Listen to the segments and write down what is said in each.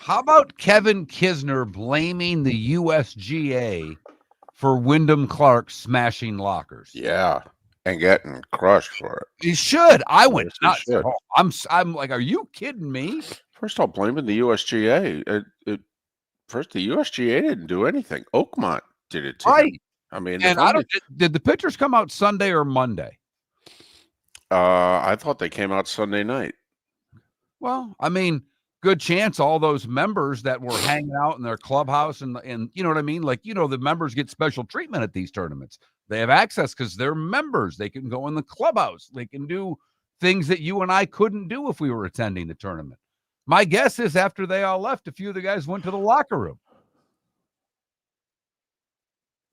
How about Kevin Kisner blaming the USGA for Wyndham Clark smashing lockers? Yeah, and getting crushed for it. He should. I went Yes, he nuts. should. Oh, I'm like, are you kidding me? First off, blaming the USGA. First, the USGA didn't do anything. Oakmont did it to him. Right. I mean, And I don't. Did the pictures come out Sunday or Monday? I thought they came out Sunday night. Well, I mean, good chance all those members that were hanging out in their clubhouse and you know what I mean? Like, the members get special treatment at these tournaments. They have access because they're members. They can go in the clubhouse. They can do things that you and I couldn't do if we were attending the tournament. My guess is after they all left, a few of the guys went to the locker room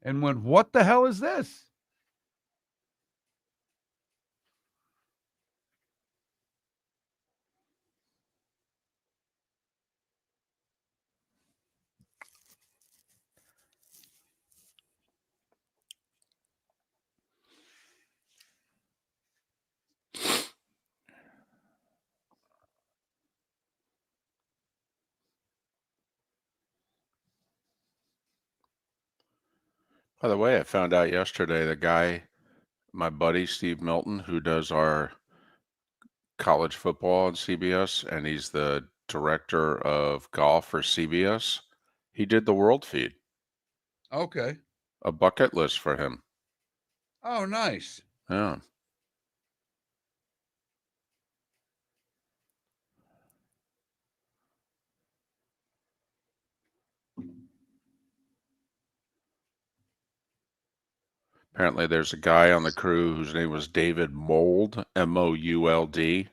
and went, what the hell is this? By the way, I found out yesterday the guy, my buddy Steve Moulton, who does our college football on CBS, and he's the director of golf for CBS. He did the world feed. Okay. A bucket list for him. Oh, nice. Yeah. Apparently, there's a guy on the crew whose name was David Mould, Mould,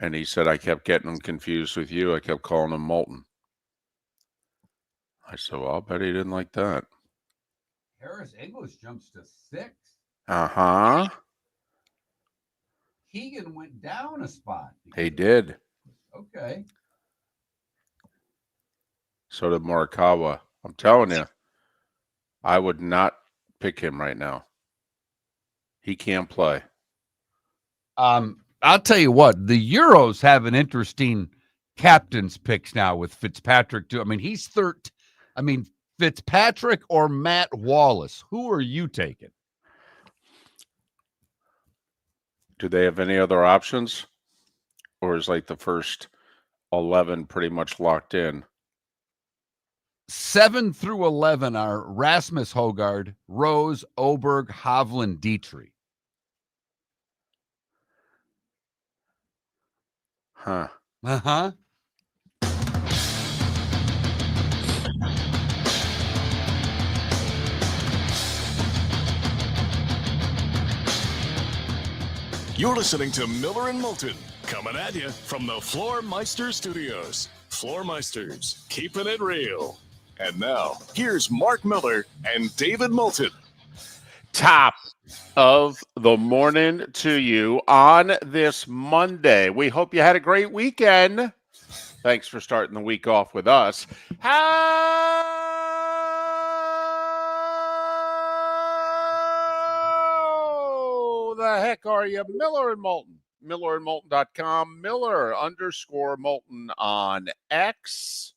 and he said I kept getting him confused with you. I kept calling him Moulton. I said, well, I'll bet he didn't like that. Harris English jumps to 6. Uh-huh. Keegan went down a spot. He did. Okay. So did Morikawa. I'm telling you, I would not pick him right now. He can't play. I'll tell you what, the Euros have an interesting captain's picks now with Fitzpatrick too. I mean, he's third. I mean, Fitzpatrick or Matt Wallace. Who are you taking? Do they have any other options? Or is like the first 11 pretty much locked in? 7 through 11 are Rasmus Højgaard, Rose, Oberg, Hovland, Dietrich. Huh. Uh-huh. You're listening to Miller and Moulton, coming at you from the Floormeister Studios. Floormeisters, keeping it real. And now, here's Mark Miller and David Moulton. Top of the morning to you on this Monday. We hope you had a great weekend. Thanks for starting the week off with us. How the heck are you? Miller and Moulton. MillerandMoulton.com. Miller_Moulton on X.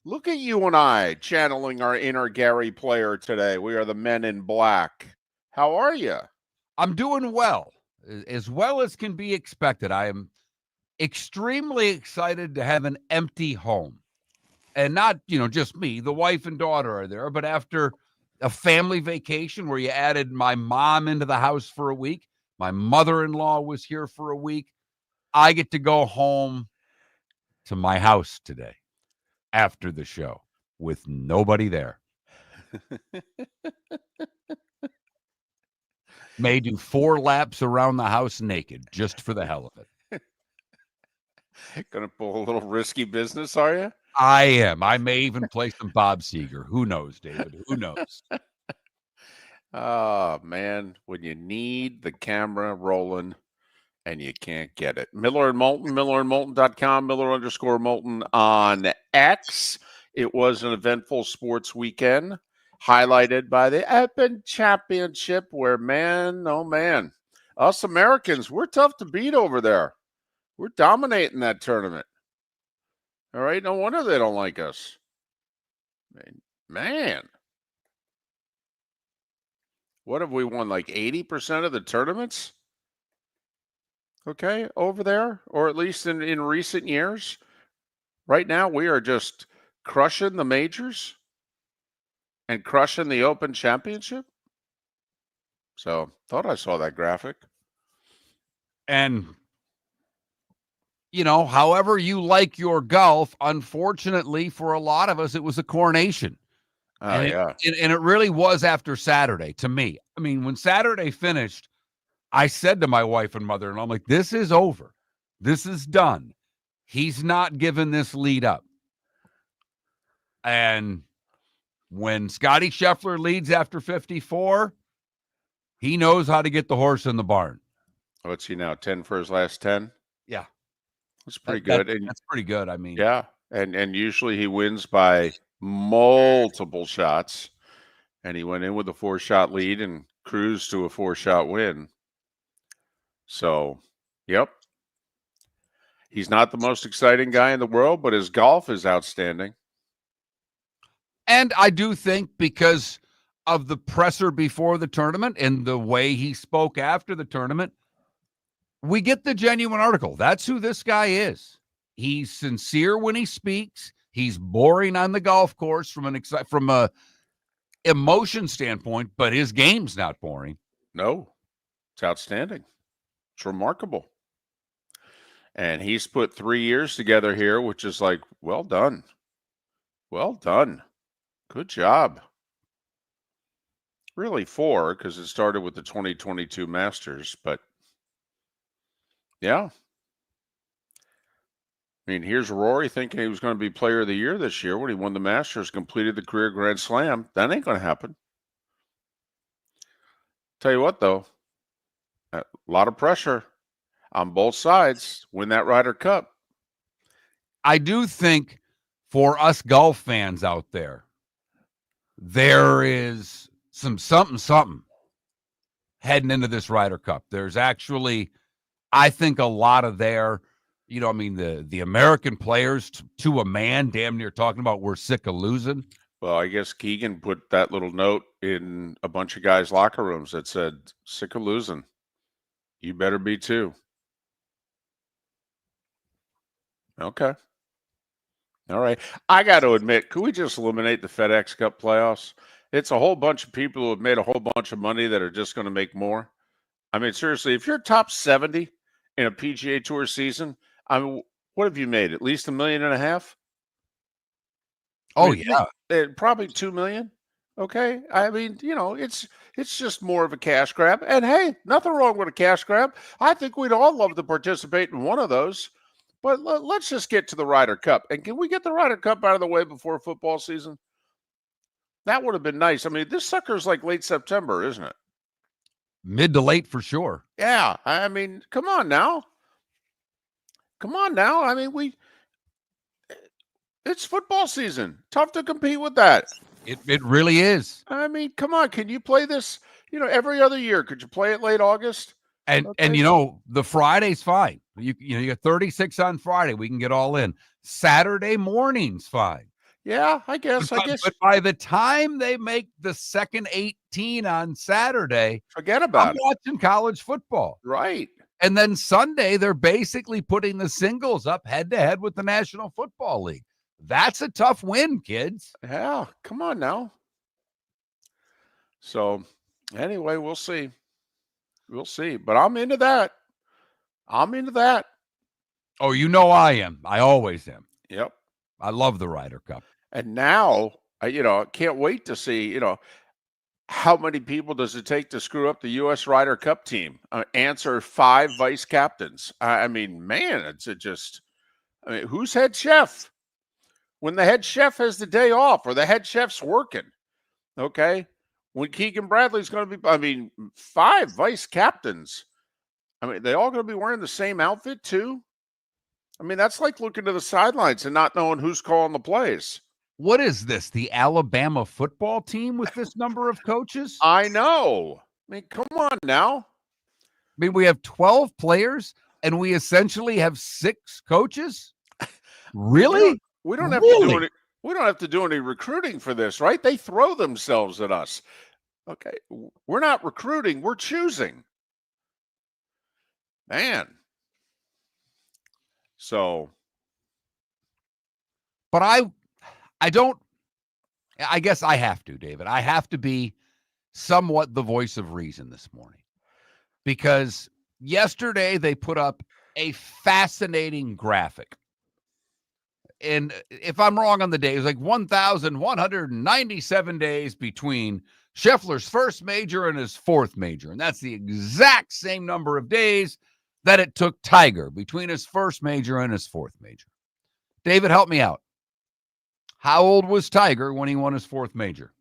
Look at you and I channeling our inner Gary player today. We are the men in black. How are you? I'm doing well as can be expected. I am extremely excited to have an empty home. And not, just me. The wife and daughter are there. But after a family vacation where you added my mom into the house for a week, my mother-in-law was here for a week, I get to go home to my house today after the show with nobody there. May do 4 laps around the house naked just for the hell of it. Gonna pull a little risky business, are you? I am. I may even play some Bob Seger. Who knows, David? Who knows? Oh, man. When you need the camera rolling and you can't get it. Miller and Moulton, MillerandMoulton.com, Miller_Moulton on X. It was an eventful sports weekend, highlighted by the Open Championship, where, man, oh, man, us Americans, we're tough to beat over there. We're dominating that tournament. All right. No wonder they don't like us. Man. What have we won? Like 80% of the tournaments? Okay, over there, or at least in recent years. Right now, we are just crushing the majors and crushing the Open Championship. So, thought I saw that graphic. And, however you like your golf, unfortunately for a lot of us, it was a coronation. Oh, And yeah. it really was after Saturday to me. I mean, when Saturday finished, I said to my wife and mother-in-law, I'm like, this is over. This is done. He's not giving this lead up. And when Scotty Scheffler leads after 54, he knows how to get the horse in the barn. What's he now? 10 for his last 10? Yeah. That's pretty good. That's pretty good. I mean, yeah. And usually he wins by multiple shots. And he went in with a 4-shot lead and cruised to a 4-shot win. So, yep. He's not the most exciting guy in the world, but his golf is outstanding. And I do think because of the presser before the tournament and the way he spoke after the tournament, we get the genuine article. That's who this guy is. He's sincere when he speaks. He's boring on the golf course from a emotion standpoint, but his game's not boring. No, it's outstanding. It's remarkable. And he's put 3 years together here, which is like, well done. Well done. Good job. Really 4, because it started with the 2022 Masters, but yeah. I mean, here's Rory thinking he was going to be player of the year this year when he won the Masters, completed the career Grand Slam. That ain't going to happen. Tell you what, though, a lot of pressure on both sides. Win that Ryder Cup. I do think for us golf fans out there, there is some something heading into this Ryder Cup. There's actually, I think, a lot of there. The American players to a man damn near talking about we're sick of losing. Well, I guess Keegan put that little note in a bunch of guys' locker rooms that said, sick of losing. You better be too. Okay. All right. I got to admit, could we just eliminate the FedEx Cup playoffs? It's a whole bunch of people who have made a whole bunch of money that are just going to make more. I mean, seriously, if you're top 70 in a PGA Tour season, what have you made? At least $1.5 million? Oh, yeah. Probably $2 million. Okay. I mean, it's just more of a cash grab. And hey, nothing wrong with a cash grab. I think we'd all love to participate in one of those. But let's just get to the Ryder Cup. And can we get the Ryder Cup out of the way before football season? That would have been nice. I mean, this sucker's like late September, isn't it? Mid to late for sure. Yeah. I mean, come on now. I mean, it's football season. Tough to compete with that. It really is. I mean, come on. Can you play this, every other year? Could you play it late August? And the Friday's fine. You get 36 on Friday. We can get all in. Saturday morning's fine. Yeah, I guess. But by the time they make the second 18 on Saturday, forget about I'm watching college football. Right. And then Sunday, they're basically putting the singles up head-to-head with the National Football League. That's a tough win, kids. Yeah, come on now. So, anyway, we'll see. We'll see. But I'm into that. Oh, I am. I always am. Yep. I love the Ryder Cup. And now, I can't wait to see, how many people does it take to screw up the U.S. Ryder Cup team? Answer 5 vice captains. I mean, man, who's head chef? When the head chef has the day off or the head chef's working, okay? When Keegan Bradley's going to be, 5 vice captains. They all going to be wearing the same outfit too? That's like looking to the sidelines and not knowing who's calling the plays. What is this? The Alabama football team with this number of coaches? I know. Come on now. We have 12 players and we essentially have 6 coaches? Really? We don't have to do Really? any. We don't have to do any recruiting for this, right? They throw themselves at us. Okay, we're not recruiting. We're choosing. Man. So, But I don't. I guess I have to, David. I have to be somewhat the voice of reason this morning, because yesterday they put up a fascinating graphic. And if I'm wrong on the day, it was like 1,197 days between Scheffler's first major and his fourth major. And that's the exact same number of days that it took Tiger between his first major and his fourth major. David, help me out. How old was Tiger when he won his fourth major?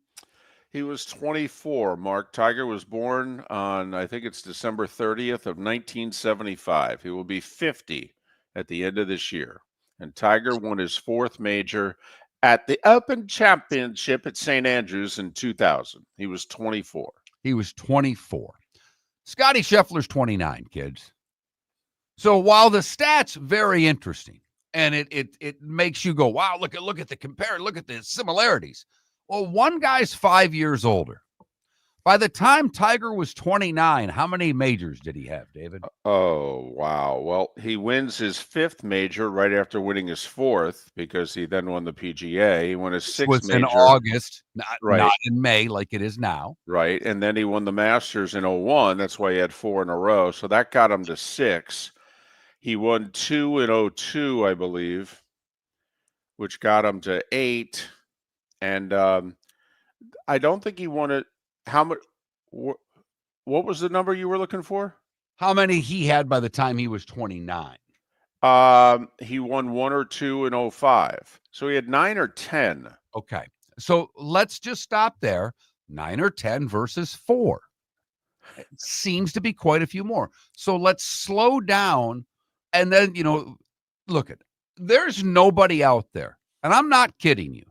he was 24. Mark, Tiger was born on, I think it's December 30th of 1975. He will be 50 at the end of this year. And Tiger won his fourth major at the Open Championship at St. Andrews in 2000. He was 24. He was 24. Scotty Scheffler's 29, kids. So while the stats very interesting, and it makes you go, wow, look at the compare, look at the similarities. Well, one guy's 5 years older. By the time Tiger was 29, how many majors did he have, David? Oh, wow. Well, he wins his fifth major right after winning his fourth, because he then won the PGA. He won his This sixth was major. in August, Right. not in May like it is now. Right. And then he won the Masters in 01. That's why he had 4 in a row. So that got him to 6. He won 2 in 02, I believe, which got him to 8. And I don't think he won it. How much? What was the number you were looking for? How many he had by the time he was 29? He won 1 or 2 in 05. So he had 9 or 10. Okay. So let's just stop there. 9 or 10 versus 4. It seems to be quite a few more. So let's slow down and then, look at, there's nobody out there, and I'm not kidding you,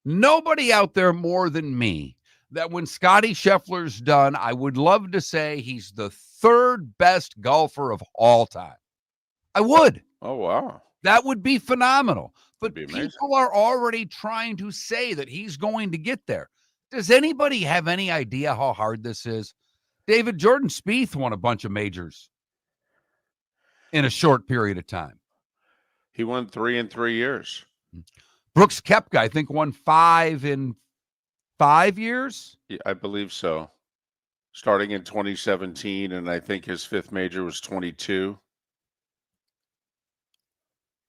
nobody out there more than me, that when Scotty Scheffler's done, I would love to say he's the third best golfer of all time. I would. Oh, wow. That would be phenomenal. But That'd be amazing. people are already trying to say that he's going to get there. Does anybody have any idea how hard this is? David, Jordan Spieth won a bunch of majors in a short period of time. He won 3 in 3 years. Brooks Koepka, I think, won 5 in 5 years. Yeah, I believe so. Starting in 2017, and I think his fifth major was 22.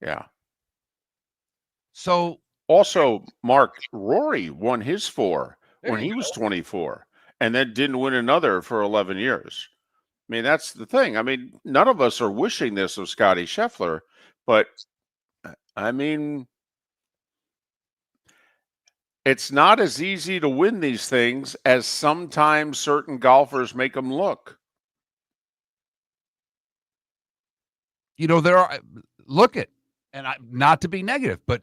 Yeah. So Also, Mark, Rory won his 4 There when you he was 24, and then didn't win another for 11 years. I mean, that's the thing. I mean, none of us are wishing this of Scotty Scheffler, but I mean, it's not as easy to win these things as sometimes certain golfers make them look. there are, and not to be negative, but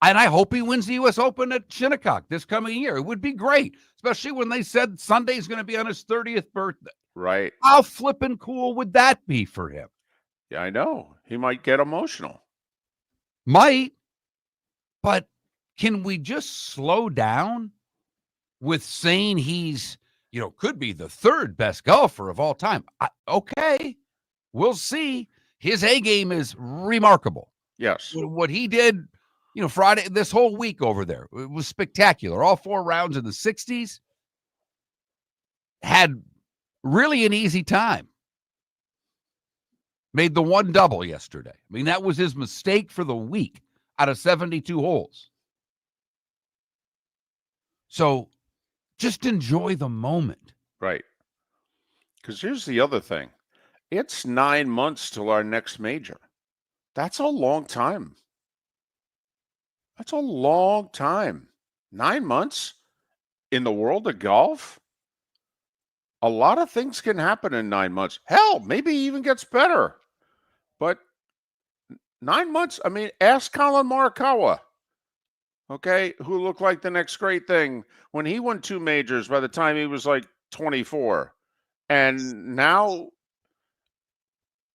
I hope he wins the U.S. Open at Shinnecock this coming year. It would be great, especially when they said Sunday's going to be on his 30th birthday. Right. How flippin' cool would that be for him? Yeah, I know. He might get emotional. Might, but can we just slow down with saying he's, could be the third best golfer of all time? Okay, we'll see. His A game is remarkable. Yes. What he did, Friday, this whole week over there, it was spectacular. All 4 rounds in the 60s. Had really an easy time. Made the 1 double yesterday. I mean, that was his mistake for the week out of 72 holes. So just enjoy the moment. Right. Because here's the other thing. It's 9 months till our next major. That's a long time. That's a long time. 9 months in the world of golf? A lot of things can happen in 9 months. Hell, maybe even gets better. But 9 months, I mean, ask Colin Morikawa, okay, who looked like the next great thing when he won 2 majors by the time he was like 24. And now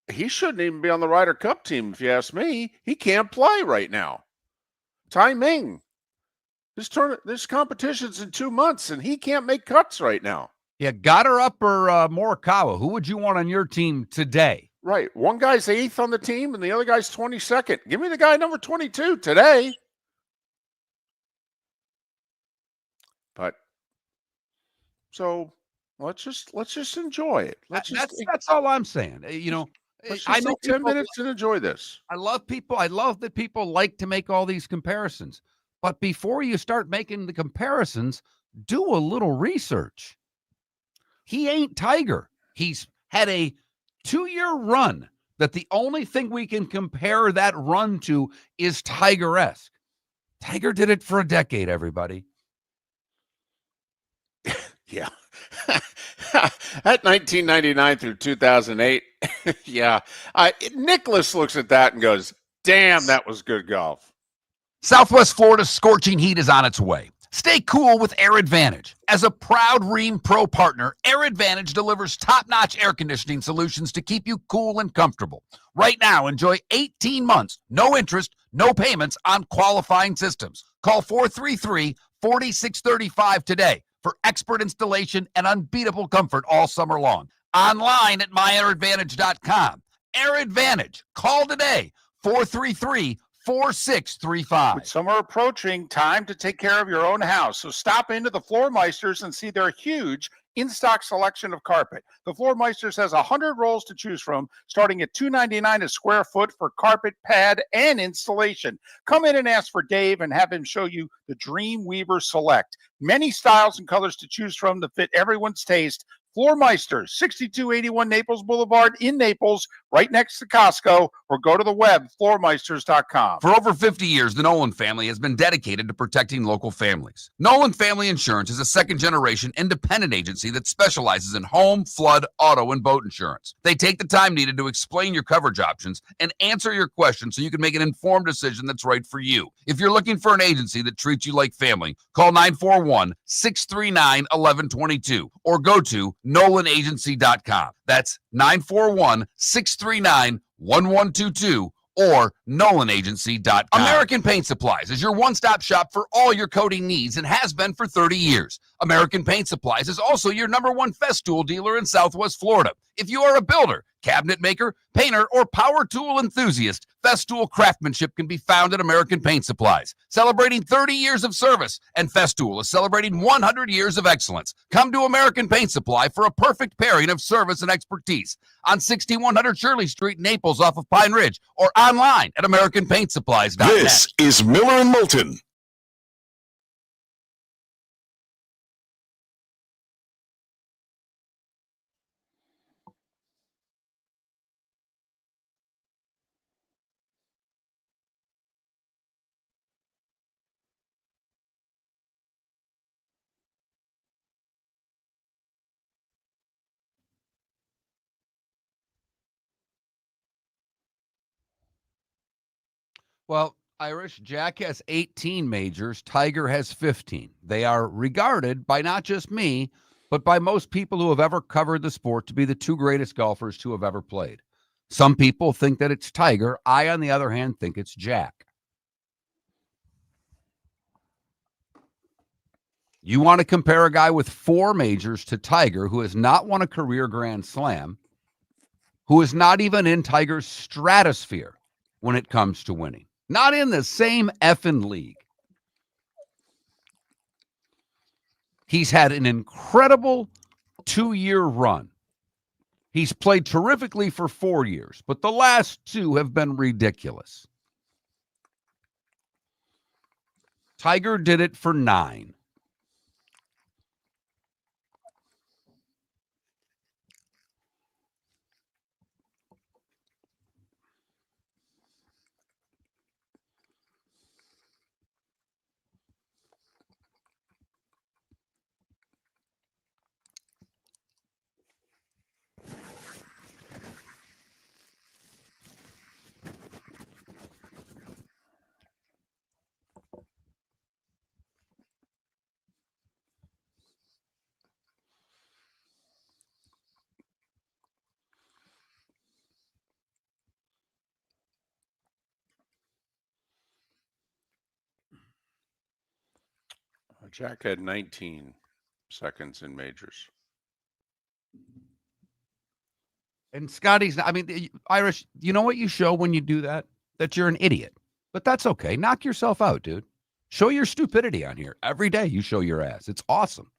he shouldn't even be on the Ryder Cup team, if you ask me. He can't play right now. Timing. This competition's in 2 months, and he can't make cuts right now. Yeah, Goddard up or Morikawa? Who would you want on your team today? Right. One guy's 8th on the team, and the other guy's 22nd. Give me the guy number 22 today. But so let's just enjoy it. That's all I'm saying. I know take 10 people, minutes and enjoy this. I love that people like to make all these comparisons. But before you start making the comparisons, do a little research. He ain't Tiger. He's had a 2-year run that the only thing we can compare that run to is Tiger-esque. Tiger did it for a decade, everybody. Yeah. At 1999 through 2008. Yeah. Nicholas looks at that and goes, damn, that was good golf. Southwest Florida's scorching heat is on its way. Stay cool with Air Advantage. As a proud Rheem Pro partner, Air Advantage delivers top-notch air conditioning solutions to keep you cool and comfortable. Right now, enjoy 18 months, no interest, no payments on qualifying systems. Call 433-4635 today for expert installation and unbeatable comfort all summer long. Online at myairadvantage.com. Air Advantage. Call today, 433-4635. With summer approaching, time to take care of your own house. So stop into the Floor Meisters and see their huge in-stock selection of carpet. The Floor Meisters has 100 rolls to choose from, starting at $2.99 a square foot for carpet, pad, and installation. Come in and ask for Dave and have him show you the Dream Weaver Select. Many styles and colors to choose from to fit everyone's taste. Floor Meisters, 6281 Naples Boulevard in Naples, right next to Costco, or go to the web, floormeisters.com. For over 50 years, the Nolan family has been dedicated to protecting local families. Nolan Family Insurance is a second-generation independent agency that specializes in home, flood, auto, and boat insurance. They take the time needed to explain your coverage options and answer your questions so you can make an informed decision that's right for you. If you're looking for an agency that treats you like family, call 941-639-1122 or go to NolanAgency.com. That's 941-639-1122 or NolanAgency.com. American Paint Supplies is your one-stop shop for all your coating needs and has been for 30 years. American Paint Supplies is also your #1 Festool dealer in Southwest Florida. If you are a builder, cabinet maker, painter, or power tool enthusiast, Festool craftsmanship can be found at American Paint Supplies. Celebrating 30 years of service, and Festool is celebrating 100 years of excellence. Come to American Paint Supply for a perfect pairing of service and expertise on 6100 Shirley Street, Naples, off of Pine Ridge, or online at AmericanPaintSupplies.net. This is Miller and Moulton. Well, Irish, Jack has 18 majors. Tiger has 15. They are regarded by not just me, but by most people who have ever covered the sport to be the two greatest golfers to have ever played. Some people think that it's Tiger. I, on the other hand, think it's Jack. You want to compare a guy with 4 majors to Tiger, who has not won a career Grand Slam, who is not even in Tiger's stratosphere when it comes to winning. Not in the same effing league. He's had an incredible 2-year run. He's played terrifically for 4 years, but the last 2 have been ridiculous. Tiger did it for 9. Jack had 19 seconds in majors. And Scotty's, I mean, Irish, you know what you show when you do that? That you're an idiot. But that's okay. Knock yourself out, dude. Show your stupidity on here. Every day you show your ass. It's awesome.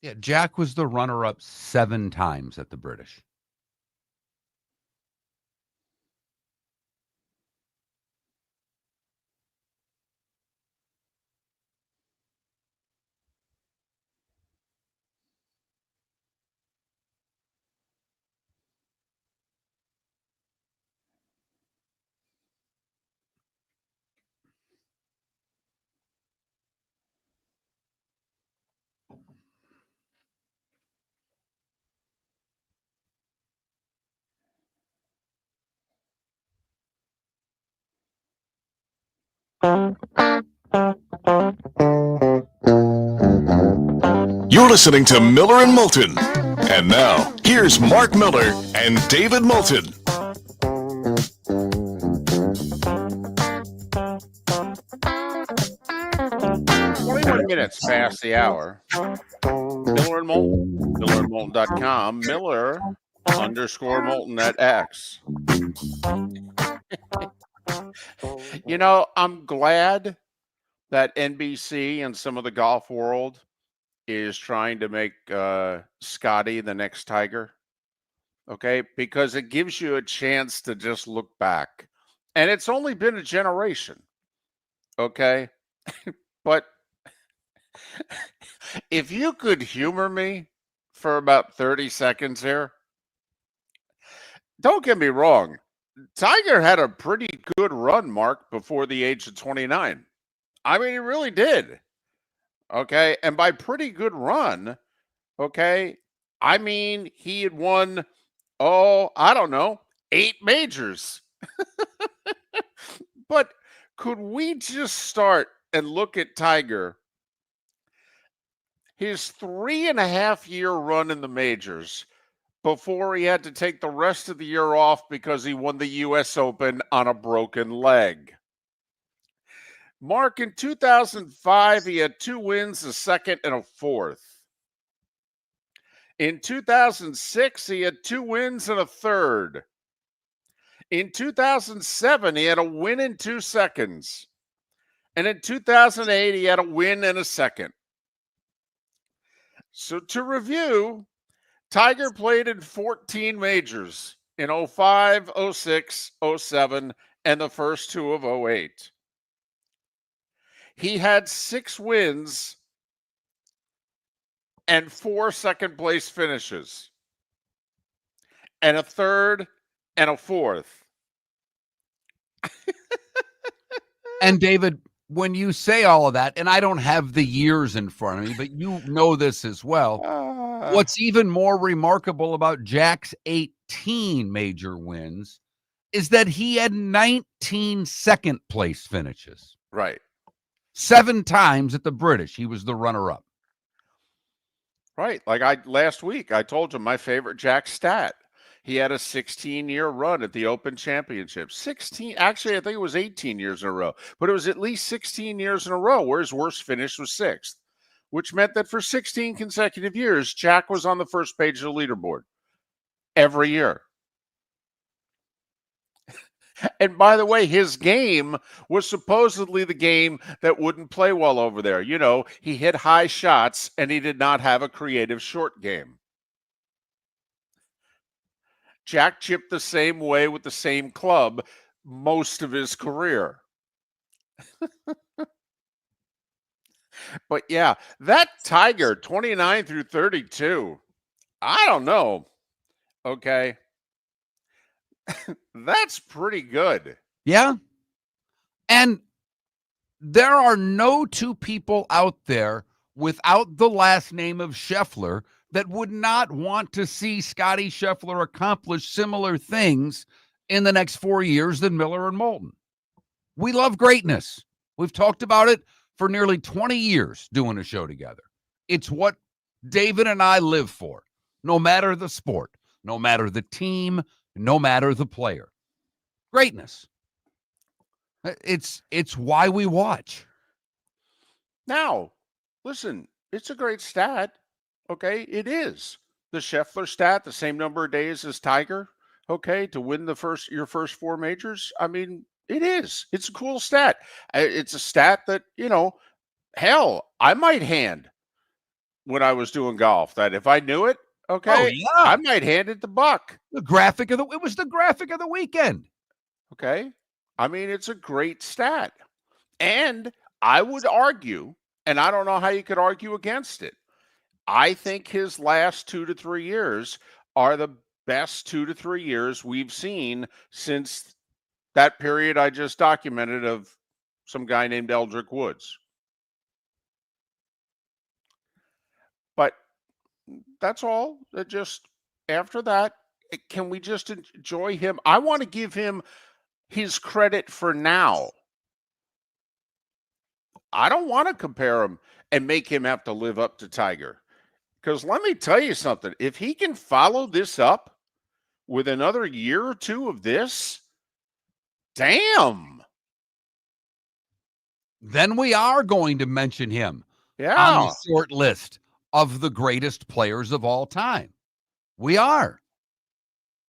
Yeah, Jack was the runner-up 7 times at the British. You're listening to Miller and Moulton. And now, here's Mark Miller and David Moulton. Minutes past the hour. Miller and Moulton. MillerandMoulton.com. Miller _Moulton at X. You know, I'm glad that NBC and some of the golf world is trying to make Scotty the next Tiger. Okay, because it gives you a chance to just look back. And it's only been a generation. Okay. But if you could humor me for about 30 seconds here, don't get me wrong. Tiger had a pretty good run, Mark, before the age of 29. I mean, he really did. Okay. And by pretty good run, okay, I mean, he had won, I don't know, 8 majors. But could we just start and look at Tiger? His 3.5-year run in the majors before he had to take the rest of the year off because he won the U.S. Open on a broken leg. Mark, in 2005, he had 2 wins, a second and a fourth. In 2006, he had 2 wins and a third. In 2007, he had a win in 2 seconds. And in 2008, he had a win and a second. So to review, Tiger played in 14 majors in 05, 06, 07, and the first 2 of 08. He had 6 wins and 4 second-place finishes, and a third and a fourth. And David, when you say all of that, and I don't have the years in front of me, but you know this as well. What's even more remarkable about Jack's 18 major wins is that he had 19 second place finishes. Right. 7 times at the British, he was the runner-up. Right. Like last week, I told you my favorite Jack stat. He had a 16-year run at the Open Championship. 16, actually, I think it was 18 years in a row, but it was at least 16 years in a row where his worst finish was 6th, which meant that for 16 consecutive years, Jack was on the first page of the leaderboard every year. And by the way, his game was supposedly the game that wouldn't play well over there. You know, he hit high shots and he did not have a creative short game. Jack chipped the same way with the same club most of his career. But yeah, that Tiger 29 through 32, I don't know. Okay. That's pretty good. Yeah. And there are no two people out there without the last name of Scheffler that would not want to see Scotty Scheffler accomplish similar things in the next 4 years than Miller and Moulton. We love greatness. We've talked about it for nearly 20 years doing a show together. It's what David and I live for, no matter the sport, no matter the team, no matter the player. Greatness. It's why we watch. Now, listen, it's a great stat. Okay, it is. The Scheffler stat, the same number of days as Tiger, okay, to win your first 4 majors. I mean, it is. It's a cool stat. It's a stat that, you know, hell, I might hand when I was doing golf. That if I knew it, okay, Oh, yeah. I might hand it to Buck. It was the graphic of the weekend. Okay. I mean, it's a great stat. And I would argue, and I don't know how you could argue against it, I think his last 2 to 3 years are the best 2 to 3 years we've seen since that period I just documented of some guy named Eldrick Woods. But that's all. Just after that, can we just enjoy him? I want to give him his credit for now. I don't want to compare him and make him have to live up to Tiger. Because let me tell you something. If he can follow this up with another year or 2 of this, damn. Then we are going to mention him on Yeah. the short list of the greatest players of all time. We are.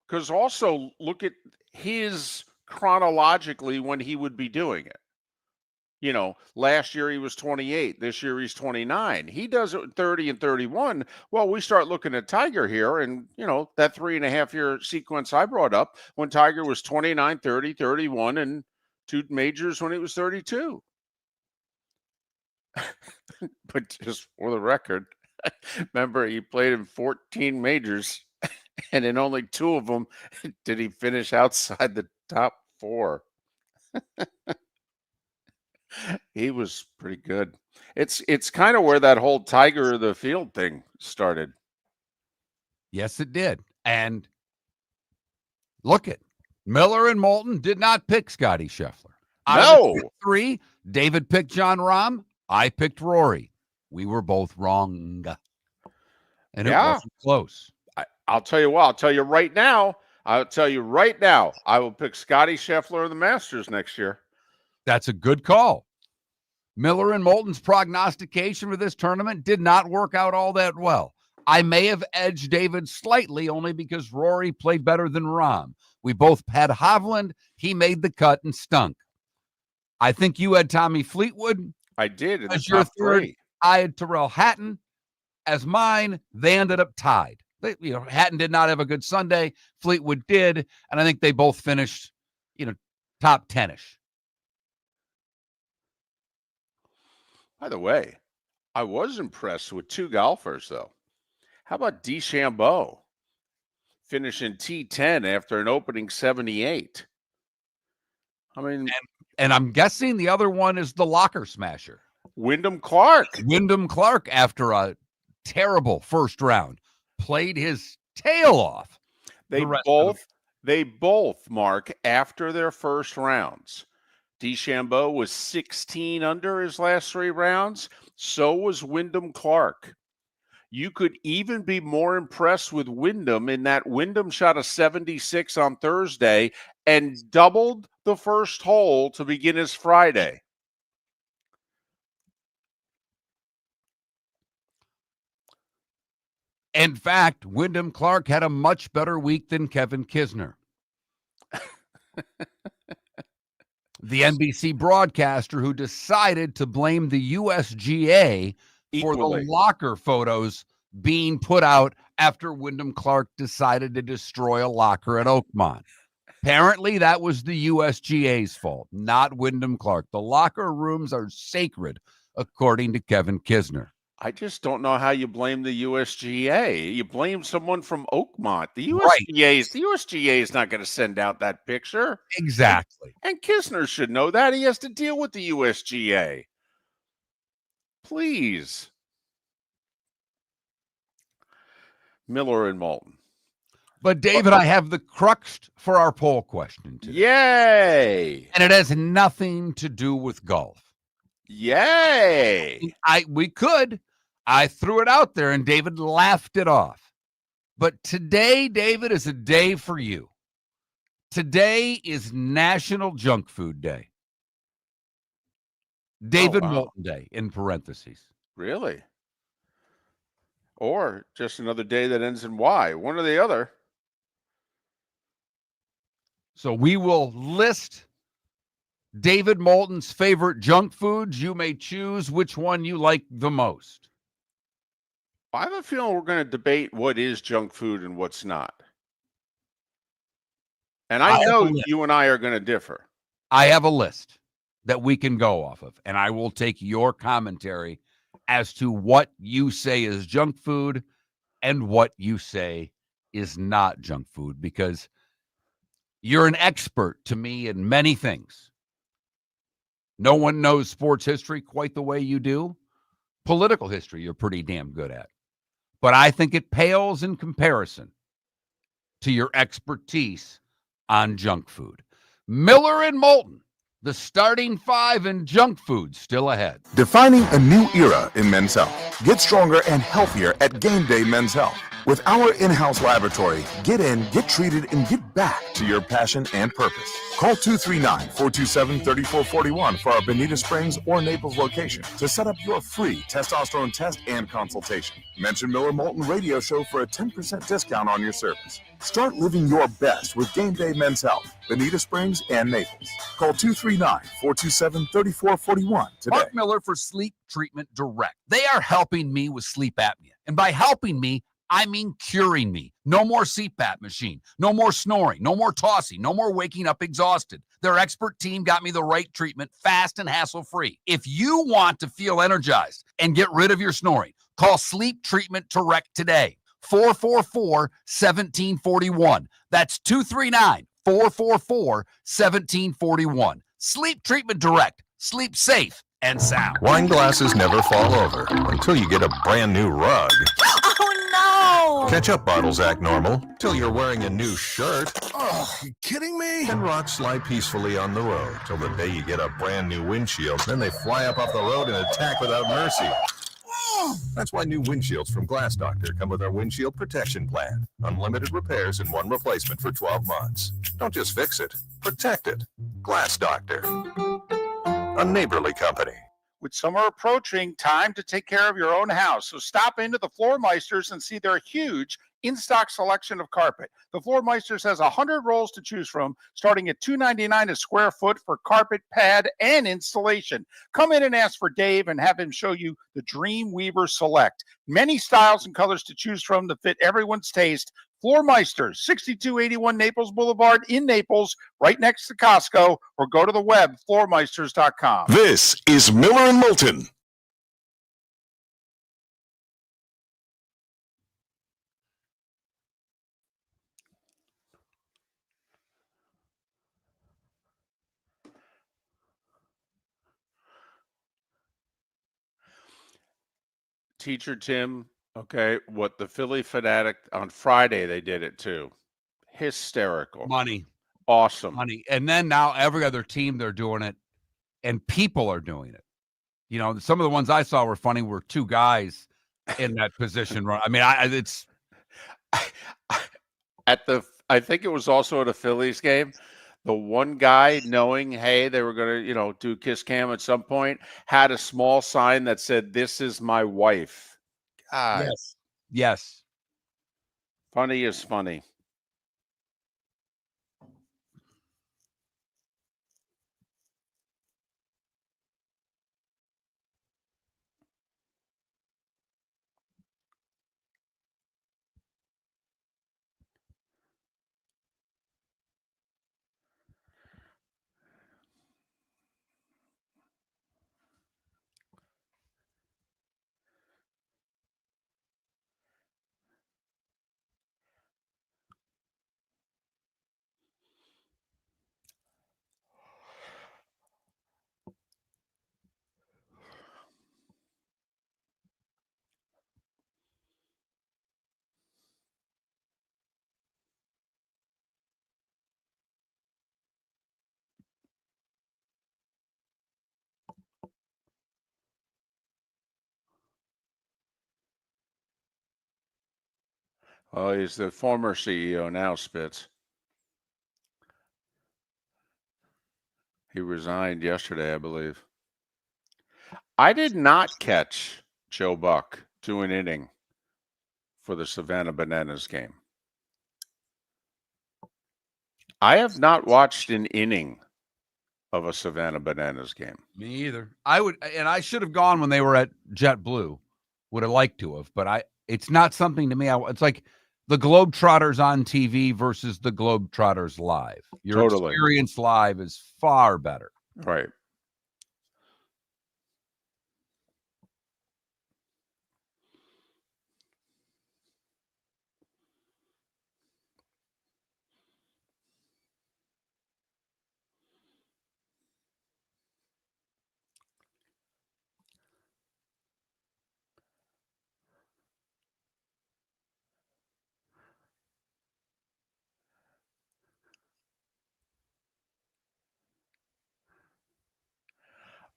Because also look at his chronologically when he would be doing it. You know, last year he was 28. This year he's 29. He does it 30 and 31. Well, we start looking at Tiger here and, you know, that 3.5 year sequence I brought up when Tiger was 29, 30, 31, and 2 majors when he was 32. But just for the record, remember he played in 14 majors and in only 2 of them did he finish outside the top 4. He was pretty good. It's kind of where that whole Tiger of the Field thing started. Yes, it did. And look it. Miller and Moulton did not pick Scotty Scheffler. Out of the 3, David picked Jon Rahm. I picked Rory. We were both wrong. And it wasn't close. I'll tell you what. I'll tell you right now. I will pick Scotty Scheffler in the Masters next year. That's a good call. Miller and Moulton's prognostication for this tournament did not work out all that well. I may have edged David slightly only because Rory played better than Rahm. We both had Hovland. He made the cut and stunk. I think you had Tommy Fleetwood. I did. As your third. I had Tyrrell Hatton as mine. They ended up tied. Hatton did not have a good Sunday. Fleetwood did. And I think they both finished, top 10-ish. By the way, I was impressed with two golfers, though. How about DeChambeau finishing T10 after an opening 78? I mean, And I'm guessing the other one is the locker smasher. Wyndham Clark. Wyndham Clark, after a terrible first round, played his tail off. They both, Mark, after their first rounds. DeChambeau was 16 under his last three rounds. So was Wyndham Clark. You could even be more impressed with Wyndham in that Wyndham shot a 76 on Thursday and doubled the first hole to begin his Friday. In fact, Wyndham Clark had a much better week than Kevin Kisner. The NBC broadcaster who decided to blame the USGA for the locker photos being put out after Wyndham Clark decided to destroy a locker at Oakmont. Apparently, that was the USGA's fault, not Wyndham Clark. The locker rooms are sacred, according to Kevin Kisner. I just don't know how you blame the USGA. You blame someone from Oakmont. The USGA is not going to send out that picture. Exactly. And Kisner should know that. He has to deal with the USGA. Please. Miller and Moulton. But, David, I have the crux for our poll question today. Yay! And it has nothing to do with golf. Yay! I threw it out there, and David laughed it off. But today, David, is a day for you. Today is National Junk Food Day. David Moulton Day, in parentheses. Really? Or just another day that ends in Y. One or the other. So we will list David Moulton's favorite junk foods. You may choose which one you like the most. I have a feeling we're going to debate what is junk food and what's not. And I know you and I are going to differ. I have a list that we can go off of, and I will take your commentary as to what you say is junk food and what you say is not junk food, because you're an expert to me in many things. No one knows sports history quite the way you do. Political history, you're pretty damn good at. But I think it pales in comparison to your expertise on junk food. Miller and Moulton, the starting five in junk food, still ahead. Defining a new era in men's health. Get stronger and healthier at Game Day Men's Health. With our in-house laboratory, get in, get treated, and get back to your passion and purpose. Call 239-427-3441 for our Bonita Springs or Naples location to set up your free testosterone test and consultation. Mention Miller Moulton Radio Show for a 10% discount on your service. Start living your best with Game Day Men's Health, Bonita Springs and Naples. Call 239-427-3441 today. Mark Miller for Sleep Treatment Direct. They are helping me with sleep apnea. And by helping me, I mean curing me. No more CPAP machine. No more snoring. No more tossing. No more waking up exhausted. Their expert team got me the right treatment, fast and hassle-free. If you want to feel energized and get rid of your snoring, call Sleep Treatment Direct today. 444-1741. That's 239-444-1741. Sleep Treatment Direct. Sleep safe and sound. Wine glasses never fall over until you get a brand new rug. Oh, no! Ketchup bottles act normal till you're wearing a new shirt. Oh, you kidding me? And rocks slide peacefully on the road till the day you get a brand new windshield. Then they fly up off the road and attack without mercy. That's why new windshields from Glass Doctor come with our windshield protection plan. Unlimited repairs and one replacement for 12 months. Don't just fix it, protect it. Glass Doctor. A neighborly company. With summer approaching, time to take care of your own house. So stop into the Floormeisters and see their huge in-stock selection of carpet. The Floormeisters has 100 rolls to choose from, starting at $2.99 a square foot for carpet, pad, and installation. Come in and ask for Dave and have him show you the Dream Weaver Select. Many styles and colors to choose from to fit everyone's taste. Floormeisters, 6281 Naples Boulevard in Naples, right next to Costco, or go to the web, floormeisters.com. This is Miller and Moulton. Teacher Tim, okay, what the Philly Fanatic on Friday, they did it too. Hysterical. Money. Awesome. Money. And then now every other team, they're doing it, and people are doing it. You know, some of the ones I saw were funny were two guys in that position. I mean, it's I think it was also at a Phillies game. The one guy, knowing, hey, they were going to, do kiss cam at some point, had a small sign that said, "This is my wife." God, yes. funny is funny. Oh, he's the former CEO now, Spitz. He resigned yesterday, I believe. I did not catch Joe Buck do an inning for the Savannah Bananas game. I have not watched an inning of a Savannah Bananas game. Me either. I should have gone when they were at JetBlue. Would have liked to have, but it's not something to me. It's like the Globetrotters on TV versus the Globetrotters live. Your experience live is far better. Right.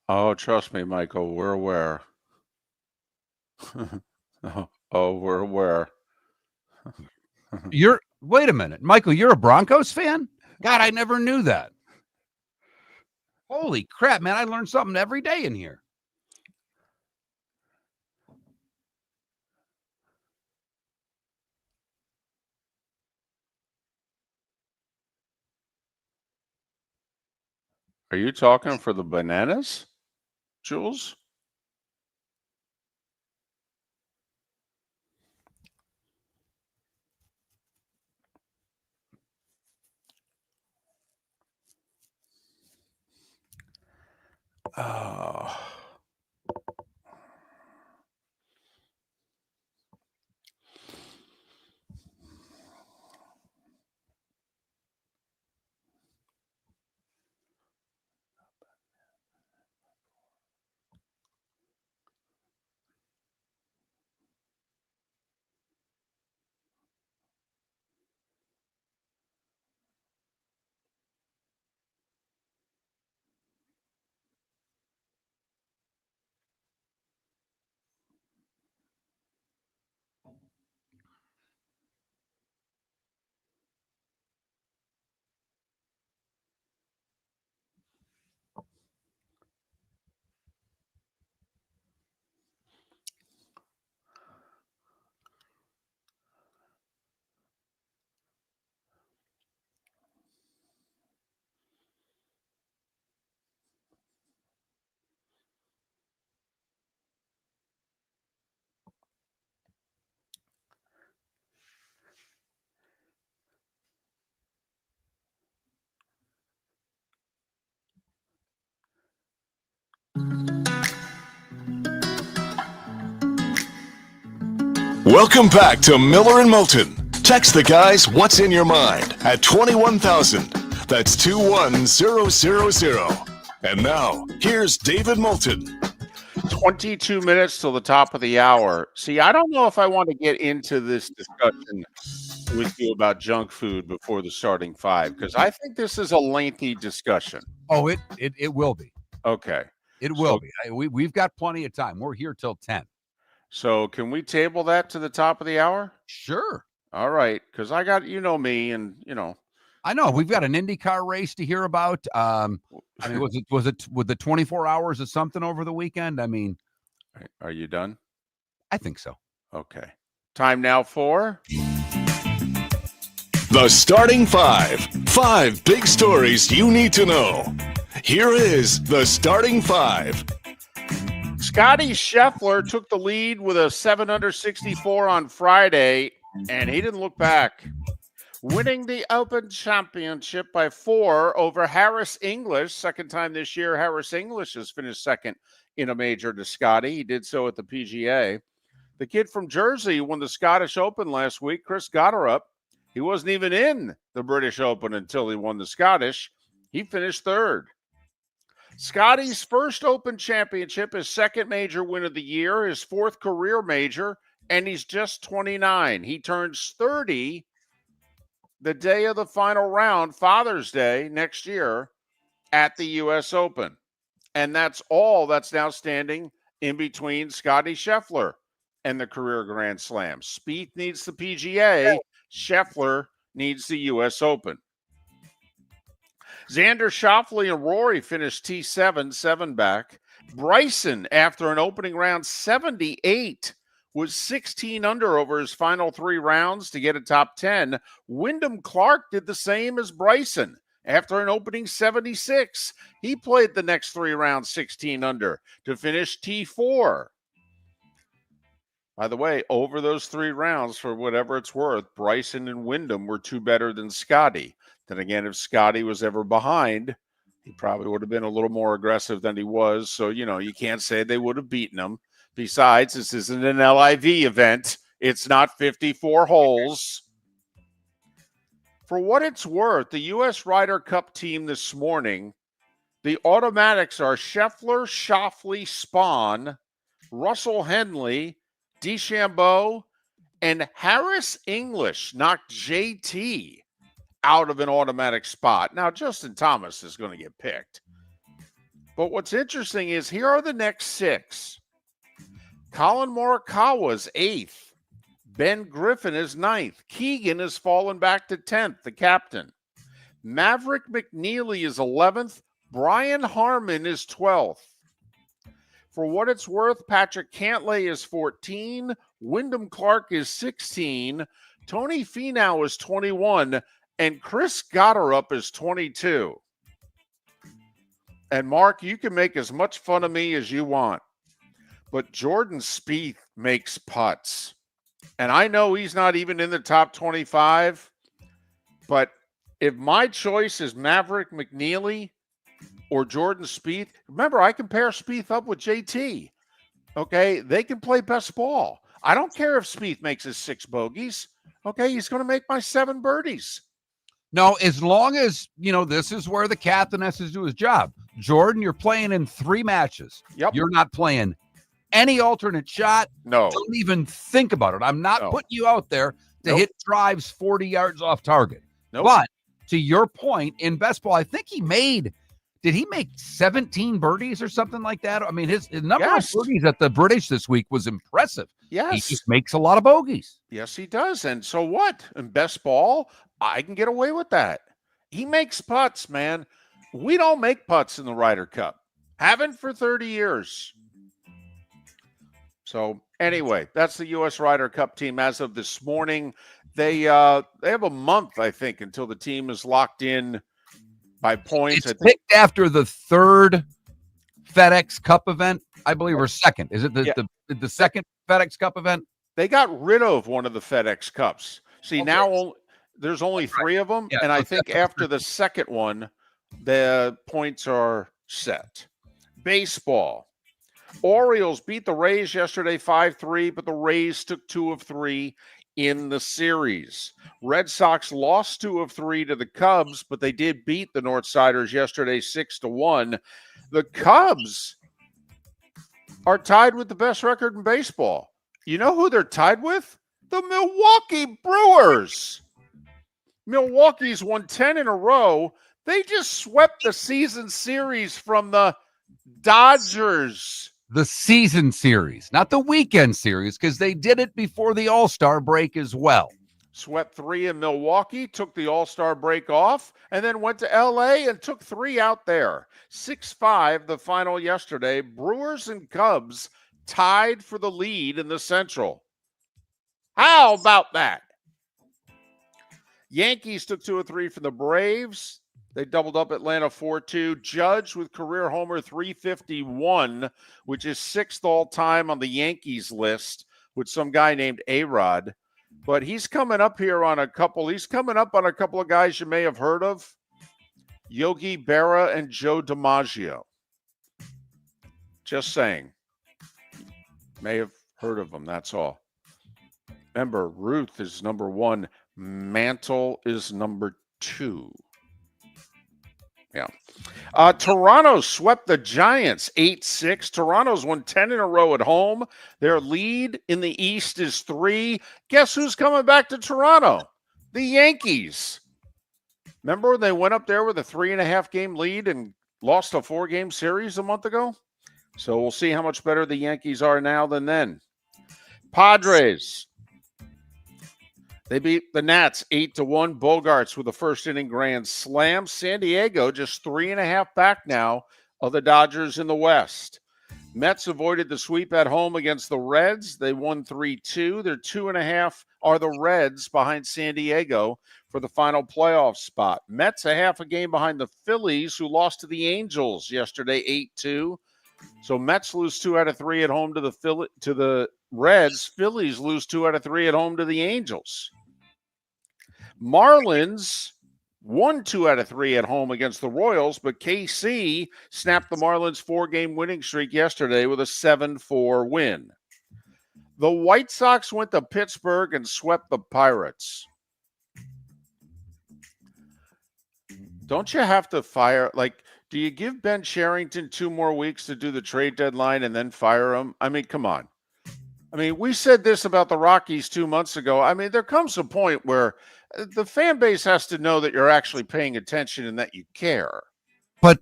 Oh, trust me, Michael, we're aware. Oh, we're aware. Wait a minute, Michael, you're a Broncos fan? God, I never knew that. Holy crap, man, I learn something every day in here. Are you talking for the Bananas, Jules? Oh. Welcome back to Miller and Moulton. Text the guys what's in your mind at 21,000. That's 21000. And now, here's David Moulton. 22 minutes till the top of the hour. See, I don't know if I want to get into this discussion with you about junk food before the starting five, because I think this is a lengthy discussion. Oh, it will be. Okay. It will be. We've got plenty of time. We're here till 10. So can we table that to the top of the hour? Sure. All right. Because I got, me, and, I know we've got an IndyCar race to hear about. I mean, was it with the 24 hours of something over the weekend? I mean, are you done? I think so. Okay. Time now for The starting five. 5 big stories you need to know. Here is the starting five. Scotty Scheffler took the lead with a 7 under 64 on Friday, and he didn't look back, winning the Open Championship by 4 over Harris English. Second time this year, Harris English has finished second in a major to Scotty. He did so at the PGA. The kid from Jersey won the Scottish Open last week, Chris Gotterup. He wasn't even in the British Open until he won the Scottish. He finished third. Scotty's first Open Championship, his second major win of the year, his fourth career major, and he's just 29. He turns 30 the day of the final round, Father's Day next year, at the U.S. Open. And that's all that's now standing in between Scotty Scheffler and the career Grand Slam. Spieth needs the PGA. Scheffler needs the U.S. Open. Xander Schauffele and Rory finished T7, 7 back. Bryson, after an opening round 78, was 16 under over his final 3 rounds to get a top 10. Wyndham Clark did the same as Bryson. After an opening 76, he played the next 3 rounds 16 under to finish T4. By the way, over those 3 rounds, for whatever it's worth, Bryson and Wyndham were 2 better than Scotty. Then again, if Scotty was ever behind, he probably would have been a little more aggressive than he was. So, you can't say they would have beaten him. Besides, this isn't an LIV event. It's not 54 holes. For what it's worth, the U.S. Ryder Cup team this morning, the automatics are Scheffler, Schauffele, Spahn, Russell Henley, DeChambeau, and Harris English knocked JT out of an automatic spot. Now, Justin Thomas is going to get picked. But what's interesting is here are the next 6. Colin Morikawa's 8th. Ben Griffin is 9th. Keegan has fallen back to 10th, the captain. Maverick McNeely is 11th. Brian Harmon is 12th. For what it's worth, Patrick Cantlay is 14. Wyndham Clark is 16. Tony Finau is 21. And Chris Gotterup is 22. And Mark, you can make as much fun of me as you want, but Jordan Spieth makes putts. And I know he's not even in the top 25, but if my choice is Maverick McNeely or Jordan Spieth, remember, I compare Spieth up with JT. Okay, they can play best ball. I don't care if Spieth makes his 6 bogeys. Okay, he's going to make my 7 birdies. No, as long as, this is where the captain has to do his job. Jordan, you're playing in 3 matches. Yep. You're not playing any alternate shot. No. Don't even think about it. I'm not putting you out there to hit drives 40 yards off target. Nope. But to your point, in best ball, I think did he make 17 birdies or something like that? I mean, his number of birdies at the British this week was impressive. Yes. He just makes a lot of bogeys. Yes, he does. And so what? In best ball, I can get away with that. He makes putts, man. We don't make putts in the Ryder Cup. Haven't for 30 years. So anyway, that's the U.S. Ryder Cup team as of this morning. They have a month, I think, until the team is locked in by points. It's picked after the 3rd FedEx Cup event, I believe, or 2nd. Is it the 2nd FedEx Cup event? They got rid of one of the FedEx Cups. See, now there's only 3 of them, and I think after the 2nd one, the points are set. Baseball. Orioles beat the Rays yesterday 5-3, but the Rays took 2 of 3 in the series. Red Sox lost 2 of 3 to the Cubs, but they did beat the Northsiders yesterday 6-1. The Cubs are tied with the best record in baseball. You know who they're tied with? The Milwaukee Brewers. Milwaukee's won 10 in a row. They just swept the season series from the Dodgers. The season series, not the weekend series, because they did it before the All-Star break as well. Swept 3 in Milwaukee, took the All-Star break off, and then went to L.A. and took 3 out there. 6-5 the final yesterday. Brewers and Cubs tied for the lead in the Central. How about that? Yankees took 2 of 3 from the Braves. They doubled up Atlanta 4-2. Judge with career homer 351, which is 6th all-time on the Yankees list with some guy named A-Rod. But he's coming up here on a couple. He's coming up on a couple of guys you may have heard of. Yogi Berra and Joe DiMaggio. Just saying. May have heard of them, that's all. Remember, Ruth is number 1. Mantle is number 2. Yeah. Toronto swept the Giants 8-6. Toronto's won 10 in a row at home. Their lead in the East is 3. Guess who's coming back to Toronto? The Yankees. Remember when they went up there with a 3.5 game lead and lost a 4-game series a month ago? So we'll see how much better the Yankees are now than then. Padres. They beat the Nats 8-1. Bogarts with a first inning grand slam. San Diego just 3.5 back now of the Dodgers in the West. Mets avoided the sweep at home against the Reds. They won 3-2. They're 2.5 are the Reds behind San Diego for the final playoff spot. Mets a half a game behind the Phillies, who lost to the Angels yesterday 8-2. So Mets lose 2 out of 3 at home to the Reds. Phillies lose 2 out of 3 at home to the Angels. Marlins won 2 out of 3 at home against the Royals, but KC snapped the Marlins 4-game winning streak yesterday with a 7-4 win. The White Sox went to Pittsburgh and swept the Pirates. Don't you have to fire, do you give Ben Cherington 2 more weeks to do the trade deadline and then fire him? I mean, come on. I mean, we said this about the Rockies 2 months ago. I mean, there comes a point where the fan base has to know that you're actually paying attention and that you care. But,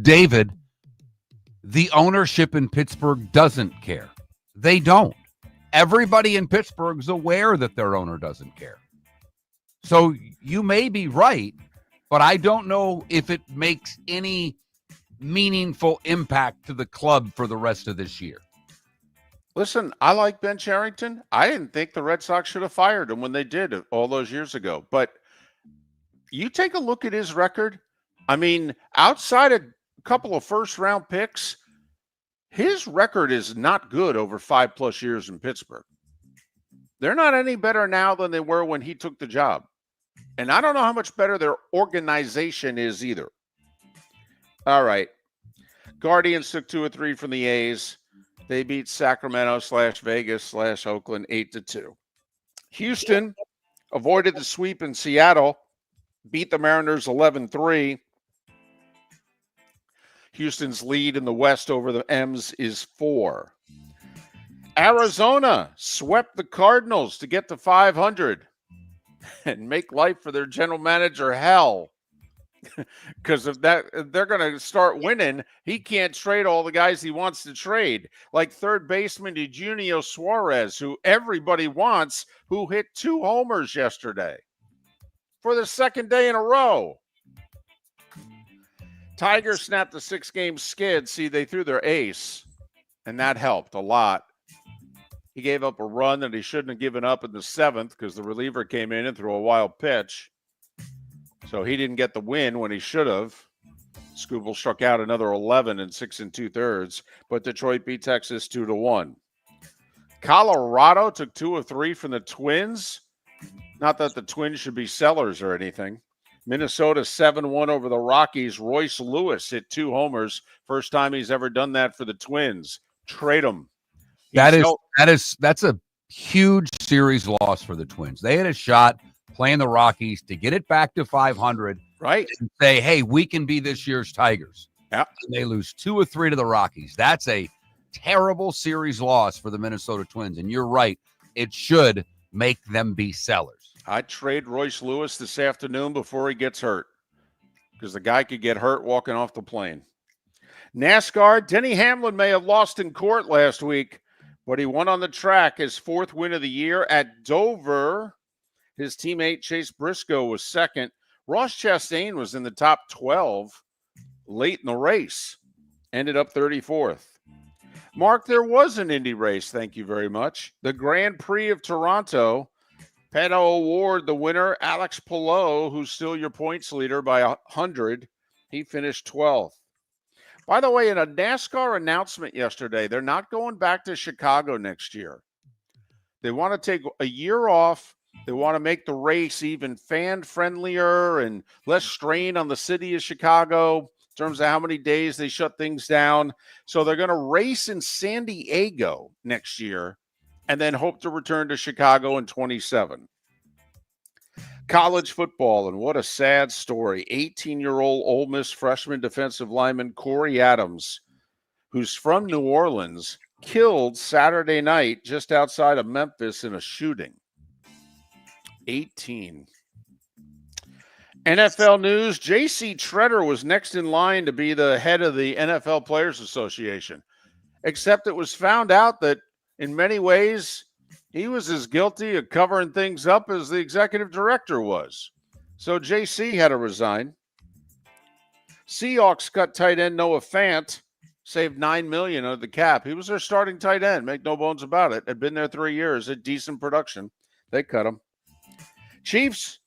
David, the ownership in Pittsburgh doesn't care. They don't. Everybody in Pittsburgh's aware that their owner doesn't care. So you may be right, but I don't know if it makes any meaningful impact to the club for the rest of this year. Listen, I like Ben Cherington. I didn't think the Red Sox should have fired him when they did all those years ago. But you take a look at his record. I mean, outside a couple of first-round picks, his record is not good over 5+ years in Pittsburgh. They're not any better now than they were when he took the job. And I don't know how much better their organization is either. All right. Guardians took 2 or 3 from the A's. They beat Sacramento/Vegas/Oakland 8-2. Houston avoided the sweep in Seattle, beat the Mariners 11-3. Houston's lead in the West over the M's is 4. Arizona swept the Cardinals to get to 500 and make life for their general manager hell. Because if they're going to start winning, he can't trade all the guys he wants to trade. Like third baseman Eugenio Suarez, who everybody wants, who hit 2 homers yesterday for the 2nd day in a row. Tigers snapped a 6-game skid. See, they threw their ace, and that helped a lot. He gave up a run that he shouldn't have given up in the 7th because the reliever came in and threw a wild pitch. So he didn't get the win when he should have. Skubal struck out another 11 in 6 2/3, but Detroit beat Texas 2-1. Colorado took 2 of 3 from the Twins. Not that the Twins should be sellers or anything. Minnesota 7-1 over the Rockies. Royce Lewis hit 2 homers. First time he's ever done that for the Twins. Trade him. That's a huge series loss for the Twins. They had a shot playing the Rockies to get it back to 500, right? And say, hey, we can be this year's Tigers. Yeah. And they lose 2 or 3 to the Rockies. That's a terrible series loss for the Minnesota Twins. And you're right, it should make them be sellers. I'd trade Royce Lewis this afternoon before he gets hurt, because the guy could get hurt walking off the plane. NASCAR, Denny Hamlin may have lost in court last week, but he won on the track, his fourth win of the year at Dover. His teammate Chase Briscoe was second. Ross Chastain was in the top 12 late in the race, ended up 34th. Mark, there was an Indy race, thank you very much. The Grand Prix of Toronto. Pato O'Ward, the winner. Alex Palou, who's still your points leader by 100, he finished 12th. By the way, in a NASCAR announcement yesterday, they're not going back to Chicago next year. They want to take a year off. They want to make the race even fan-friendlier and less strain on the city of Chicago in terms of how many days they shut things down. So they're going to race in San Diego next year and then hope to return to Chicago in 27. College football, and what a sad story. 18-year-old Ole Miss freshman defensive lineman Corey Adams, who's from New Orleans, killed Saturday night just outside of Memphis in a shooting. 18. NFL news, J.C. Treader was next in line to be the head of the NFL Players Association, except it was found out that in many ways he was as guilty of covering things up as the executive director was. So J.C. had to resign. Seahawks cut tight end Noah Fant, saved $9 million of the cap. He was their starting tight end, make no bones about it. Had been there 3 years, had decent production. They cut him. Chiefs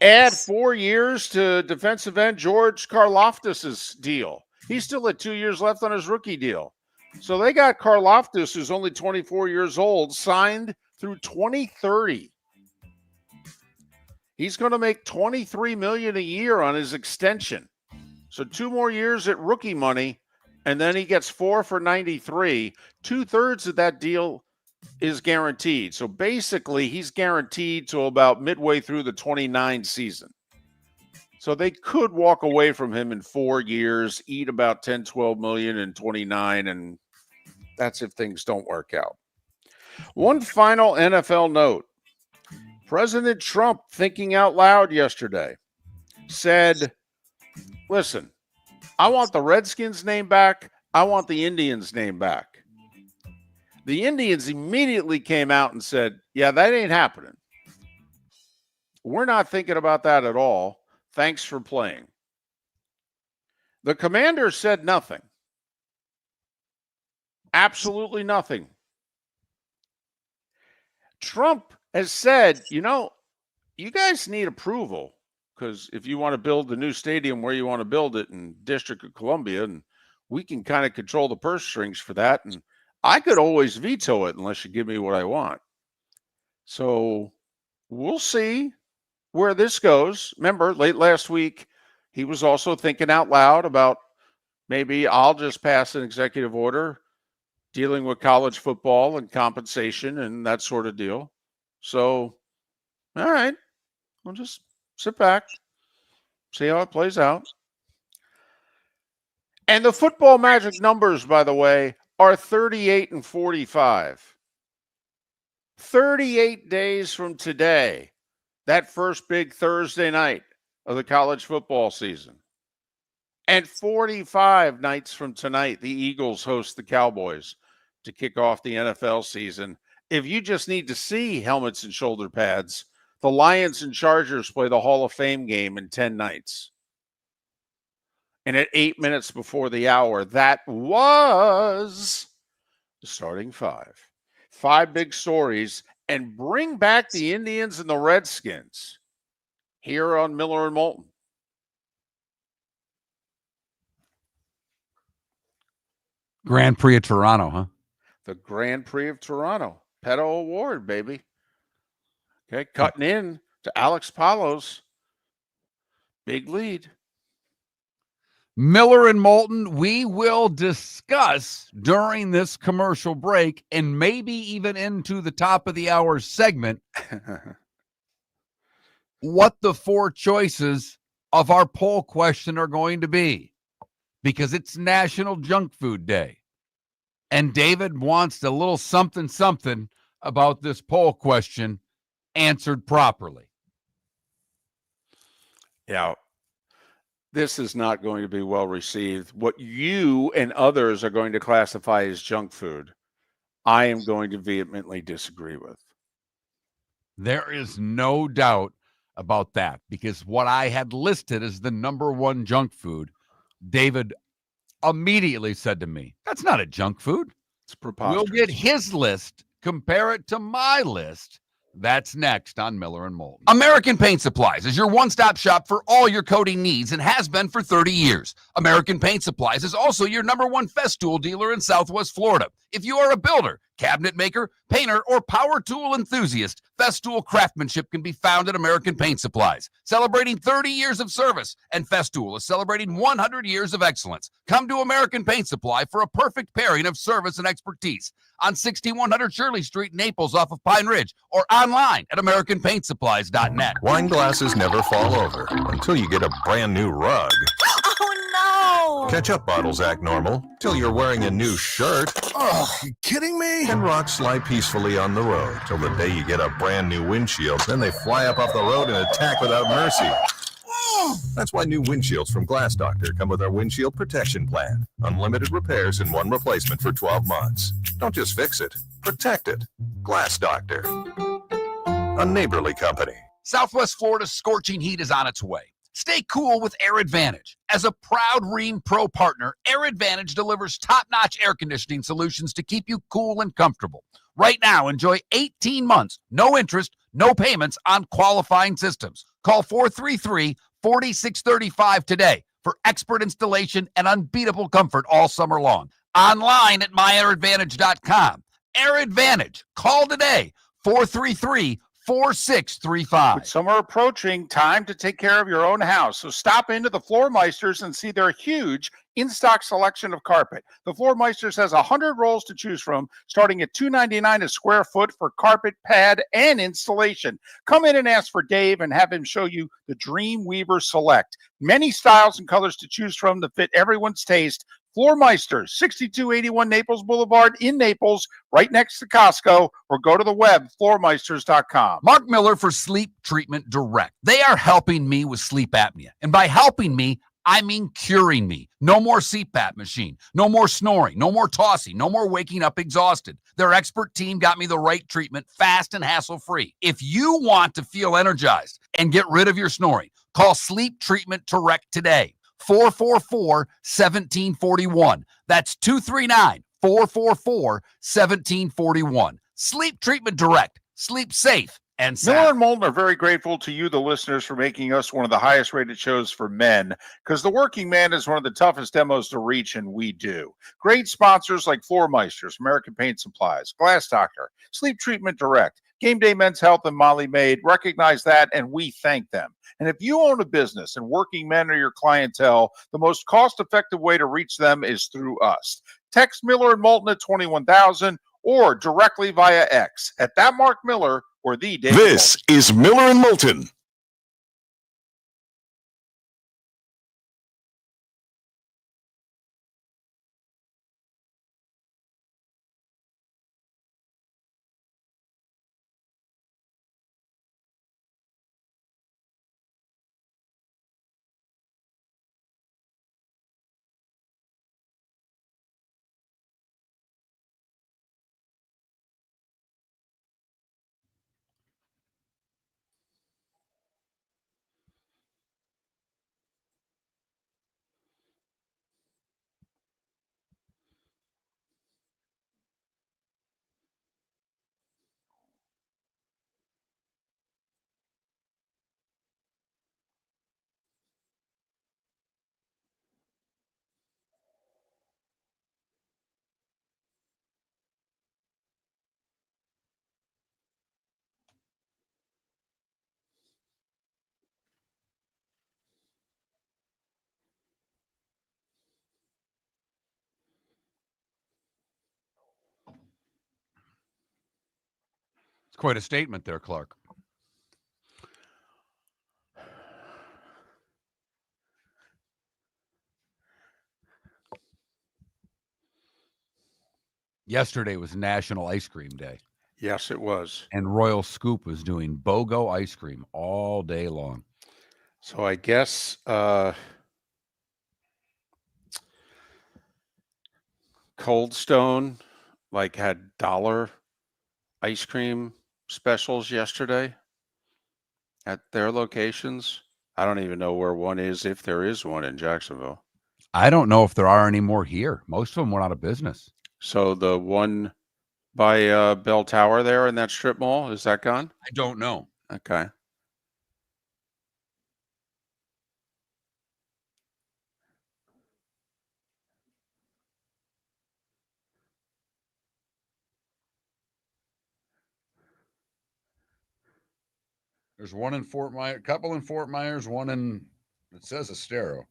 add 4 years to defensive end George Karlaftis' deal. He still had 2 years left on his rookie deal. So they got Karlaftis, who's only 24 years old, signed through 2030. He's going to make $23 million a year on his extension. So 2 more years at rookie money, and then he gets 4 for 93. 2/3 of that deal is guaranteed. So basically, he's guaranteed till about midway through the 29 season. So they could walk away from him in 4 years, eat about 10, 12 million in 29, and that's if things don't work out. One final NFL note. President Trump, thinking out loud yesterday, said, listen, I want the Redskins' name back. I want the Indians' name back. The Indians immediately came out and said, yeah, that ain't happening. We're not thinking about that at all. Thanks for playing. The Commanders said nothing. Absolutely nothing. Trump has said, you guys need approval, because if you want to build the new stadium where you want to build it in District of Columbia, and we can kind of control the purse strings for that, and I could always veto it unless you give me what I want. So we'll see where this goes. Remember, late last week, he was also thinking out loud about maybe I'll just pass an executive order dealing with college football and compensation and that sort of deal. So, all right, we'll just sit back, see how it plays out. And the football magic numbers, by the way, are 38 and 45. 38 days from today, that first big Thursday night of the college football season. And 45 nights from tonight, the Eagles host the Cowboys to kick off the NFL season. If you just need to see helmets and shoulder pads, the Lions and Chargers play the Hall of Fame game in 10 nights. And at 8 minutes before the hour, that was the starting 5. 5 big stories, and bring back the Indians and the Redskins here on Miller and Moulton. Grand Prix of Toronto, huh? The Grand Prix of Toronto. Pato O'Ward, baby. Okay, cutting in to Alex Palos. Big lead. Miller and Moulton, we will discuss during this commercial break and maybe even into the top of the hour segment what the 4 choices of our poll question are going to be, because it's National Junk Food Day. And David wants a little something about this poll question answered properly. Yeah. This is not going to be well received. What you and others are going to classify as junk food, I am going to vehemently disagree with. There is no doubt about that, because what I had listed as the number one junk food, David immediately said to me, that's not a junk food. It's We'll preposterous. get his list, compare it to my list. That's next on Miller and Moulton. American Paint Supplies is your one-stop shop for all your coating needs and has been for 30 years. American Paint Supplies is also your number one Festool dealer in Southwest Florida. If you are a builder, cabinet maker, painter, or power tool enthusiast, Festool craftsmanship can be found at American Paint Supplies. Celebrating 30 years of service, and Festool is celebrating 100 years of excellence. Come to American Paint Supply for a perfect pairing of service and expertise on 6100 Shirley Street, Naples, off of Pine Ridge, or online at AmericanPaintSupplies.net. Wine glasses never fall over until you get a brand new rug. Oh no! Ketchup bottles act normal till you're wearing a new shirt. Oh, you kidding me? And rocks slide peacefully on the road till the day you get a brand new windshield. Then they fly up off the road and attack without mercy. That's why new windshields from Glass Doctor come with our windshield protection plan. Unlimited repairs and one replacement for 12 months. Don't just fix it, protect it. Glass Doctor. A neighborly company. Southwest Florida's scorching heat is on its way. Stay cool with Air Advantage. As a proud Rheem Pro partner, Air Advantage delivers top-notch air conditioning solutions to keep you cool and comfortable. Right now, enjoy 18 months, no interest, no payments on qualifying systems. Call 433-4635 today for expert installation and unbeatable comfort all summer long. Online at myairadvantage.com. Air Advantage. Call today, 433-4635. With summer approaching, time to take care of your own house. So stop into the Floor Meisters and see their huge in-stock selection of carpet. The Floor Meisters has 100 rolls to choose from, starting at $2.99 a square foot for carpet, pad, and installation. Come in and ask for Dave and have him show you the Dream Weaver Select. Many styles and colors to choose from to fit everyone's taste. Floor Meisters, 6281 Naples Boulevard in Naples, right next to Costco, or go to the web, floormeisters.com. Mark Miller for Sleep Treatment Direct. They are helping me with sleep apnea. And by helping me, I mean curing me. No more CPAP machine, no more snoring, no more tossing, no more waking up exhausted. Their expert team got me the right treatment, fast and hassle-free. If you want to feel energized and get rid of your snoring, call Sleep Treatment Direct today. 444-1741. That's 239-444-1741. Sleep Treatment Direct. Sleep safe and sound. Miller and Moulton are very grateful to you, the listeners, for making us one of the highest rated shows for men, because the working man is one of the toughest demos to reach, and we do. Great sponsors like Floor Meisters, American Paint Supplies, Glass Doctor, Sleep Treatment Direct, Game Day Men's Health, and Molly Maid recognize that, and we thank them. And if you own a business and working men are your clientele, the most cost-effective way to reach them is through us. Text Miller and Moulton at 21,000 or directly via X at that Mark Miller or the David This is Miller and Moulton. It's quite a statement there, Clark. Yesterday was National Ice Cream Day, Yes, it was. and Royal Scoop was doing BOGO ice cream all day long. So I guess Cold Stone had dollar ice cream specials yesterday at their locations. I don't even know where one is, if there is one in Jacksonville. I don't know if there are any more here. Most of them went out of business. So the one by Bell Tower there in that strip mall, is that gone? I don't know. Okay. There's one in Fort Myers, a couple in Fort Myers, one in, it says Estero.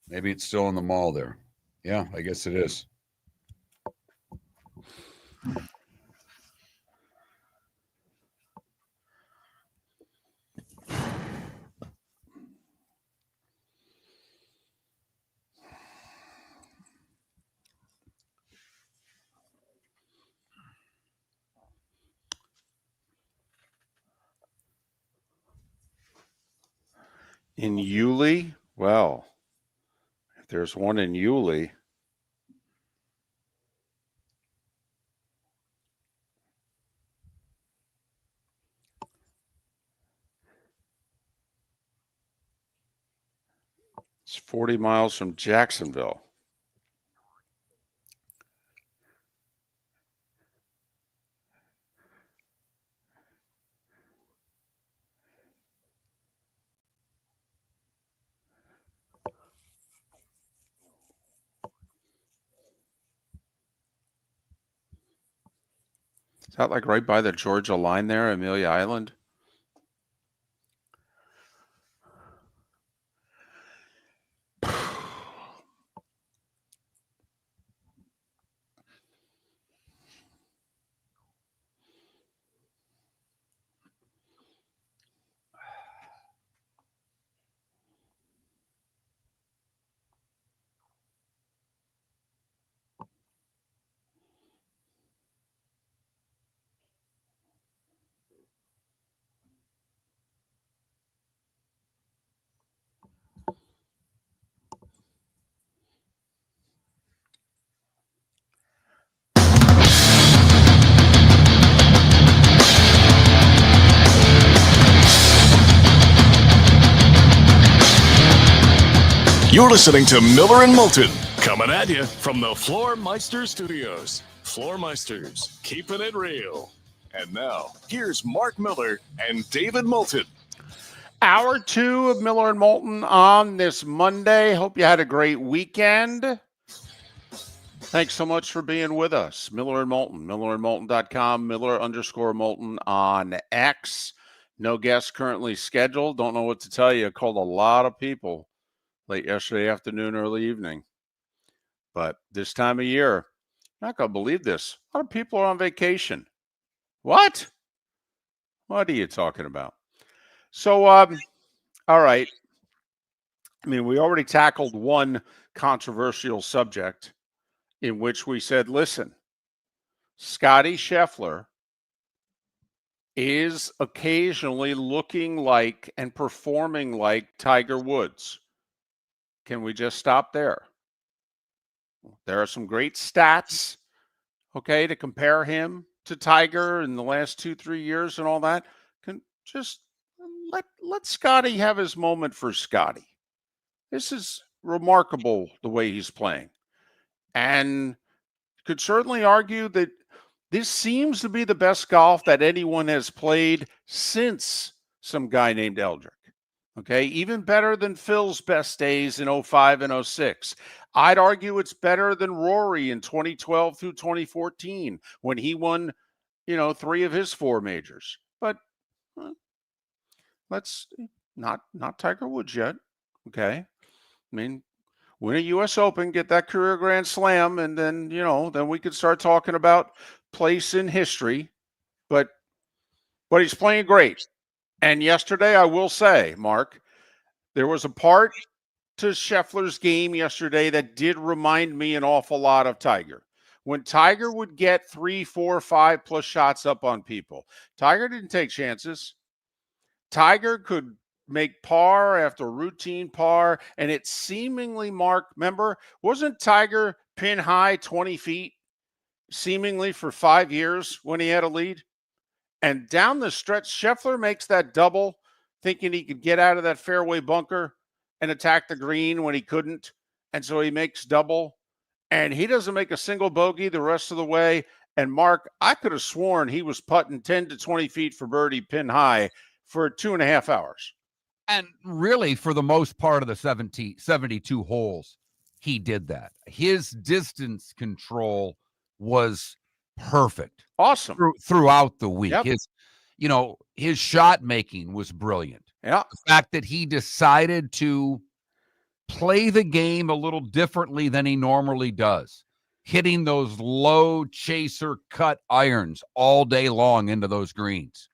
Maybe it's still in the mall there. Yeah, I guess it is. In Yulee? Well, if there's one in Yulee. It's 40 miles from Jacksonville. Is that right by the Georgia line there, Amelia Island? You're listening to Miller and Moulton, coming at you from the Floormeister Studios. Floormeisters, keeping it real. And now, here's Mark Miller and David Moulton. Hour 2 of Miller and Moulton on this Monday. Hope you had a great weekend. Thanks so much for being with us. Miller and Moulton, MillerandMoulton.com, Miller_Moulton on X. No guests currently scheduled. Don't know what to tell you. I called a lot of people late yesterday afternoon, early evening. But this time of year, I'm not going to believe this. A lot of people are on vacation. What? What are you talking about? So, all right. I mean, we already tackled one controversial subject in which we said, listen, Scotty Scheffler is occasionally looking like and performing like Tiger Woods. Can we just stop there? There are some great stats, okay, to compare him to Tiger in the last 2-3 years and all that. Can just let Scotty have his moment for Scotty. This is remarkable the way he's playing. And could certainly argue that this seems to be the best golf that anyone has played since some guy named Eldrick. Okay, even better than Phil's best days in 05 and 06. I'd argue it's better than Rory in 2012 through 2014 when he won, 3 of his 4 majors. But let's not Tiger Woods yet. Okay, I mean, win a U.S. Open, get that career Grand Slam, and then then we could start talking about place in history. But he's playing great. And yesterday, I will say, Mark, there was a part to Scheffler's game yesterday that did remind me an awful lot of Tiger. when Tiger would get 3, 4, 5+ shots up on people, Tiger didn't take chances. Tiger could make par after routine par, and it seemingly, Mark, remember, wasn't Tiger pin high 20 feet seemingly for 5 years when he had a lead? And down the stretch, Scheffler makes that double thinking he could get out of that fairway bunker and attack the green when he couldn't. And so he makes double, and he doesn't make a single bogey the rest of the way. And Mark, I could have sworn he was putting 10 to 20 feet for birdie pin high for 2.5 hours. And really, for the most part of the 72 holes, he did that. His distance control was perfect. Awesome. Throughout the week. Yep. His shot making was brilliant. Yeah. The fact that he decided to play the game a little differently than he normally does, hitting those low chaser cut irons all day long into those greens.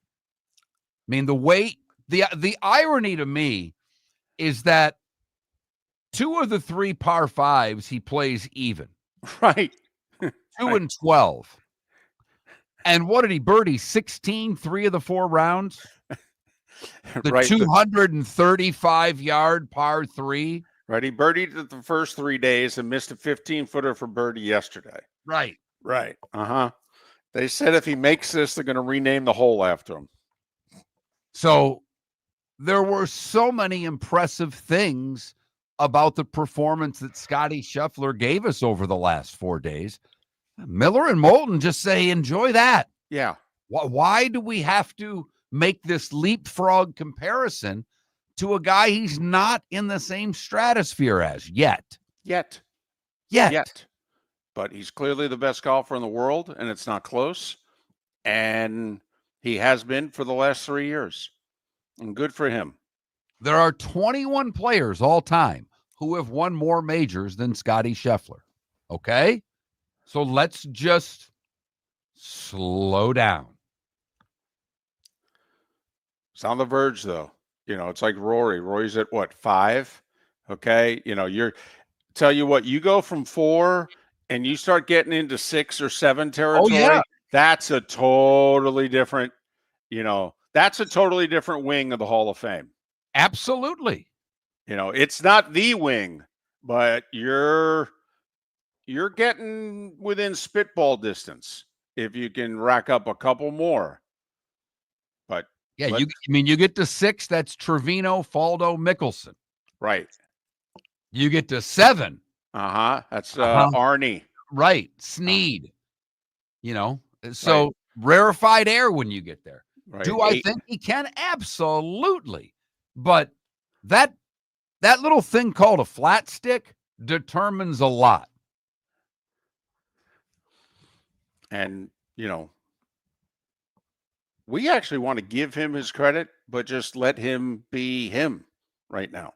I mean, the irony to me is that 2 of the 3 par 5s he plays even. Right. 2 and 12. And what did he birdie? 16, 3 of the 4 rounds? The Right. 235-yard par 3? Right. He birdied the first 3 days and missed a 15-footer for birdie yesterday. Right. Right. Uh-huh. They said if he makes this, they're going to rename the hole after him. So there were so many impressive things about the performance that Scottie Scheffler gave us over the last 4 days. Miller and Moulton just say, enjoy that. Yeah. Why do we have to make this leapfrog comparison to a guy he's not in the same stratosphere as yet? Yet. But he's clearly the best golfer in the world, and it's not close. And he has been for the last 3 years. And good for him. There are 21 players all time who have won more majors than Scottie Scheffler. Okay? So let's just slow down. It's on the verge, though. It's like Rory. Rory's at what, 5? Okay. Tell you what, you go from 4 and you start getting into 6 or 7 territory. Yeah. That's a totally different, that's a totally different wing of the Hall of Fame. Absolutely. It's not the wing, but you're getting within spitball distance if you can rack up a couple more. But yeah, you get to 6, that's Trevino, Faldo, Mickelson. Right. You get to 7. That's Arnie. Right. Sneed. So right. Rarefied air when you get there. Right. Do I think he can? Absolutely. But that little thing called a flat stick determines a lot. And, we actually want to give him his credit, but just let him be him right now.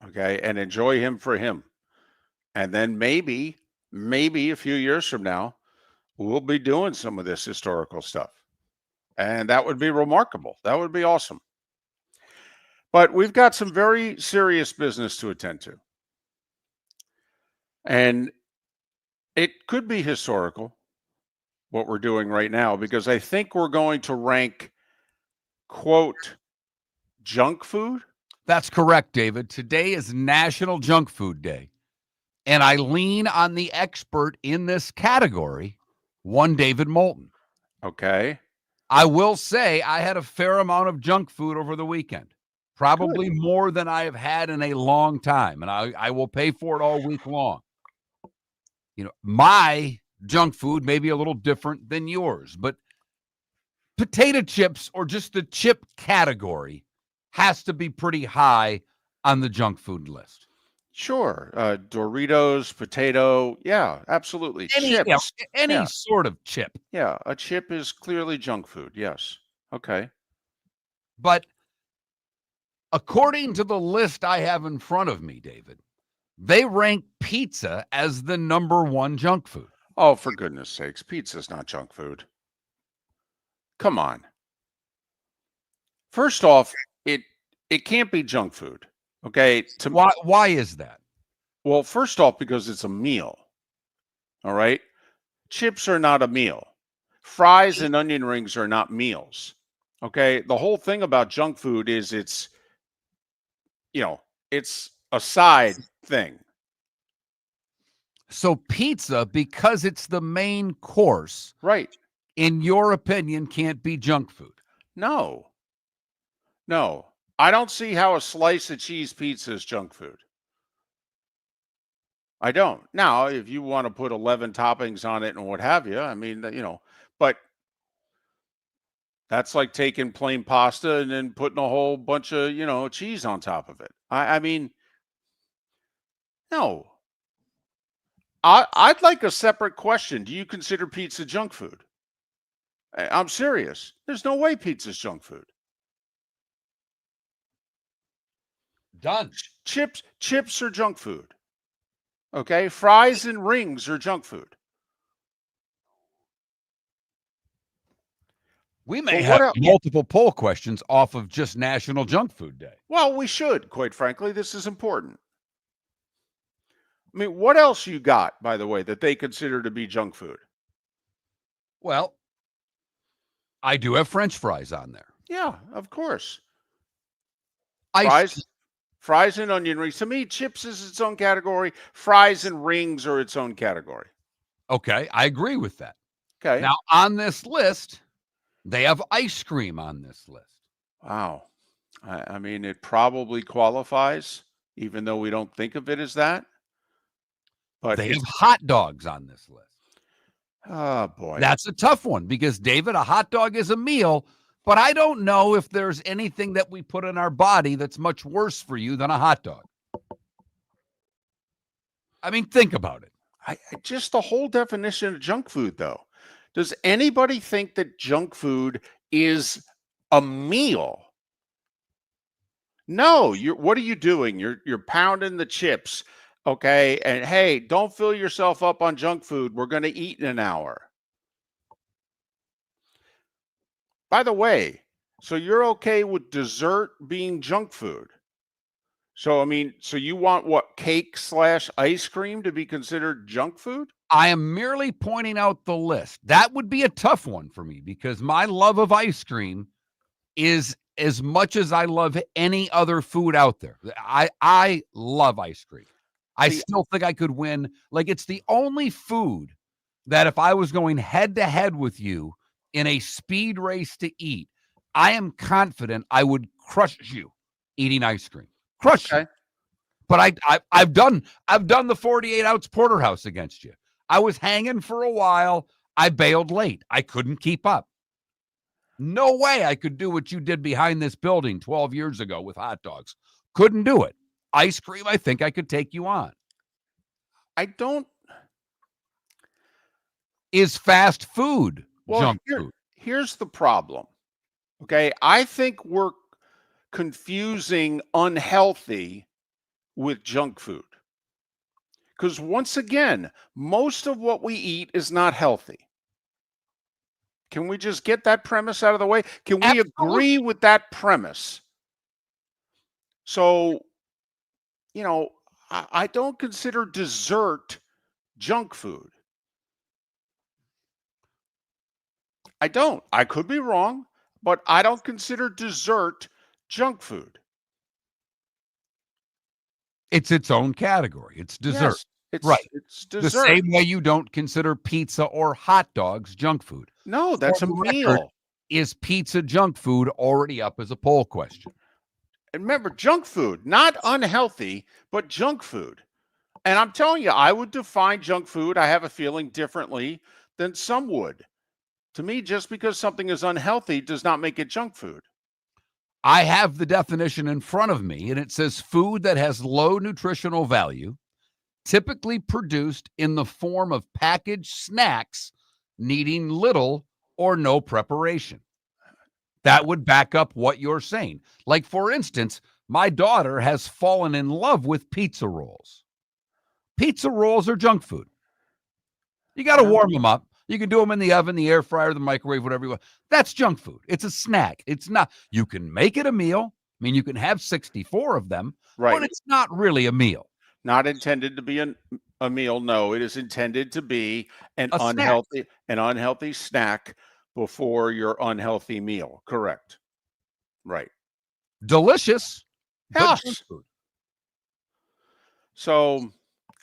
Okay. And enjoy him for him. And then maybe a few years from now, we'll be doing some of this historical stuff. And that would be remarkable. That would be awesome. But we've got some very serious business to attend to. And it could be historical, what we're doing right now, because I think we're going to rank, quote, junk food. That's correct, David. Today is National Junk Food Day. And I lean on the expert in this category, one David Moulton. Okay. I will say I had a fair amount of junk food over the weekend, probably Good. More than I have had in a long time. And I will pay for it all week long. My junk food may be a little different than yours, but potato chips or just the chip category has to be pretty high on the junk food list. Sure. Doritos, potato. Yeah, absolutely. Chips. Any sort of chip. Yeah, a chip is clearly junk food. Yes. Okay. But according to the list I have in front of me, David, they rank pizza as the number 1 junk food. Oh, for goodness sakes. Pizza's not junk food. Come on. First off, it can't be junk food. Okay. Why is that? Well, first off, because it's a meal. All right. chips are not a meal. Fries and onion rings are not meals. Okay. The whole thing about junk food is it's a side thing. So pizza, because it's the main course, Right. in your opinion, can't be junk food. No. I don't see how a slice of cheese pizza is junk food. I don't. Now, if you want to put 11 toppings on it and what have you, I mean, but that's like taking plain pasta and then putting a whole bunch of, cheese on top of it. I mean, no. I'd like a separate question. Do you consider pizza junk food? I'm serious. There's no way pizza's junk food. Done. Chips are junk food. Okay, fries and rings are junk food. We may Well, have multiple poll questions off of just National Junk Food Day. Well, we should, quite frankly. This is important. I mean, what else you got, by the way, that they consider to be junk food? Well, I do have French fries on there. Yeah, of course. Ice Fries and onion rings. To me, chips is its own category. Fries and rings are its own category. Okay, I agree with that. Okay. Now, on this list, they have ice cream on this list. Wow. I mean, it probably qualifies, even though we don't think of it as that. But they have hot dogs on this list. Oh, boy. That's a tough one because, David, a hot dog is a meal, but I don't know if there's anything that we put in our body that's much worse for you than a hot dog. I mean, think about it. Just the whole definition of junk food, though. Does anybody think that junk food is a meal? No. What are you doing? You're pounding the chips, okay? And hey, don't fill yourself up on junk food. We're going to eat in an hour. By the way, so you're okay with dessert being junk food? So, I mean, so you want what, cake/ice cream to be considered junk food? I am merely pointing out the list. That would be a tough one for me because my love of ice cream is as much as I love any other food out there. I love ice cream. I still think I could win. Like, it's the only food that if I was going head to head with you in a speed race to eat, I am confident I would crush you eating ice cream. Crush you. But I've done the 48-ounce porterhouse against you. I was hanging for a while. I bailed late. I couldn't keep up. No way I could do what you did behind this building 12 years ago with hot dogs. Couldn't do it. Ice cream, I think I could take you on. Is fast food junk food? Here's the problem. Okay, I think we're confusing unhealthy with junk food. Because once again, most of what we eat is not healthy. Can we just get that premise out of the way? Can we agree with that premise? So, I don't consider dessert junk food. I don't. I could be wrong, but I don't consider dessert junk food. It's its own category. It's dessert. Yes, right. It's dessert. The same way you don't consider pizza or hot dogs junk food. No, that's a meal. Is pizza junk food already up as a poll question? And remember, junk food, not unhealthy, but junk food. And I'm telling you, I would define junk food, I have a feeling, differently than some would. To me, just because something is unhealthy does not make it junk food. I have the definition in front of me, and it says food that has low nutritional value, typically produced in the form of packaged snacks needing little or no preparation. That would back up what you're saying. Like, for instance, my daughter has fallen in love with pizza rolls. Pizza rolls are junk food. You got to warm them up. You can do them in the oven, the air fryer, the microwave, whatever you want. That's junk food. It's a snack. It's not. You can make it a meal. I mean, you can have 64 of them, right, but it's not really a meal. Not intended to be a meal. No, it is intended to be an A snack. unhealthy snack before your unhealthy meal. Correct. Right. Delicious, but junk Yes. food. So,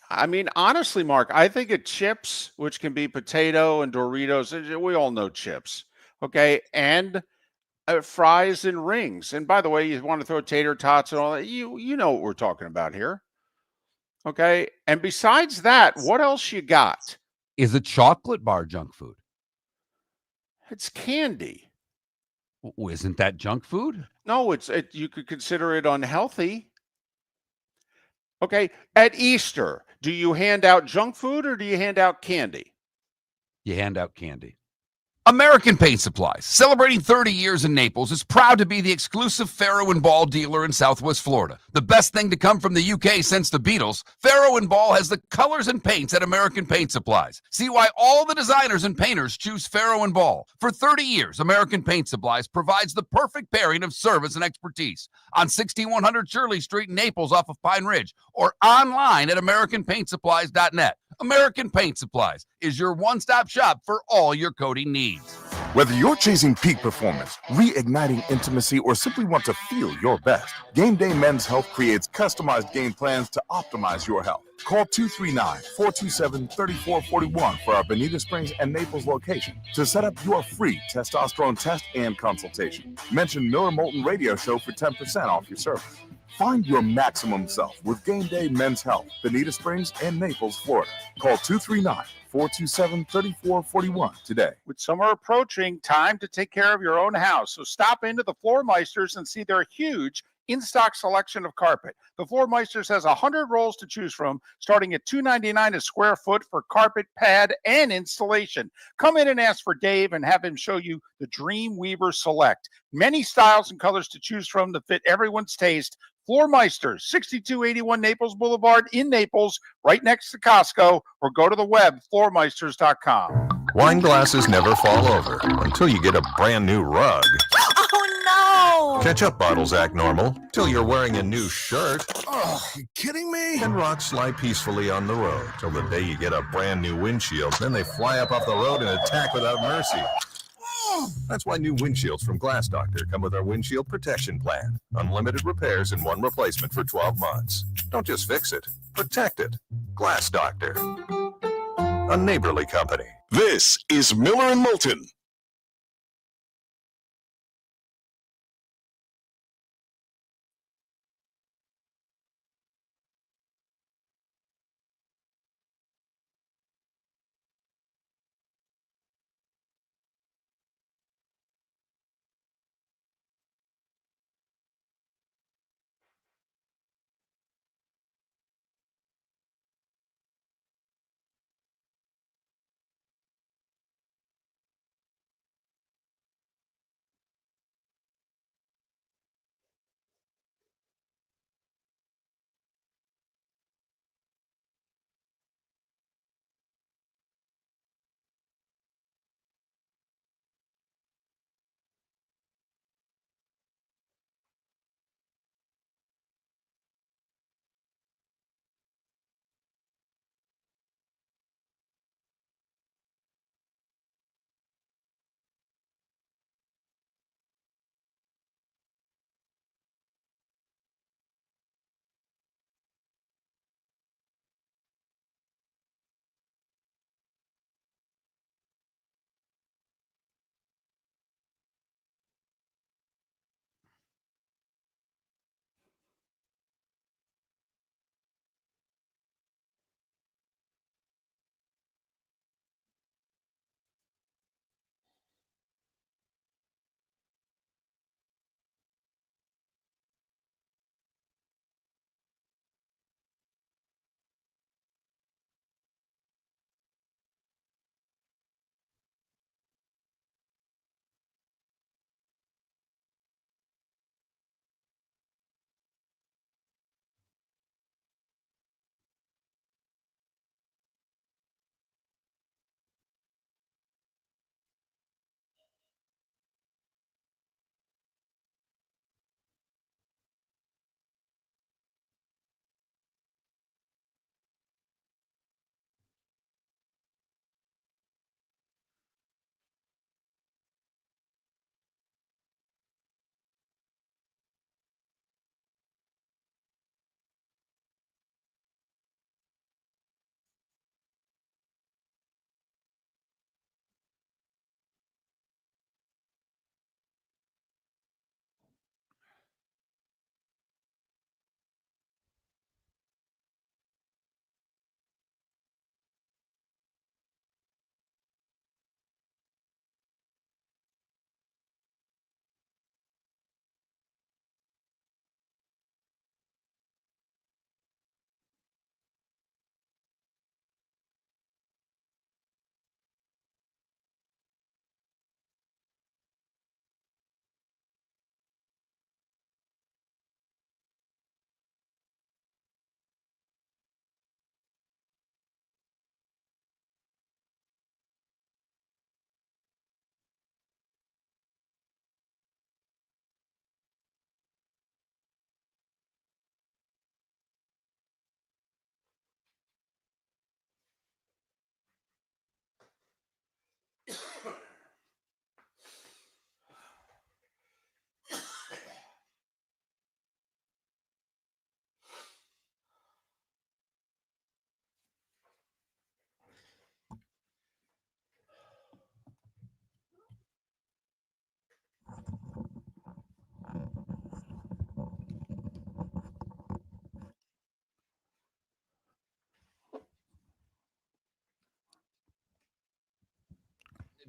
I mean, honestly, Mark, I think of chips, which can be potato and Doritos. We all know chips, okay, and fries and rings. And by the way, you want to throw tater tots and all that. You know what we're talking about here, okay. And besides that, what else you got? Is a chocolate bar junk food? It's candy. Isn't that junk food? No, you could consider it unhealthy. Okay, at Easter, do you hand out junk food or do you hand out candy? You hand out candy. American Paint Supplies, celebrating 30 years in Naples, is proud to be the exclusive Farrow and Ball dealer in Southwest Florida. The best thing to come from the UK since the Beatles, Farrow and Ball has the colors and paints at American Paint Supplies. See why all the designers and painters choose Farrow and Ball. For 30 years, American Paint Supplies provides the perfect pairing of service and expertise on 6100 Shirley Street in Naples off of Pine Ridge or online at AmericanPaintSupplies.net. American Paint Supplies is your one-stop shop for all your coating needs. Whether you're chasing peak performance, reigniting intimacy, or simply want to feel your best, Game Day Men's Health creates customized game plans to optimize your health. Call 239-427-3441 for our Bonita Springs and Naples location to set up your free testosterone test and consultation. Mention Miller Moulton Radio Show for 10% off your service. Find your maximum self with Game Day Men's Health, Bonita Springs and Naples, Florida. Call 239-427-3441 today. With summer approaching, time to take care of your own house. So stop into the Floor Meisters and see their huge in-stock selection of carpet. The Floor Meisters has 100 rolls to choose from, starting at $2.99 a square foot for carpet, pad, and installation. Come in and ask for Dave and have him show you the Dream Weaver Select. Many styles and colors to choose from to fit everyone's taste. Floor Meisters, 6281 Naples Boulevard in Naples, right next to Costco, or go to the web, floormeisters.com. Wine glasses never fall over until you get a brand new rug. Oh no! Ketchup bottles act normal till you're wearing a new shirt. Oh, you kidding me? And rocks lie peacefully on the road till the day you get a brand new windshield. Then they fly up off the road and attack without mercy. That's why new windshields from Glass Doctor come with our windshield protection plan. Unlimited repairs and one replacement for 12 months. Don't just fix it, protect it. Glass Doctor, a neighborly company. This is Miller and Moulton.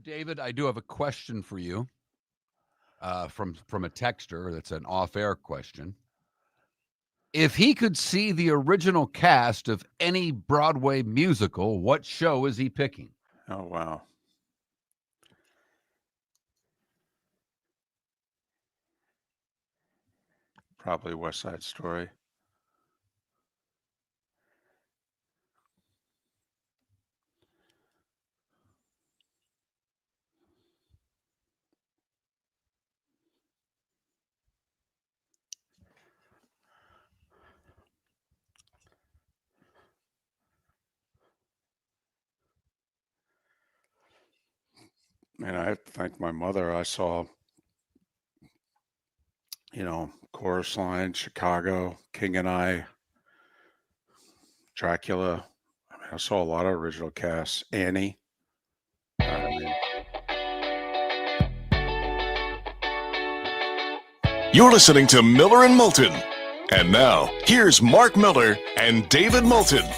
David, I do have a question for you from a texter. That's an off-air question. If he could see the original cast of any Broadway musical, what show is he picking? Oh, wow. Probably West Side Story. And I have to thank my mother. I saw, Chorus Line, Chicago, King and I, Dracula. I mean, I saw a lot of original casts. Annie. I mean, You're listening to Miller and Moulton. And now, here's Mark Miller and David Moulton.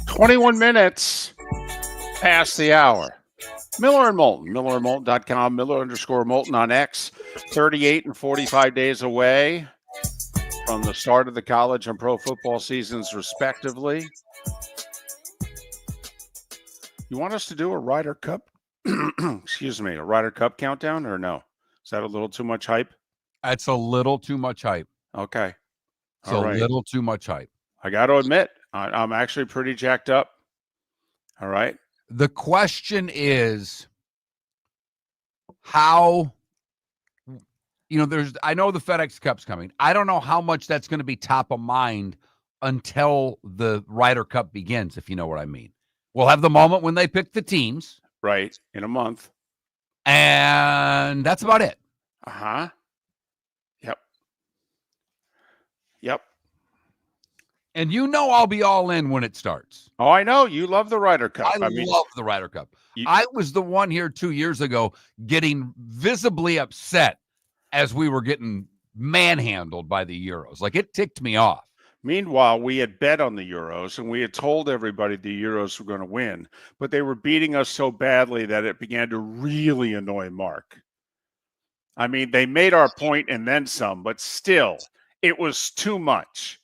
21 minutes past the hour. Miller and Moulton, MillerandMoulton.com, Miller_Moulton on X. 38 and 45 days away from the start of the college and pro football seasons, respectively. You want us to do a Ryder Cup, excuse me, a Ryder Cup countdown or no? Is that a little too much hype? That's a little too much hype. Okay. It's All a right. little too much hype. I got to admit, I'm actually pretty jacked up. All right. The question is how, I know the FedEx Cup's coming. I don't know how much that's going to be top of mind until the Ryder Cup begins, if you know what I mean. We'll have the moment when they pick the teams. Right. In a month. And that's about it. Uh-huh. Yep. And I'll be all in when it starts. Oh, I know. You love the Ryder Cup. I love the Ryder Cup. I was the one here 2 years ago getting visibly upset as we were getting manhandled by the Euros. Like, it ticked me off. Meanwhile, we had bet on the Euros, and we had told everybody the Euros were going to win, but they were beating us so badly that it began to really annoy Mark. I mean, they made our point and then some, but still, it was too much.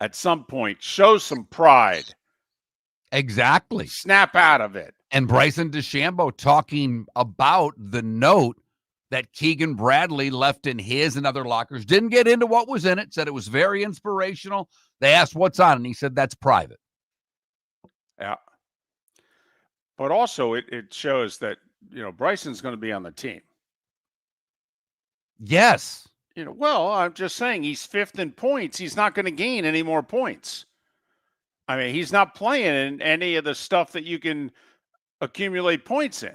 At some point, show some pride. Exactly. Snap out of it. And Bryson DeChambeau talking about the note that Keegan Bradley left in his and other lockers. Didn't get into what was in it, said it was very inspirational. They asked what's on it, and he said that's private. Yeah. But also it shows that, Bryson's going to be on the team. Yes. Well, I'm just saying he's fifth in points. He's not going to gain any more points. I mean, he's not playing in any of the stuff that you can accumulate points in.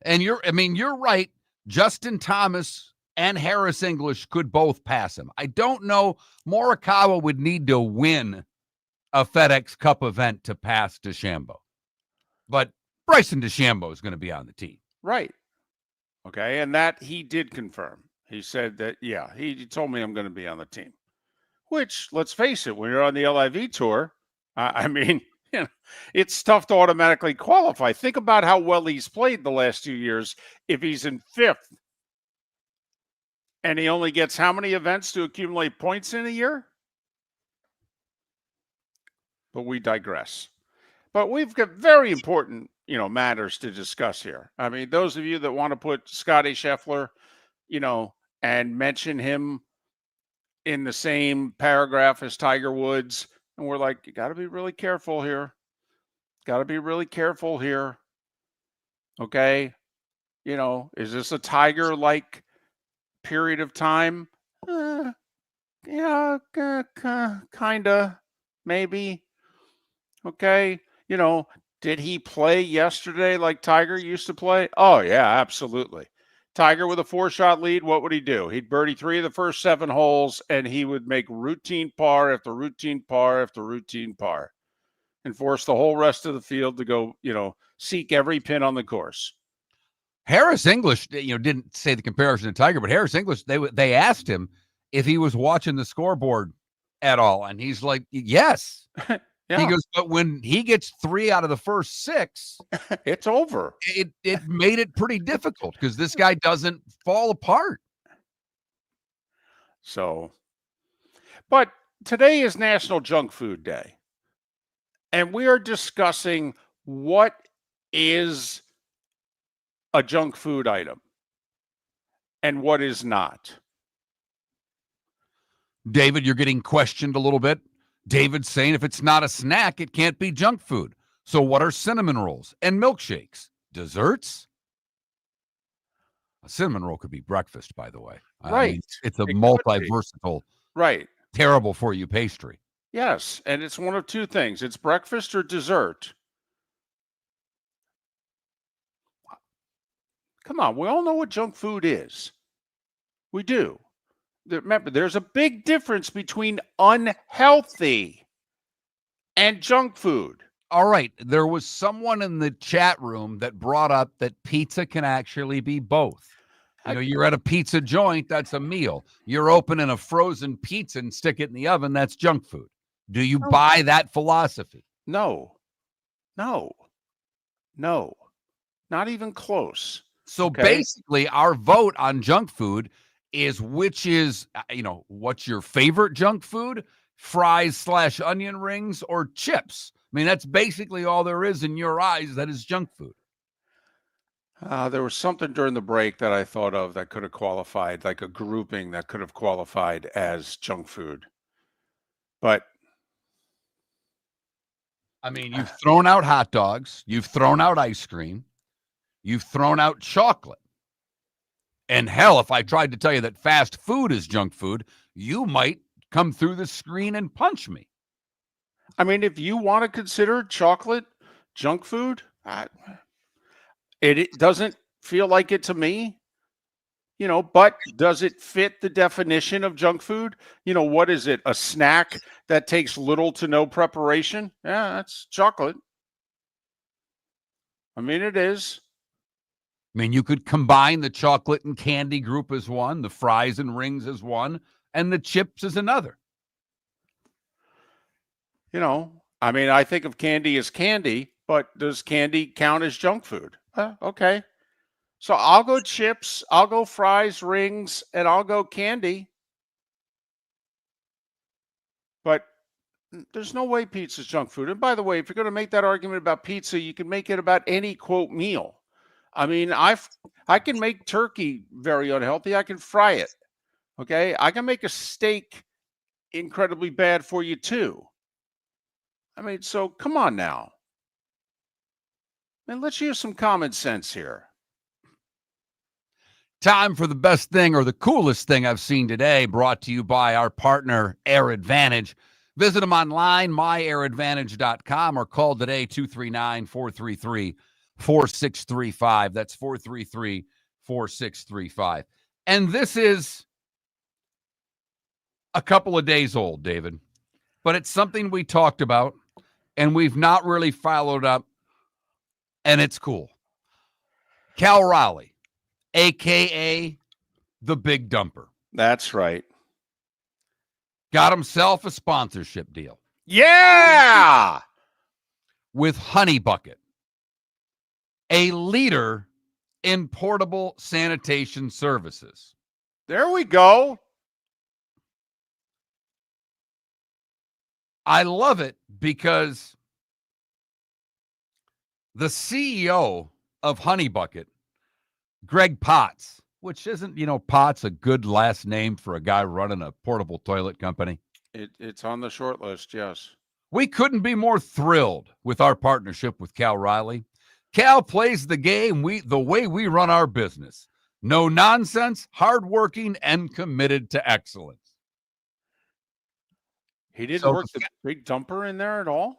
And you're right. Justin Thomas and Harris English could both pass him. I don't know. Morikawa would need to win a FedEx Cup event to pass DeChambeau. But Bryson DeChambeau is going to be on the team. Right. Okay. And that he did confirm. He said that, yeah, he told me I'm going to be on the team. Which, let's face it, when you're on the LIV tour, I mean, it's tough to automatically qualify. Think about how well he's played the last 2 years. If he's in fifth and he only gets how many events to accumulate points in a year? But we digress. But we've got very important, matters to discuss here. I mean, those of you that want to put Scotty Scheffler, and mention him in the same paragraph as Tiger Woods, and we're like, you got to be really careful here. Got to be really careful here. Okay. Is this a Tiger-like period of time? Yeah, kind of, maybe. Okay. Did he play yesterday like Tiger used to play? Oh, yeah, absolutely. Tiger with a 4-shot lead, what would he do? He'd birdie 3 of the first 7 holes, and he would make routine par after routine par after routine par and force the whole rest of the field to go, seek every pin on the course. Harris English, didn't say the comparison to Tiger, but Harris English, they asked him if he was watching the scoreboard at all, and he's like, yes. Yeah, He goes, but when he gets 3 out of the first 6, it's over. it made it pretty difficult because this guy doesn't fall apart. So, but today is National Junk Food Day. And we are discussing what is a junk food item and what is not. David, you're getting questioned a little bit. David's saying if it's not a snack, it can't be junk food. So what are cinnamon rolls and milkshakes? Desserts? A cinnamon roll could be breakfast, by the way. I mean, it's a It could be. multi-versatile, Right. terrible for you pastry. Yes. And it's one of two things. It's breakfast or dessert. Come on. We all know what junk food is. We do. Remember, there's a big difference between unhealthy and junk food. All right. There was someone in the chat room that brought up that pizza can actually be both. You know, you're at a pizza joint, that's a meal. You're opening a frozen pizza and stick it in the oven, that's junk food. Do you buy that philosophy? No. Not even close. So Okay. basically, our vote on junk food is which is, what's your favorite junk food? Fries/onion rings or chips? I mean, that's basically all there is in your eyes that is junk food. There was something during the break that I thought of that could have qualified, like a grouping that could have qualified as junk food. But I mean, you've thrown out hot dogs, you've thrown out ice cream, you've thrown out chocolate. And hell, if I tried to tell you that fast food is junk food, you might come through the screen and punch me. I mean, if you want to consider chocolate junk food, it doesn't feel like it to me. But does it fit the definition of junk food? What is it? A snack that takes little to no preparation? Yeah, that's chocolate. I mean, it is. I mean, you could combine the chocolate and candy group as one, the fries and rings as one, and the chips as another. I mean, I think of candy as candy, but does candy count as junk food? Okay. So I'll go chips, I'll go fries, rings, and I'll go candy. But there's no way pizza's junk food. And by the way, if you're going to make that argument about pizza, you can make it about any quote meal. I mean, I can make turkey very unhealthy. I can fry it. Okay. I can make a steak incredibly bad for you too. I mean, so come on now. And let's use some common sense here. Time for the best thing or the coolest thing I've seen today, brought to you by our partner, Air Advantage. Visit them online, myairadvantage.com, or call today, 239-433-4635. That's 433-4635. And this is a couple of days old, David, but it's something we talked about, and we've not really followed up, and it's cool. Cal Raleigh, a.k.a. the Big Dumper. That's right. Got himself a sponsorship deal. Yeah! With Honey Bucket, a leader in portable sanitation services. There we go. I love it because the CEO of Honey Bucket, Greg Potts, which isn't, Potts a good last name for a guy running a portable toilet company? It's on the short list, yes. We couldn't be more thrilled with our partnership with Cal Raleigh. Cal plays the game the way we run our business. No nonsense, hardworking, and committed to excellence. He didn't work the big dumper in there at all?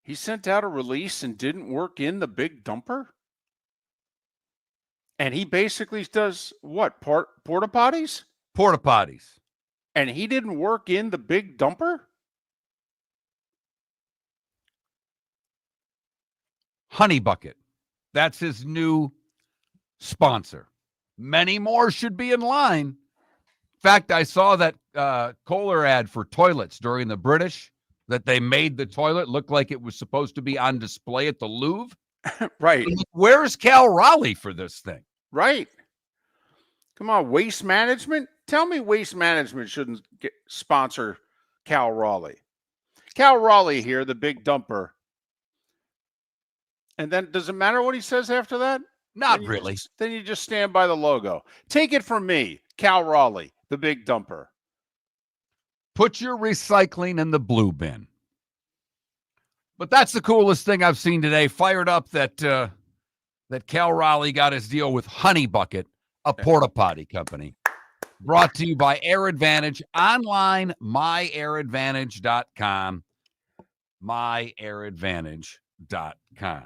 He sent out a release and didn't work in the big dumper? And he basically does what? Porta potties? Porta potties. And he didn't work in the big dumper? Honey Bucket. That's his new sponsor. Many more should be in line. In fact, I saw that Kohler ad for toilets during the British that they made the toilet look like it was supposed to be on display at the Louvre. Right. Where's Cal Raleigh for this thing? Right. Come on, Waste Management. Tell me Waste Management shouldn't sponsor Cal Raleigh. Cal Raleigh here, the big dumper. And then does it matter what he says after that? Not really. Then you just stand by the logo. Take it from me, Cal Raleigh, the big dumper. Put your recycling in the blue bin. But that's the coolest thing I've seen today. Fired up that Cal Raleigh got his deal with Honey Bucket, a porta potty company. Brought to you by Air Advantage. Online, myairadvantage.com. Myairadvantage.com.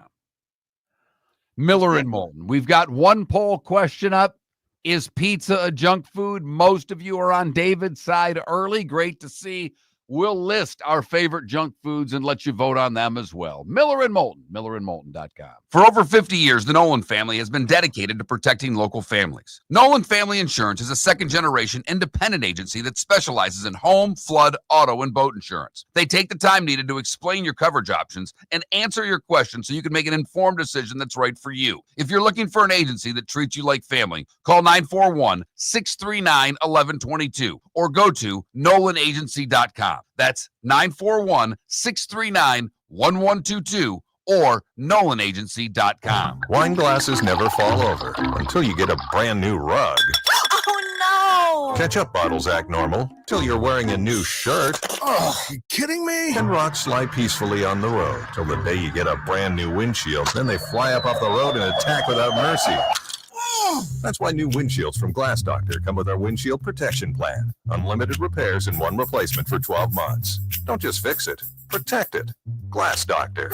Miller and Moulton. We've got one poll question up. Is pizza a junk food? Most of you are on David's side early. Great to see. We'll list our favorite junk foods and let you vote on them as well. Miller and Moulton, millerandmoulton.com. For over 50 years, the Nolan family has been dedicated to protecting local families. Nolan Family Insurance is a second-generation independent agency that specializes in home, flood, auto, and boat insurance. They take the time needed to explain your coverage options and answer your questions so you can make an informed decision that's right for you. If you're looking for an agency that treats you like family, call 941-639-1122 or go to nolanagency.com. That's 941-639-1122 or nolanagency.com. Wine glasses never fall over until you get a brand new rug. Oh, no. Ketchup bottles act normal till you're wearing a new shirt. Oh, you kidding me? And rocks slide peacefully on the road till the day you get a brand new windshield. Then they fly up off the road and attack without mercy. That's why new windshields from Glass Doctor come with our windshield protection plan. Unlimited repairs and one replacement for 12 months. Don't just fix it, protect it. Glass Doctor.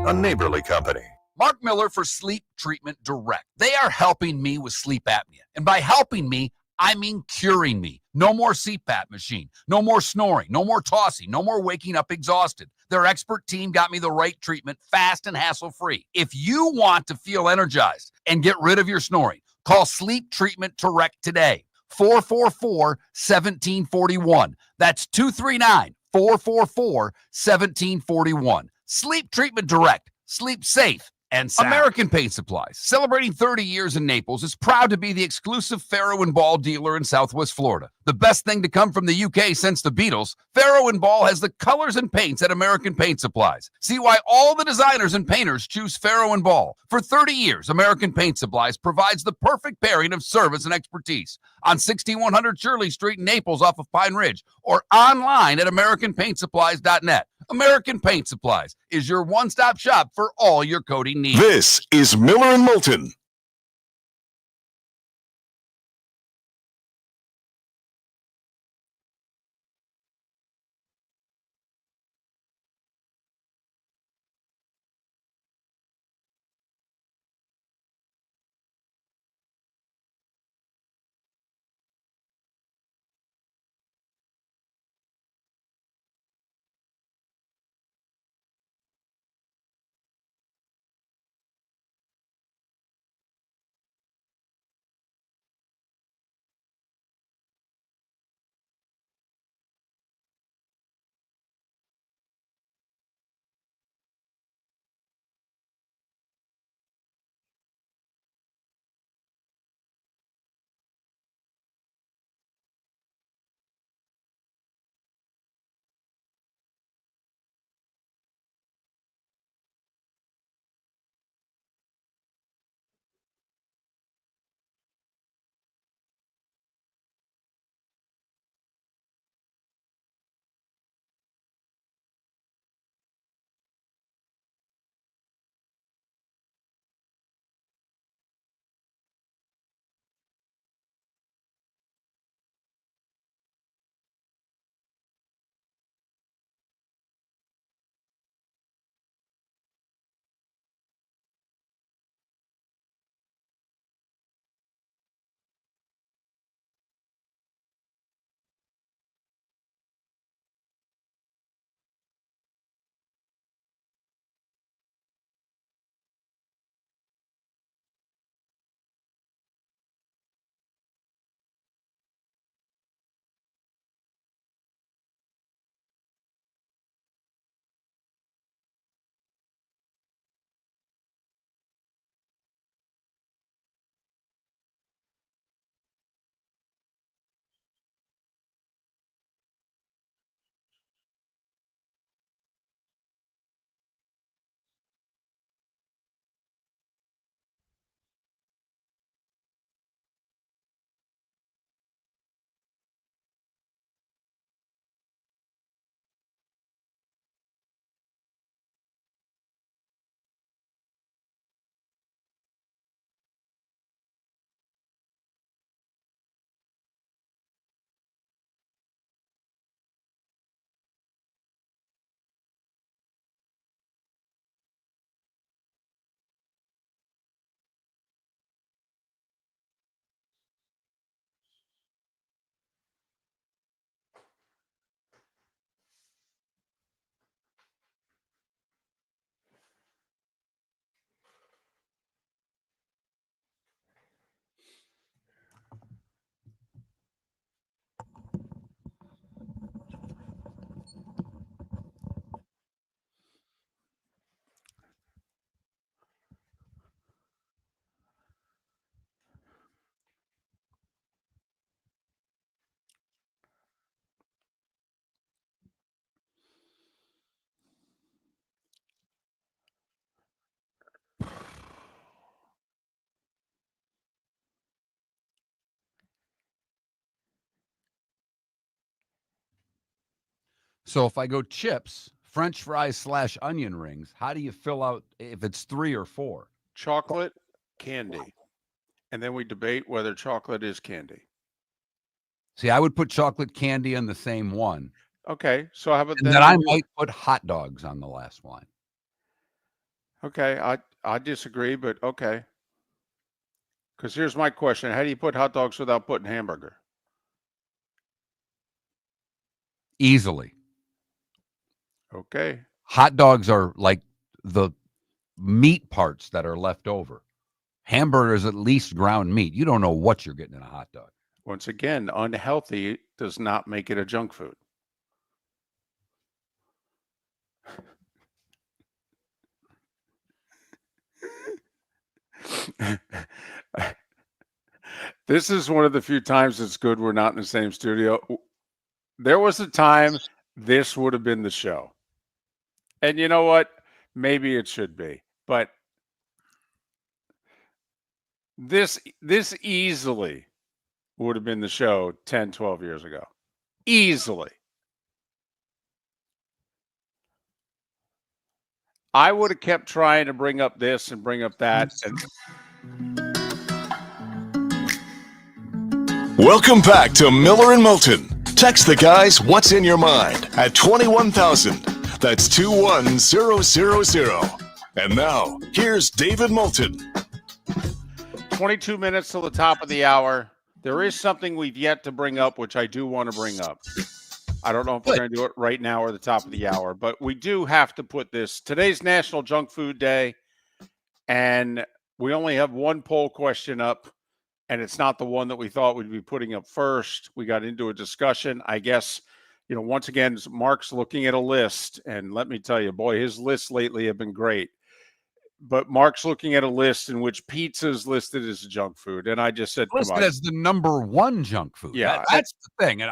A neighborly company. Mark Miller for Sleep Treatment Direct. They are helping me with sleep apnea. And by helping me, I mean curing me. No more CPAP machine. No more snoring. No more tossing. No more waking up exhausted. Their expert team got me the right treatment fast and hassle-free. If you want to feel energized and get rid of your snoring, call Sleep Treatment Direct today. 444-1741. That's 239-444-1741. Sleep Treatment Direct. Sleep safe and sound. American Paint Supplies, celebrating 30 years in Naples, is proud to be the exclusive Farrow & Ball dealer in Southwest Florida. The best thing to come from the UK since the Beatles, Farrow & Ball has the colors and paints at American Paint Supplies. See why all the designers and painters choose Farrow & Ball. For 30 years, American Paint Supplies provides the perfect pairing of service and expertise on 6100 Shirley Street in Naples off of Pine Ridge or online at AmericanPaintSupplies.net. American Paint Supplies is your one-stop shop for all your coating needs. This is Miller and Moulton. So if I go chips, French fries / onion rings, how do you fill out if it's 3 or 4? Chocolate, candy. And then we debate whether chocolate is candy. See, I would put chocolate candy on the same one. Okay, so how about And then? then I might put hot dogs on the last line. Okay, I disagree, but okay. Because here's my question: how do you put hot dogs without putting hamburger? Easily. Okay, Hot dogs are like the meat parts that are left over. Hamburgers at least ground meat. You don't know what you're getting in a hot dog. once again, unhealthy does not make it a junk food. This is one of the few times it's good we're not in the same studio. There was a time this would have been the show. And you know what? Maybe it should be. But this easily would have been the show 10, 12 years ago. Easily. I would have kept trying to bring up this and bring up that. And Welcome back to Miller and Moulton. Text the guys what's in your mind at 21,000. That's 21000. And now, here's David Moulton. 22 minutes till the top of the hour. There is something we've yet to bring up, which I do want to bring up. I don't know if we're going to do it right now or the top of the hour, but we do have to put this. Today's National Junk Food Day, and we only have one poll question up, and it's not the one that we thought we'd be putting up first. We got into a discussion. I guess, once again, Mark's looking at a list, and let me tell you, boy, his lists lately have been great. But Mark's looking at a list in which pizza is listed as junk food, and I just said, Listed as the number 1 junk food. Yeah, that's the thing. And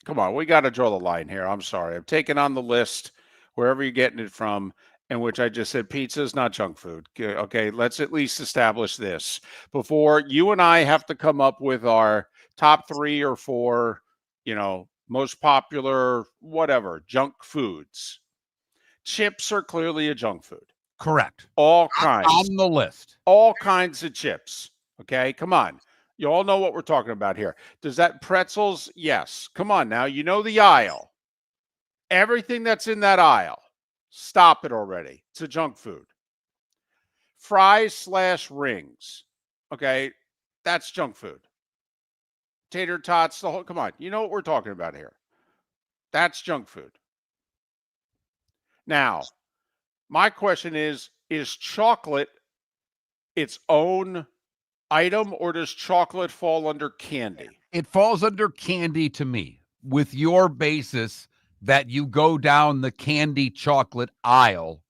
come on, we got to draw the line here. I'm sorry. I'm taking on the list, wherever you're getting it from, in which I just said pizza is not junk food. Okay, let's at least establish this before you and I have to come up with our top 3 or 4, most popular, whatever, junk foods. Chips are clearly a junk food. correct. All kinds. On the list. All kinds of chips. Okay, come on. You all know what we're talking about here. Does that pretzels? Yes. Come on now. You know the aisle. Everything that's in that aisle. Stop it already. It's a junk food. Fries / rings. Okay, that's junk food. Tater tots, the whole, come on. You know what we're talking about here. That's junk food. Now, my question is chocolate its own item, or does chocolate fall under candy? It falls under candy to me, with your basis that you go down the candy chocolate aisle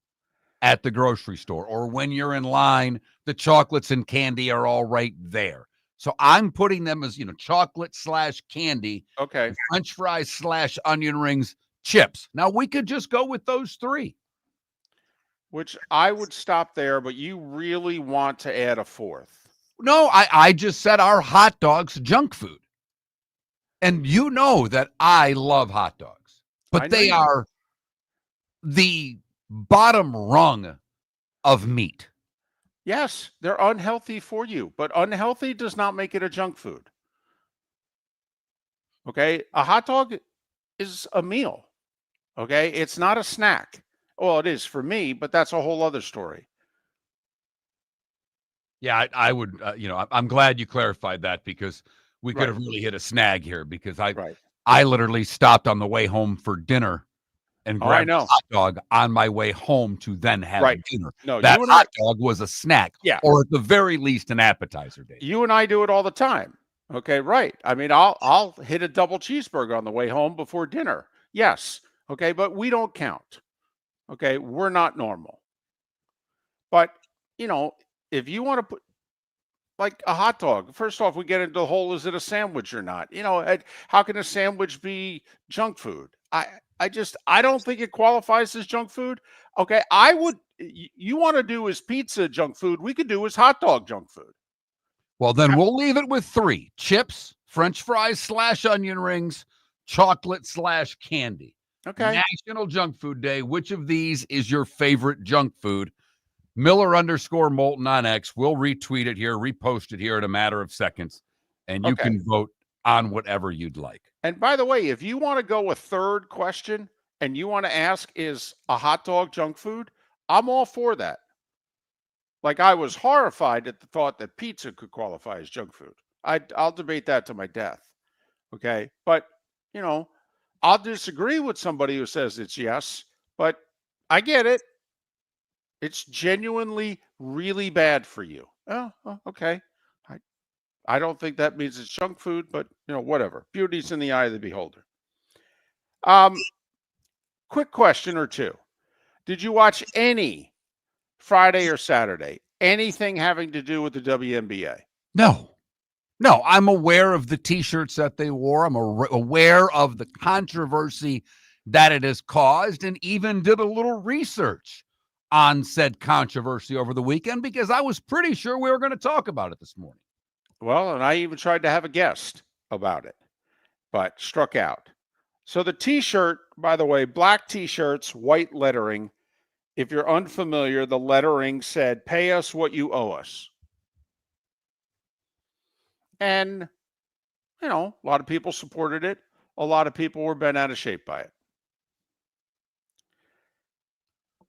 at the grocery store, or when you're in line, the chocolates and candy are all right there. So I'm putting them as, chocolate / candy, Okay. French fries / onion rings, chips. Now we could just go with those 3. Which I would stop there, but you really want to add a 4th. No, I just said our hot dogs junk food. And you know that I love hot dogs, but they are the bottom rung of meat. Yes, they're unhealthy for you, but unhealthy does not make it a junk food. Okay, a hot dog is a meal. Okay, it's not a snack. Well, it is for me, but that's a whole other story. Yeah, I would, I'm glad you clarified that, because we could have really hit a snag here, because I literally stopped on the way home for dinner and grabbed a hot dog on my way home to then have dinner. No, that hot dog was a snack, or at the very least an appetizer, Dave. You and I do it all the time. Okay, right. I mean, I'll hit a double cheeseburger on the way home before dinner. Yes. Okay, but we don't count. Okay, we're not normal. But, if you want to put like a hot dog, first off, we get into the whole, is it a sandwich or not? How can a sandwich be junk food? I don't think it qualifies as junk food. Okay, you want to do as pizza junk food, we could do as hot dog junk food. Well, then we'll leave it with 3: chips, French fries / onion rings, chocolate / candy. Okay. National Junk Food Day. Which of these is your favorite junk food? Miller_Moulton on X. We'll retweet it here, repost it here in a matter of seconds, and you Okay. can vote on whatever you'd like. And by the way, if you want to go a third question and you want to ask, is a hot dog junk food? I'm all for that. Like, I was horrified at the thought that pizza could qualify as junk food. I'll debate that to my death. Okay. But, you know, I'll disagree with somebody who says it's yes, but I get it. It's genuinely really bad for you. Oh, okay. I don't think that means it's junk food, but whatever. Beauty's in the eye of the beholder. Quick question or two. Did you watch any Friday or Saturday, anything having to do with the WNBA? No, I'm aware of the T-shirts that they wore. I'm aware of the controversy that it has caused, and even did a little research on said controversy over the weekend because I was pretty sure we were going to talk about it this morning. Well, and I even tried to have a guest about it, but struck out. So the T-shirt, by the way, black T-shirts, white lettering. If you're unfamiliar, the lettering said, "Pay us what you owe us." And, a lot of people supported it. A lot of people were bent out of shape by it.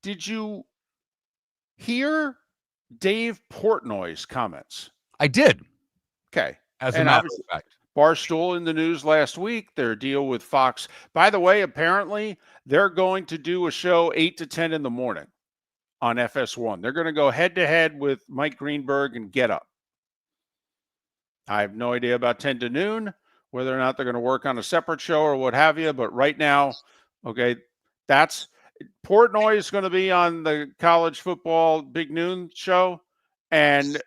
Did you hear Dave Portnoy's comments? I did. Okay. As a matter of fact. Barstool in the news last week, their deal with Fox. By the way, apparently they're going to do a show 8 to 10 in the morning on FS1. They're going to go head to head with Mike Greenberg and Get Up. I have no idea about 10 to noon, whether or not they're going to work on a separate show or what have you. But right now, okay, that's Portnoy is going to be on the college football Big Noon show, and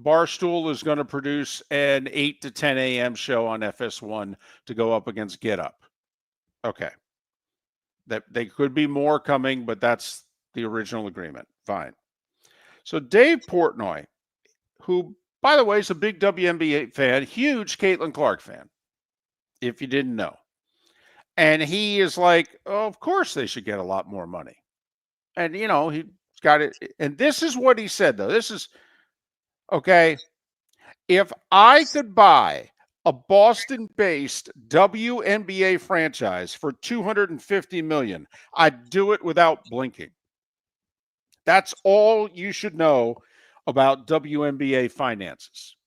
Barstool is going to produce an 8 to 10 a.m. show on FS1 to go up against Get Up. Okay. That they could be more coming, but that's the original agreement. Fine. So Dave Portnoy, who, by the way, is a big WNBA fan, huge Caitlin Clark fan, if you didn't know. And he is like, oh, of course they should get a lot more money. And, he's got it. And this is what he said, though. This is, okay, if I could buy a Boston-based WNBA franchise for $250 million, I'd do it without blinking. That's all you should know about WNBA finances.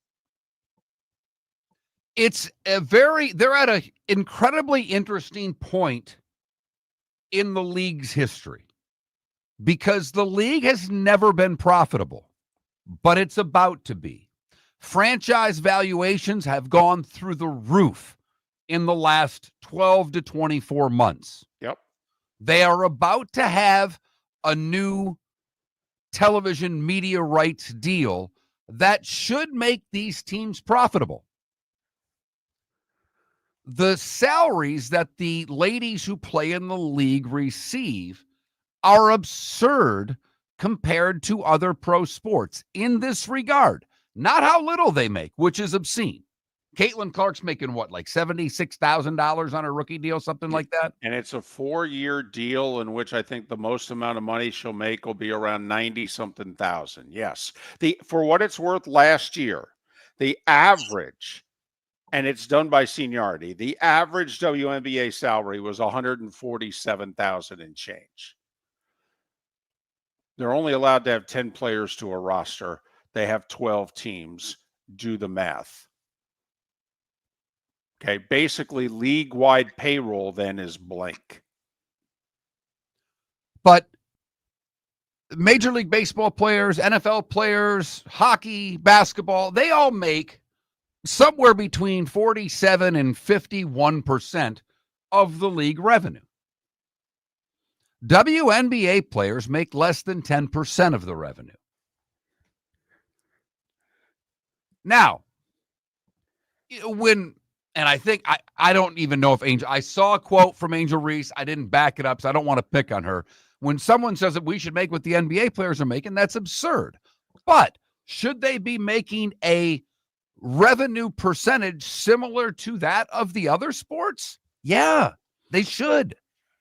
They're at an incredibly interesting point in the league's history because the league has never been profitable, but it's about to be. Franchise valuations have gone through the roof in the last 12 to 24 months. Yep. They are about to have a new television media rights deal that should make these teams profitable. The salaries that the ladies who play in the league receive are absurd compared to other pro sports in this regard. Not how little they make, which is obscene. Caitlin Clark's making what, like $76,000 on a rookie deal, something like that? And it's a 4-year deal in which I think the most amount of money she'll make will be around 90-something thousand. Yes. For what it's worth, last year, the average, and it's done by seniority, the average WNBA salary was $147,000 and change. They're only allowed to have 10 players to a roster. They have 12 teams. Do the math. Okay, basically league-wide payroll then is blank. But Major League Baseball players, NFL players, hockey, basketball, they all make somewhere between 47 and 51% of the league revenue. WNBA players make less than 10% of the revenue. Now, and I think, I don't even know if I saw a quote from Angel Reese. I didn't back it up, so I don't want to pick on her. When someone says that we should make what the NBA players are making, that's absurd. But should they be making a revenue percentage similar to that of the other sports? Yeah. They should.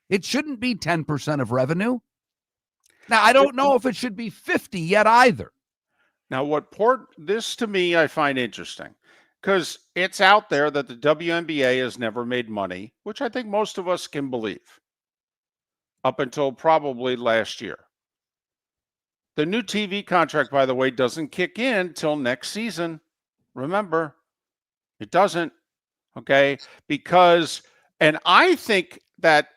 It shouldn't be 10% of revenue. Now, I don't know if it should be 50 yet either. Now, this to me, I find interesting because it's out there that the WNBA has never made money, which I think most of us can believe up until probably last year. The new TV contract, by the way, doesn't kick in till next season. Remember, it doesn't. Okay. And I think that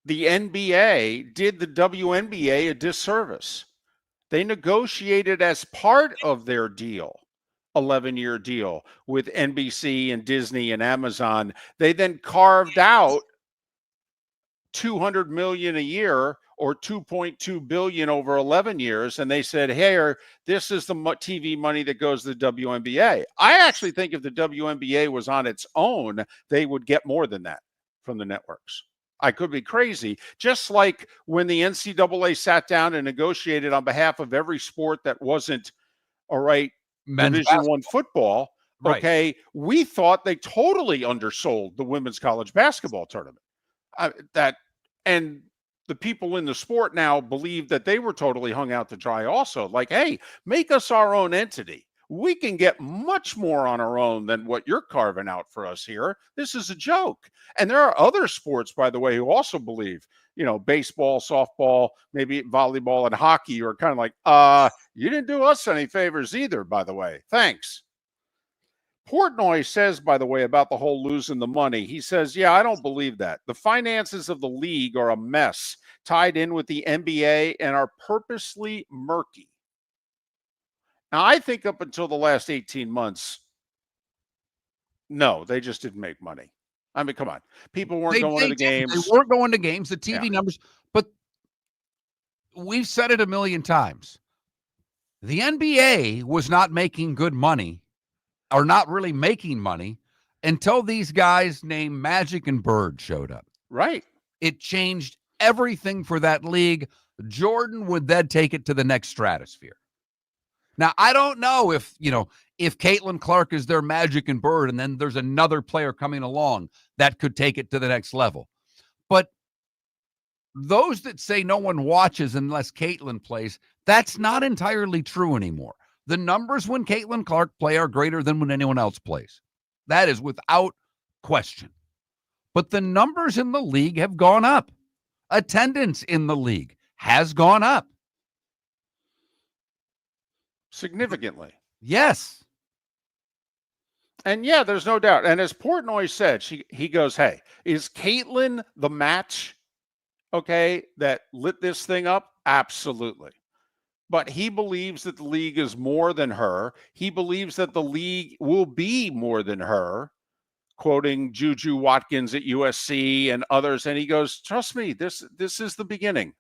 the NBA did the WNBA a disservice. They negotiated as part of their deal, 11-year deal with NBC and Disney and Amazon. They then carved out $200 million a year or $2.2 billion over 11 years. And they said, hey, this is the TV money that goes to the WNBA. I actually think if the WNBA was on its own, they would get more than that from the networks. I could be crazy. Just like when the NCAA sat down and negotiated on behalf of every sport that wasn't, all right, Men's Division basketball. I football. Right. Okay. We thought they totally undersold the women's college basketball tournament. And the people in the sport now believe that they were totally hung out to dry also. Like, hey, make us our own entity. We can get much more on our own than what you're carving out for us here. This is a joke. And there are other sports, by the way, who also believe, baseball, softball, maybe volleyball and hockey are kind of like, you didn't do us any favors either, by the way. Thanks. Portnoy says, by the way, about the whole losing the money, he says, yeah, I don't believe that. The finances of the league are a mess, tied in with the NBA, and are purposely murky. Now, I think up until the last 18 months, no, they just didn't make money. I mean, come on. People weren't going to the games. They weren't going to games, the TV numbers. But we've said it a million times. The NBA was not making good money, or not really making money, until these guys named Magic and Bird showed up. Right. It changed everything for that league. Jordan would then take it to the next stratosphere. Now, I don't know if Caitlin Clark is their Magic and Bird, and then there's another player coming along that could take it to the next level. But those that say no one watches unless Caitlin plays, that's not entirely true anymore. The numbers when Caitlin Clark play are greater than when anyone else plays. That is without question. But the numbers in the league have gone up. Attendance in the league has gone up. Significantly. Yes. And yeah, there's no doubt. And as Portnoy said, he goes, hey, is Caitlin the match, okay, that lit this thing up? Absolutely. But he believes that the league is more than her. He believes that the league will be more than her, quoting Juju Watkins at USC and others. And he goes, trust me, this is the beginning.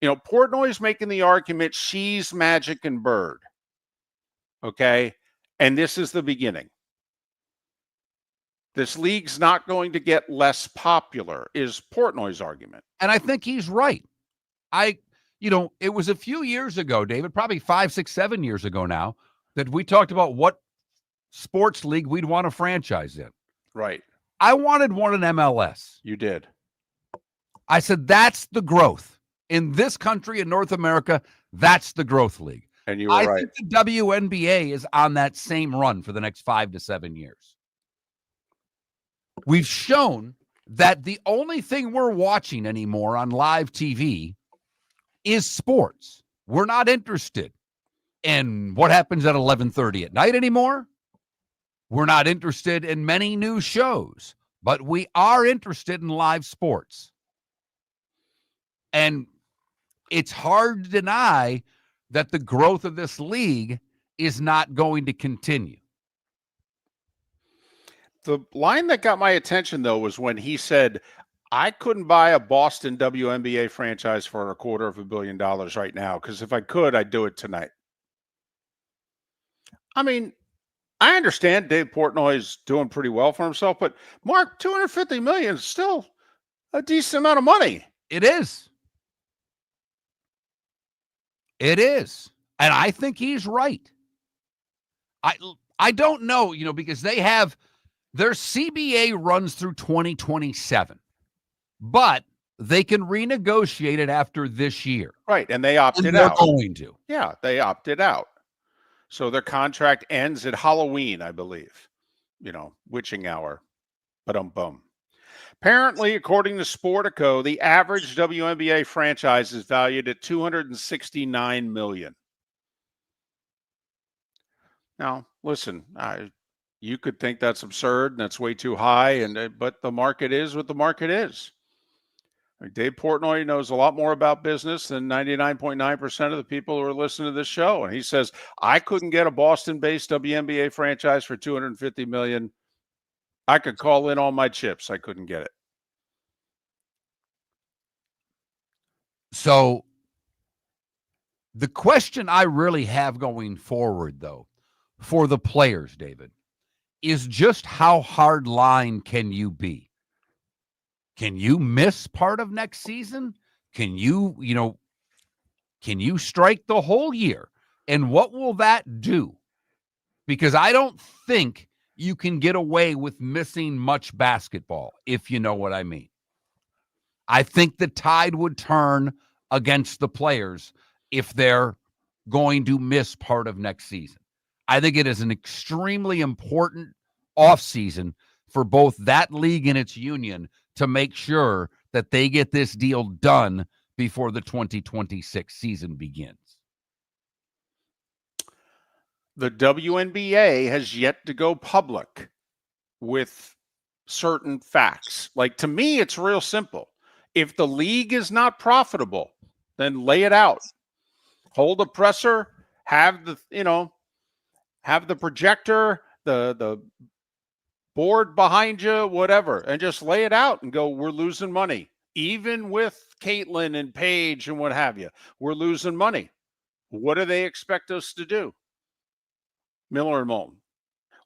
Portnoy's making the argument she's Magic and Bird. Okay. And this is the beginning. This league's not going to get less popular, is Portnoy's argument. And I think he's right. It was a few years ago, David, probably 5, 6, 7 years ago now, that we talked about what sports league we'd want to franchise in. Right. I wanted one in MLS. You did. I said, that's the growth. In this country, in North America, that's the growth league. And you were right. I think the WNBA is on that same run for the next 5 to 7 years. We've shown that the only thing we're watching anymore on live TV is sports. We're not interested in what happens at 11:30 at night anymore. We're not interested in many new shows, but we are interested in live sports. And it's hard to deny that the growth of this league is not going to continue. The line that got my attention, though, was when he said, I couldn't buy a Boston WNBA franchise for $250 million right now, because if I could, I'd do it tonight. I mean, I understand Dave Portnoy's doing pretty well for himself, but Mark, $250 million is still a decent amount of money. It is. It is. And I think he's right. I don't know, because they have Their CBA runs through 2027, but they can renegotiate it after this year. Right, and they opted And they're out. going to. Yeah, they opted out. So their contract ends at Halloween, I believe. Witching hour. Ba-dum-bum. Apparently, according to Sportico, the average WNBA franchise is valued at $269 million. Now, listen, you could think that's absurd and that's way too high, but the market is what the market is. Dave Portnoy knows a lot more about business than 99.9% of the people who are listening to this show. And he says, I couldn't get a Boston-based WNBA franchise for $250 million. I could call in all my chips. I couldn't get it. So the question I really have going forward, though, for the players, David, is just how hard line can you be? Can you miss part of next season? Can you strike the whole year? And what will that do? Because I don't think you can get away with missing much basketball, if you know what I mean. I think the tide would turn against the players if they're going to miss part of next season. I think it is an extremely important offseason for both that league and its union to make sure that they get this deal done before the 2026 season begins. The WNBA has yet to go public with certain facts. Like, to me, it's real simple. If the league is not profitable, then lay it out. Hold a presser, have the projector, the board behind you, whatever, and just lay it out and go, we're losing money. Even with Caitlin and Paige and what have you, we're losing money. What do they expect us to do? Miller and Moulton.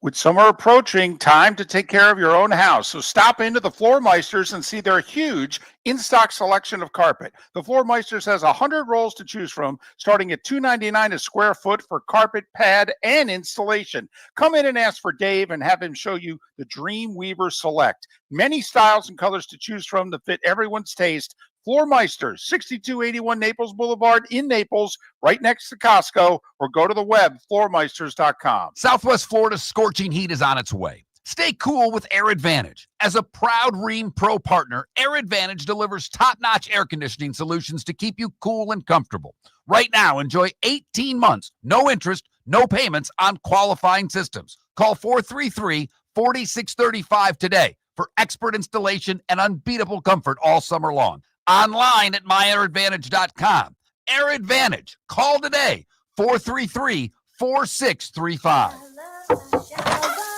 With summer approaching, time to take care of your own house. So stop into the Floor Meisters and see their huge in-stock selection of carpet. The Floor Meisters has 100 rolls to choose from, starting at $2.99 a square foot for carpet, pad, and installation. Come in and ask for Dave and have him show you the Dream Weaver Select. Many styles and colors to choose from to fit everyone's taste. Floor Meisters, 6281 Naples Boulevard in Naples, right next to Costco, or go to the web, floormeisters.com. Southwest Florida's scorching heat is on its way. Stay cool with Air Advantage. As a proud Rheem Pro partner, Air Advantage delivers top-notch air conditioning solutions to keep you cool and comfortable. Right now, enjoy 18 months, no interest, no payments on qualifying systems. Call 433-4635 today for expert installation and unbeatable comfort all summer long. Online at myairadvantage.com. Air Advantage. Call today, 433-4635.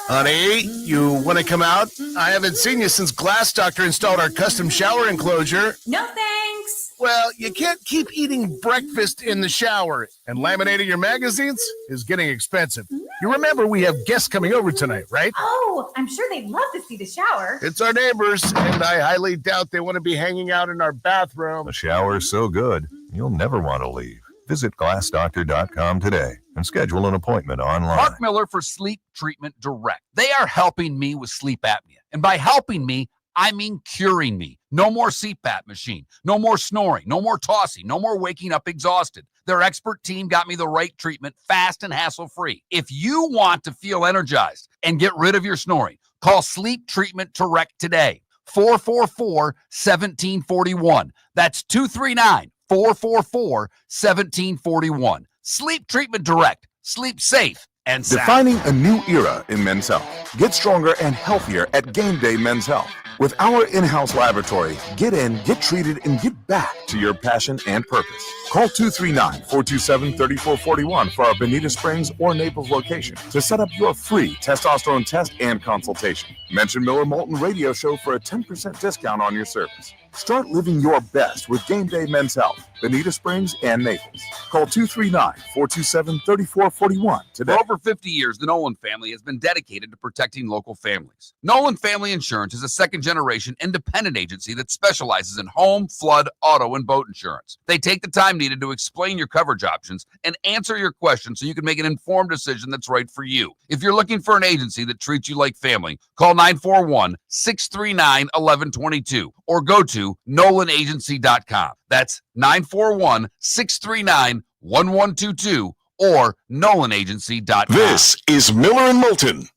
Honey, you want to come out? I haven't seen you since Glass Doctor installed our custom shower enclosure. No thanks. Well, you can't keep eating breakfast in the shower, and laminating your magazines is getting expensive. You remember we have guests coming over tonight, right? Oh, I'm sure they'd love to see the shower. It's our neighbors, and I highly doubt they want to be hanging out in our bathroom. The shower's so good, you'll never want to leave. Visit glassdoctor.com today and schedule an appointment online. Mark Miller for Sleep Treatment Direct. They are helping me with sleep apnea. And by helping me, I mean curing me. No more CPAP machine. No more snoring. No more tossing. No more waking up exhausted. Their expert team got me the right treatment, fast and hassle-free. If you want to feel energized and get rid of your snoring, call Sleep Treatment Direct today. 444-1741. That's 239-444-1741. Sleep Treatment Direct. Sleep safe and sound. Defining a new era in men's health. Get stronger and healthier at Game Day Men's Health. With our in-house laboratory, get in, get treated, and get back to your passion and purpose. Call 239-427-3441 for our Bonita Springs or Naples location to set up your free testosterone test and consultation. Mention Miller Moulton Radio Show for a 10% discount on your service. Start living your best with Game Day Men's Health, Bonita Springs, and Naples. Call 239-427-3441 today. For over 50 years, the Nolan family has been dedicated to protecting local families. Nolan Family Insurance is a second-generation independent agency that specializes in home, flood, auto, and boat insurance. They take the time needed to explain your coverage options and answer your questions so you can make an informed decision that's right for you. If you're looking for an agency that treats you like family, call 941-639-1122 or go to NolanAgency.com. That's 941-639-1122 or NolanAgency.com. This is Miller and Moulton.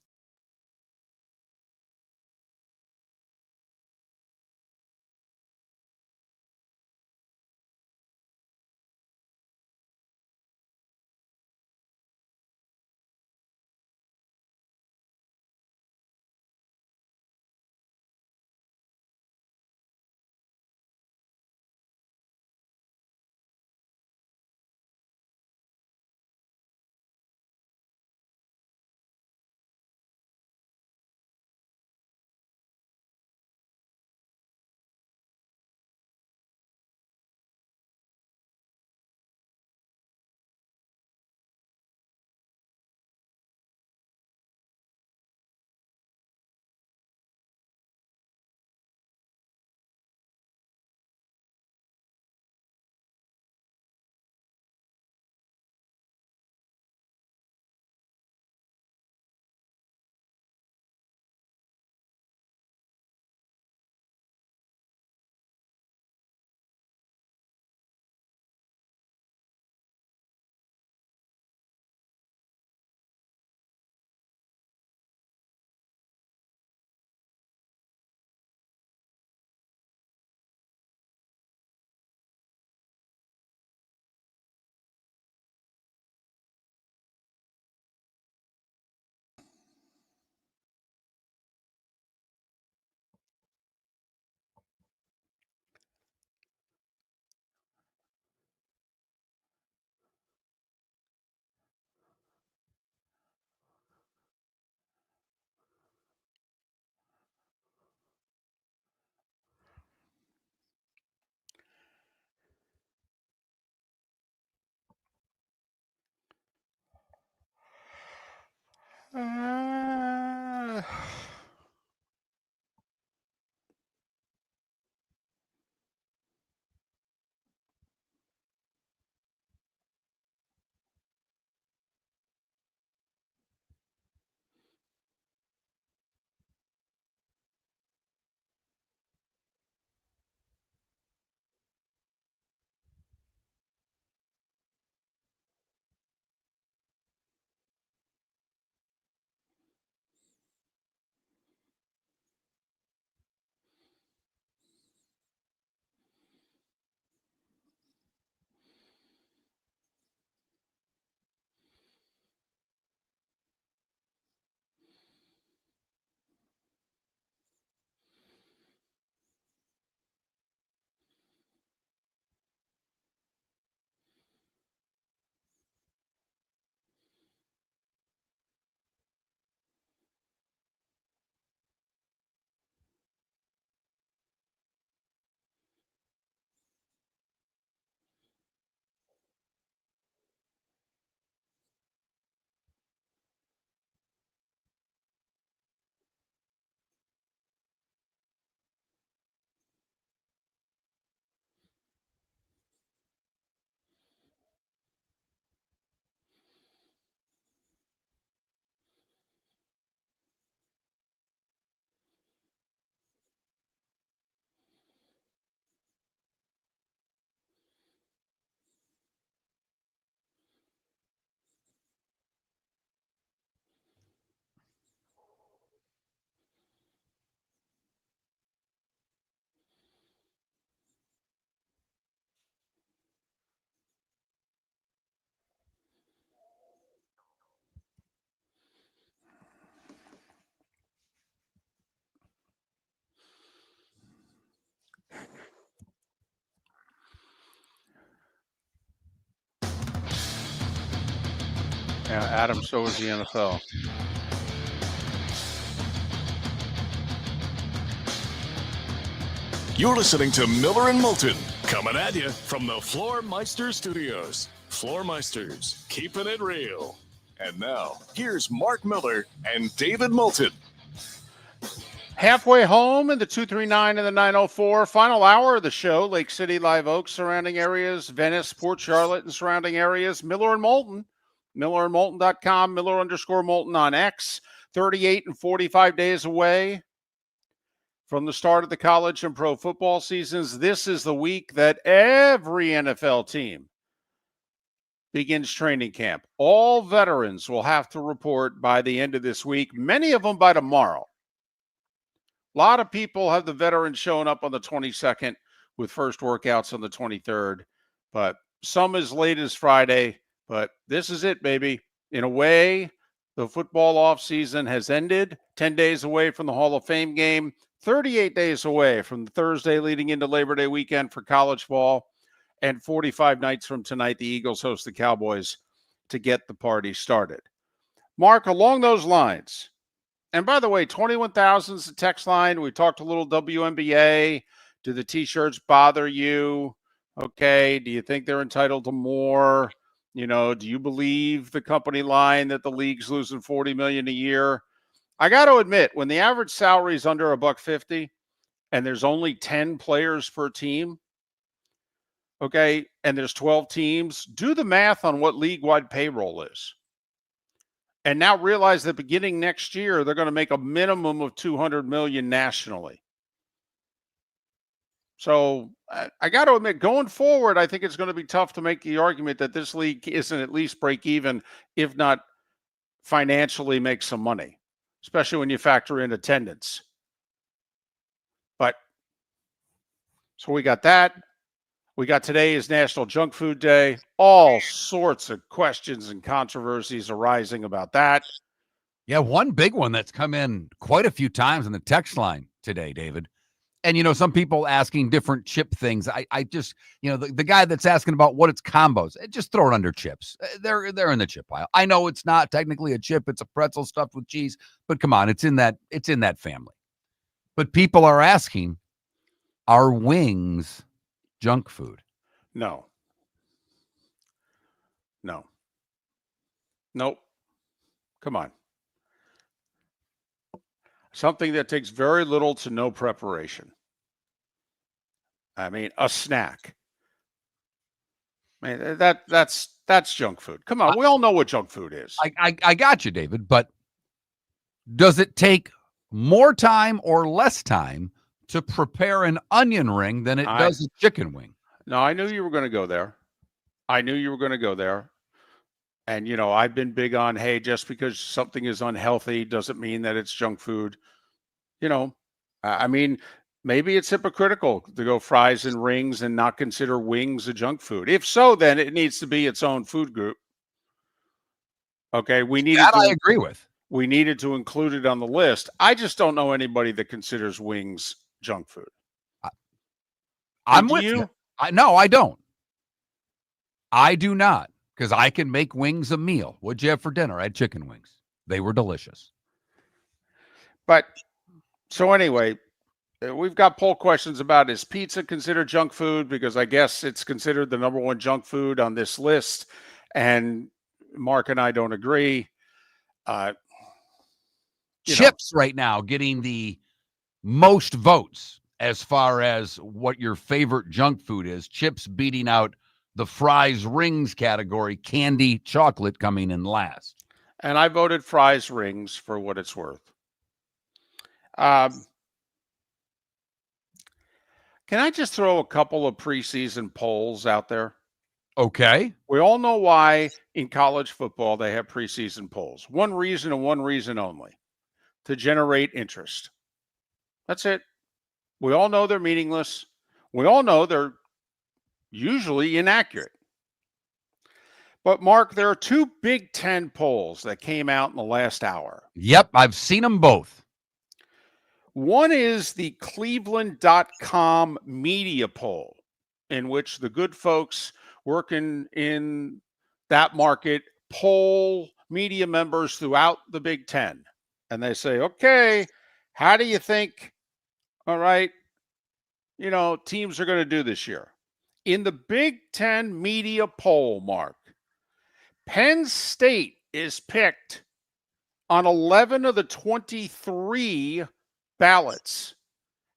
Yeah, Adam, so is the NFL. You're listening to Miller and Moulton, coming at you from the Floor Meister Studios. Floor Meisters, keeping it real. And now, here's Mark Miller and David Moulton. Halfway home in the 239 and the 904. Final hour of the show. Lake City, Live Oak, surrounding areas. Venice, Port Charlotte, and surrounding areas. Miller and Moulton. MillerandMoulton.com. Miller_Moulton on X. 38 and 45 days away from the start of the college and pro football seasons. This is the week that every NFL team begins training camp. All veterans will have to report by the end of this week, many of them by tomorrow. A lot of people have the veterans showing up on the 22nd with first workouts on the 23rd, but some as late as Friday. But this is it, baby. In a way, the football offseason has ended. 10 days away from the Hall of Fame game, 38 days away from the Thursday leading into Labor Day weekend for college ball, and 45 nights from tonight, the Eagles host the Cowboys to get the party started. Mark, along those lines, and by the way, 21,000 is the text line. We talked a little WNBA. Do the T-shirts bother you? Okay. Do you think they're entitled to more? You know, do you believe the company line that the league's losing $40 million a year? I got to admit, when the average salary is under $150 and there's only 10 players per team, okay, and there's 12 teams, do the math on what league-wide payroll is. And now realize that beginning next year, they're going to make a minimum of $200 million nationally. So I got to admit, going forward, I think it's going to be tough to make the argument that this league isn't at least break even, if not financially make some money, especially when you factor in attendance. But so we got that. We got today is National Junk Food Day. All sorts of questions and controversies arising about that. Yeah, one big one that's come in quite a few times in the text line today, David. And, you know, some people asking different chip things. I just, you know, the guy that's asking about what it's combos, just throw it under chips. They're in the chip pile. I know it's not technically a chip. It's a pretzel stuffed with cheese. But come on, it's in that family. But people are asking, are wings junk food? No. Nope. Come on. Something that takes very little to no preparation. I mean, a snack. I mean, that's junk food. Come on, we all know what junk food is. I got you, David. But does it take more time or less time to prepare an onion ring than it does a chicken wing? No, I knew you were going to go there. And, you know, I've been big on, hey, just because something is unhealthy doesn't mean that it's junk food. You know, I mean, maybe it's hypocritical to go fries and rings and not consider wings a junk food. If so, then it needs to be its own food group. Okay, I agree with. We needed to include it on the list. I just don't know anybody that considers wings junk food. I'm with you. No, I don't. I do not, because I can make wings a meal. What'd you have for dinner? I had chicken wings. They were delicious. But so anyway, we've got poll questions about, is pizza considered junk food? Because I guess it's considered the number one junk food on this list. And Mark and I don't agree. Chips right now getting the most votes as far as what your favorite junk food is. Chips beating out the fries rings category, candy, chocolate coming in last. And I voted fries rings for what it's worth. Can I just throw a couple of preseason polls out there? Okay. We all know why in college football they have preseason polls. One reason and one reason only: to generate interest. That's it. We all know they're meaningless. We all know they're usually inaccurate. But, Mark, there are two Big Ten polls that came out in the last hour. Yep, I've seen them both. One is the Cleveland.com media poll, in which the good folks working in that market poll media members throughout the Big Ten. And they say, okay, how do you think, all right, teams are going to do this year. In the Big Ten media poll, Mark, Penn State is picked on 11 of the 23 ballots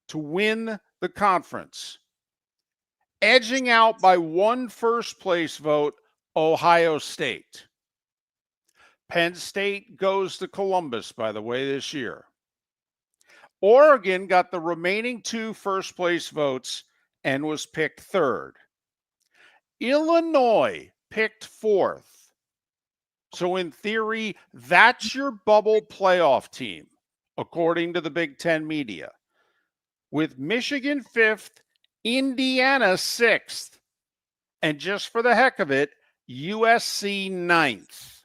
to win the conference, edging out by one first-place vote Ohio State. Penn State goes to Columbus, by the way, this year. Oregon got the remaining two first-place votes and was picked third. Illinois picked fourth. So in theory, that's your bubble playoff team, according to the Big Ten media. With Michigan fifth, Indiana sixth, and just for the heck of it, USC ninth.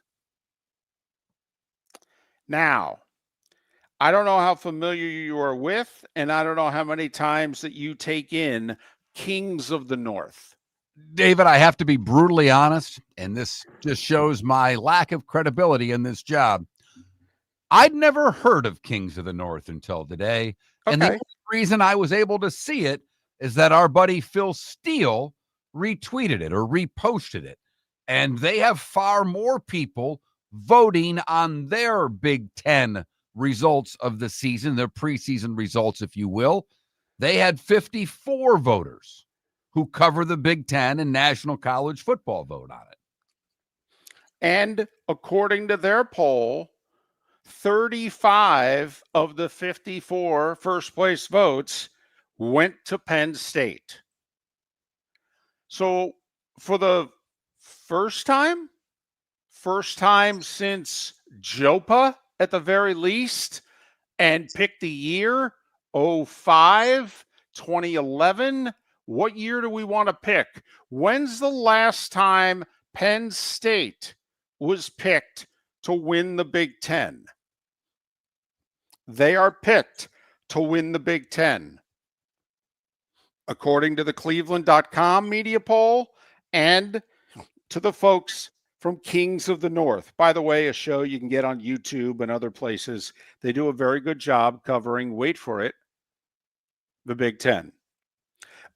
Now, I don't know how familiar you are with, and I don't know how many times that you take in Kings of the North. David, I have to be brutally honest, and this just shows my lack of credibility in this job. I'd never heard of Kings of the North until today. Okay. And the only reason I was able to see it is that our buddy Phil Steele retweeted it or reposted it. And they have far more people voting on their Big Ten results of the season, their preseason results, if you will. They had 54 voters who cover the Big Ten and National College Football vote on it. And according to their poll, 35 of the 54 first place votes went to Penn State. So for the first time since JOPA at the very least, and pick the year 05, 2011. What year do we want to pick? When's the last time Penn State was picked to win the Big Ten? They are picked to win the Big Ten. According to the Cleveland.com media poll and to the folks from Kings of the North. By the way, a show you can get on YouTube and other places. They do a very good job covering, wait for it, the Big Ten.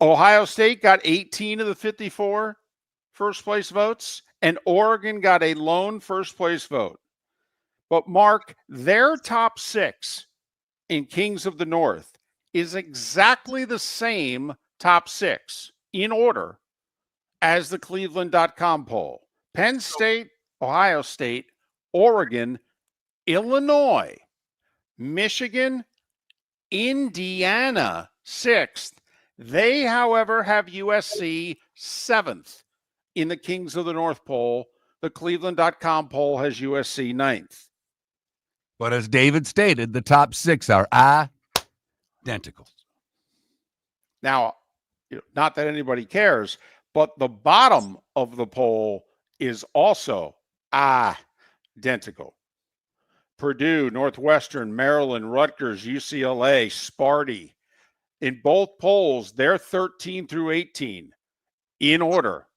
Ohio State got 18 of the 54 first place votes, and Oregon got a lone first place vote. But Mark, their top six in Kings of the North is exactly the same top six in order as the Cleveland.com poll. Penn State, Ohio State, Oregon, Illinois, Michigan, Indiana, sixth. They, however, have USC seventh in the Kings of the North poll. The Cleveland.com poll has USC ninth. But as David stated, the top six are identical. Now, not that anybody cares, but the bottom of the poll is also identical. Purdue, Northwestern, Maryland, Rutgers, UCLA, Sparty. In both polls, they're 13 through 18 in order.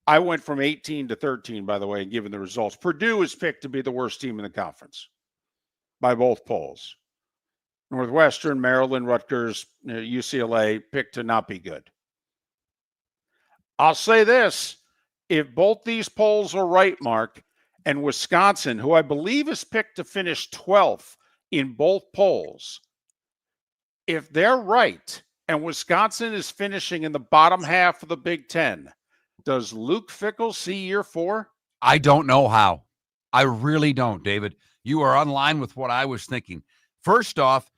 I went from 18 to 13, by the way, given the results. Purdue is picked to be the worst team in the conference by both polls. Northwestern, Maryland, Rutgers, UCLA picked to not be good. I'll say this. If both these polls are right, Mark, and Wisconsin, who I believe is picked to finish 12th in both polls, if they're right and Wisconsin is finishing in the bottom half of the Big Ten, does Luke Fickell see year 4? I don't know how. I really don't, David. You are on line with what I was thinking. First off,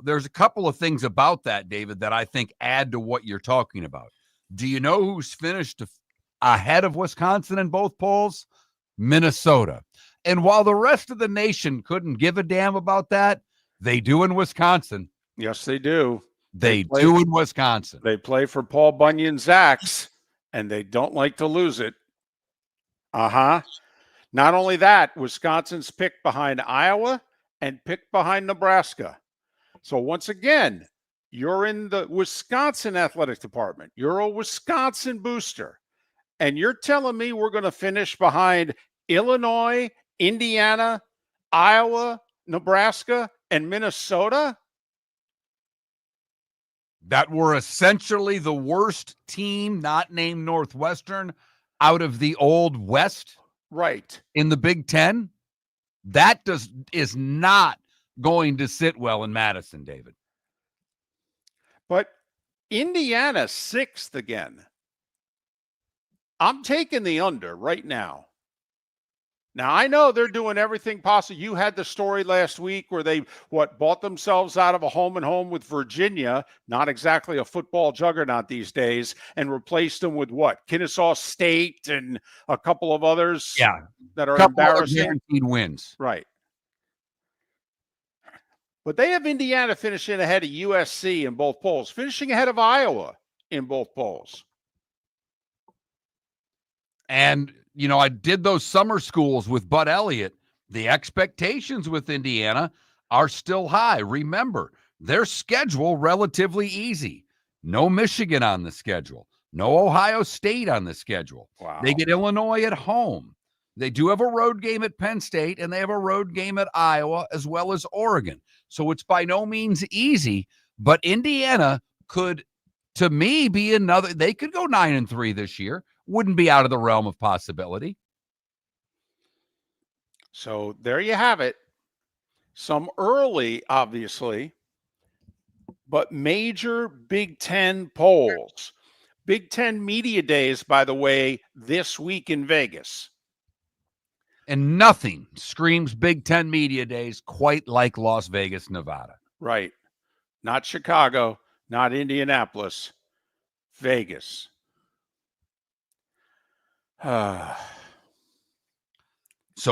there's a couple of things about that, David, that I think add to what you're talking about. Do you know who's finished ahead of Wisconsin in both polls? Minnesota. And while the rest of the nation couldn't give a damn about that, they do in Wisconsin. Yes, they do. They do in Wisconsin. They play for Paul Bunyan's Axe, and they don't like to lose it. Not only that, Wisconsin's picked behind Iowa and picked behind Nebraska. So once again, you're in the Wisconsin athletic department. You're a Wisconsin booster. And you're telling me we're going to finish behind Illinois, Indiana, Iowa, Nebraska, and Minnesota? that were essentially the worst team, not named Northwestern, out of the old West Right. in the Big Ten, that is not going to sit well in Madison, David. But Indiana 6th again. I'm taking the under right now. Now, I know they're doing everything possible. You had the story last week where they, bought themselves out of a home and home with Virginia, not exactly a football juggernaut these days, and replaced them with Kennesaw State and a couple of others that are Couple of embarrassing. guaranteed wins. Right. But they have Indiana finishing ahead of USC in both polls, finishing ahead of Iowa in both polls. And, I did those summer schools with Bud Elliott. The expectations with Indiana are still high. Remember, their schedule relatively easy. No Michigan on the schedule. No Ohio State on the schedule. Wow. They get Illinois at home. They do have a road game at Penn State, and they have a road game at Iowa as well as Oregon. So it's by no means easy, but Indiana could, to me, be another. They could go 9-3 this year. Wouldn't be out of the realm of possibility. So there you have it. Some early, obviously, but major Big Ten polls. Big Ten Media Days, by the way, this week in Vegas. And nothing screams Big Ten Media Days quite like Las Vegas, Nevada. Right. Not Chicago, not Indianapolis, Vegas. So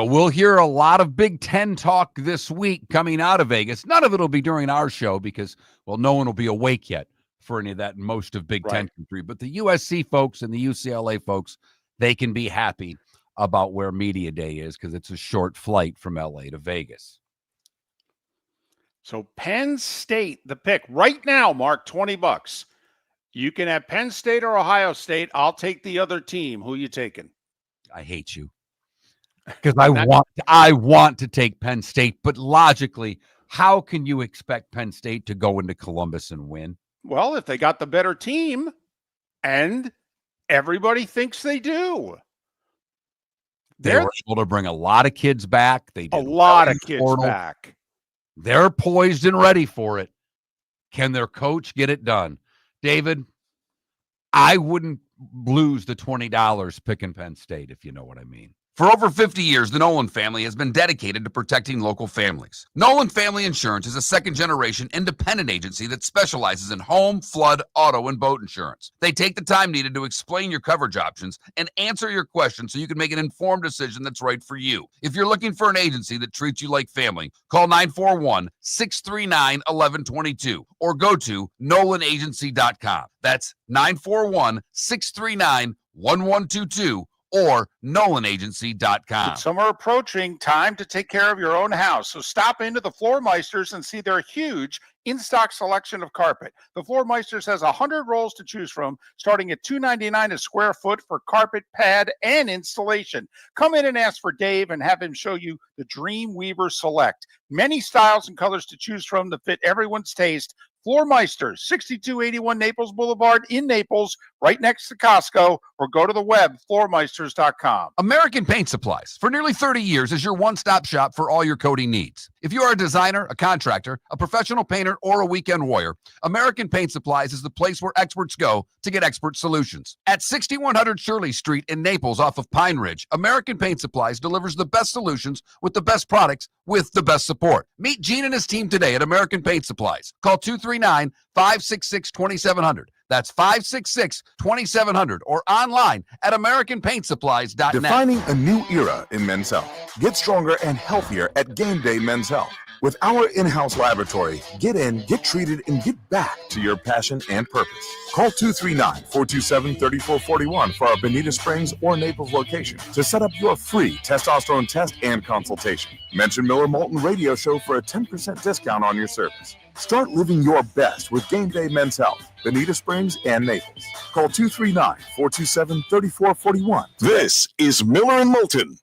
we'll hear a lot of Big Ten talk this week coming out of Vegas. None of it will be during our show because, no one will be awake yet for any of that, most of Big Ten country. But the USC folks and the UCLA folks, they can be happy about where Media Day is because it's a short flight from LA to Vegas. So Penn State, the pick right now, Mark, $20. You can have Penn State or Ohio State. I'll take the other team. Who you taking? I hate you because I want to take Penn State, but logically, how can you expect Penn State to go into Columbus and win? Well, if they got the better team, and everybody thinks they do. They were able to bring a lot of kids back. They did a lot of kids back. They're poised and ready for it. Can their coach get it done? David, I wouldn't lose the $20 picking Penn State, if you know what I mean. For over 50 years, the Nolan family has been dedicated to protecting local families. Nolan Family Insurance is a second-generation independent agency that specializes in home, flood, auto, and boat insurance. They take the time needed to explain your coverage options and answer your questions so you can make an informed decision that's right for you. If you're looking for an agency that treats you like family, call 941-639-1122 or go to nolanagency.com. That's 941-639-1122 or nolanagency.com. Summer approaching, time to take care of your own house. So stop into the Floor Meisters and see their huge in-stock selection of carpet. The Floor Meisters has 100 rolls to choose from, starting at $2.99 a square foot for carpet, pad, and installation. Come in and ask for Dave and have him show you the Dream Weaver Select. Many styles and colors to choose from that fit everyone's taste. Floor Meisters, 6281 Naples Boulevard in Naples, right next to Costco, or go to the web, floormeisters.com. American Paint Supplies, for nearly 30 years, is your one-stop shop for all your coating needs. If you are a designer, a contractor, a professional painter, or a weekend warrior, American Paint Supplies is the place where experts go to get expert solutions. At 6100 Shirley Street in Naples off of Pine Ridge, American Paint Supplies delivers the best solutions with the best products with the best support. Meet Gene and his team today at American Paint Supplies. Call 239-566-2700. That's 566-2700 or online at AmericanPaintSupplies.net. Defining a new era in Men's Health. Get stronger and healthier at Game Day Men's Health. With our in-house laboratory, get in, get treated, and get back to your passion and purpose. Call 239-427-3441 for our Bonita Springs or Naples location to set up your free testosterone test and consultation. Mention Miller Moulton Radio Show for a 10% discount on your service. Start living your best with Game Day Men's Health, Bonita Springs and Naples. Call 239-427-3441. This is Miller and Moulton.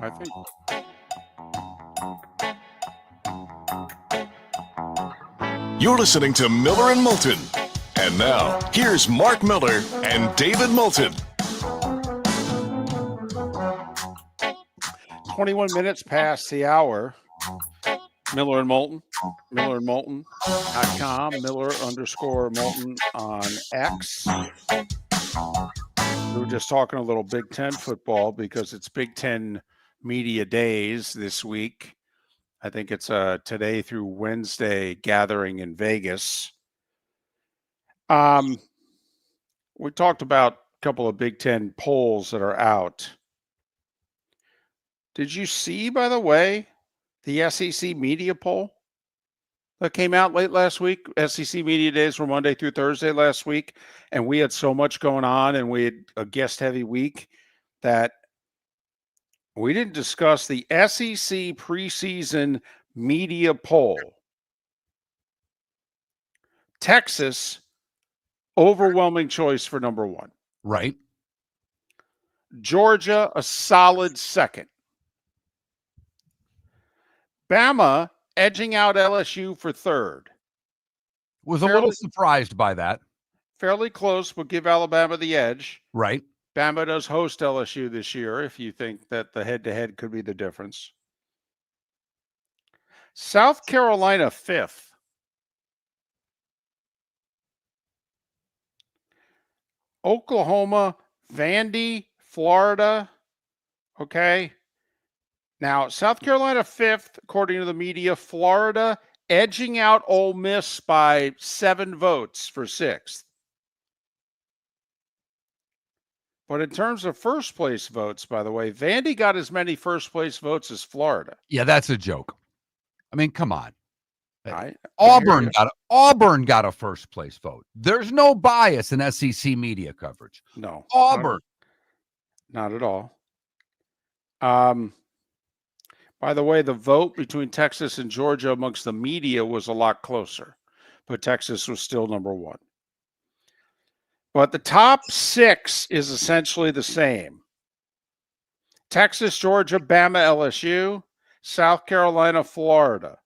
I think. You're listening to Miller and Moulton. And now, here's Mark Miller and David Moulton. 21 minutes past the hour. Miller and Moulton. MillerandMoulton.com. Miller_Moulton on X. We were just talking a little Big Ten football because it's Big Ten Media Days this week. I think it's today through Wednesday gathering in Vegas. We talked about a couple of Big Ten polls that are out. Did you see, by the way, the SEC media poll that came out late last week? SEC Media Days were Monday through Thursday last week, and we had so much going on, and we had a guest-heavy week that we didn't discuss the SEC preseason media poll. Texas, overwhelming choice for number one. Right. Georgia, a solid second. Bama edging out LSU for third. Was a little surprised by that. Fairly close, but give Alabama the edge. Right. Bama does host LSU this year, if you think that the head-to-head could be the difference. South Carolina, fifth. Oklahoma, Vandy, Florida. Okay. Now, South Carolina, fifth, according to the media. Florida edging out Ole Miss by 7 votes for sixth. But in terms of first place votes, by the way, Vandy got as many first place votes as Florida. Yeah, that's a joke. I mean, come on. Auburn got a first place vote. There's no bias in SEC media coverage. No. Auburn. Not at all. By the way, the vote between Texas and Georgia amongst the media was a lot closer, but Texas was still number one. But the top 6 is essentially the same. Texas, Georgia, Bama, LSU, South Carolina, Florida.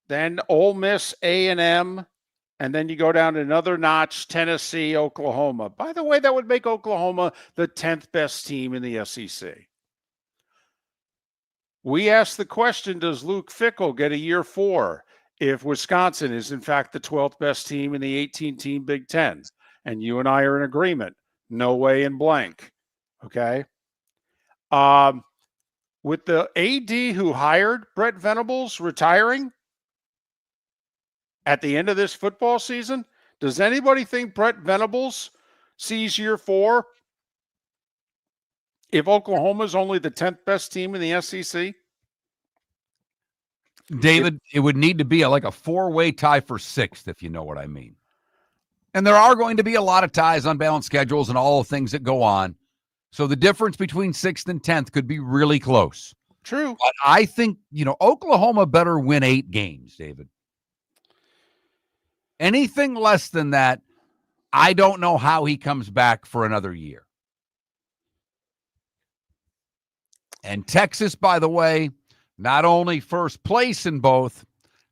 Then Ole Miss, A&M, and then you go down another notch, Tennessee, Oklahoma. By the way, that would make Oklahoma the 10th best team in the SEC. We asked the question, does Luke Fickell get a year 4 if Wisconsin is in fact the 12th best team in the 18-team Big Ten? And you and I are in agreement. No way in blank. Okay? With the AD who hired Brett Venables retiring at the end of this football season, does anybody think Brett Venables sees year 4 if Oklahoma's only the 10th best team in the SEC? David, it would need to be like a 4-way tie for 6th, if you know what I mean. And there are going to be a lot of ties, unbalanced schedules, and all the things that go on. So the difference between 6th and 10th could be really close. True. But I think, Oklahoma better win 8 games, David. Anything less than that, I don't know how he comes back for another year. And Texas, by the way, not only first place in both,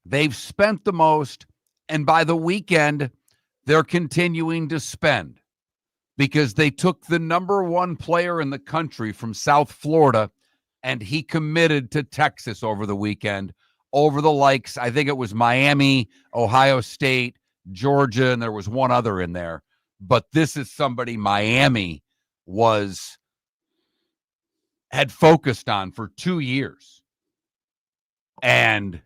they've spent the most, and by the weekend, they're continuing to spend because they took the number 1 player in the country from South Florida, and he committed to Texas over the weekend, over the likes, I think it was Miami, Ohio State, Georgia, and there was one other in there. But this is somebody Miami had focused on for 2 years. And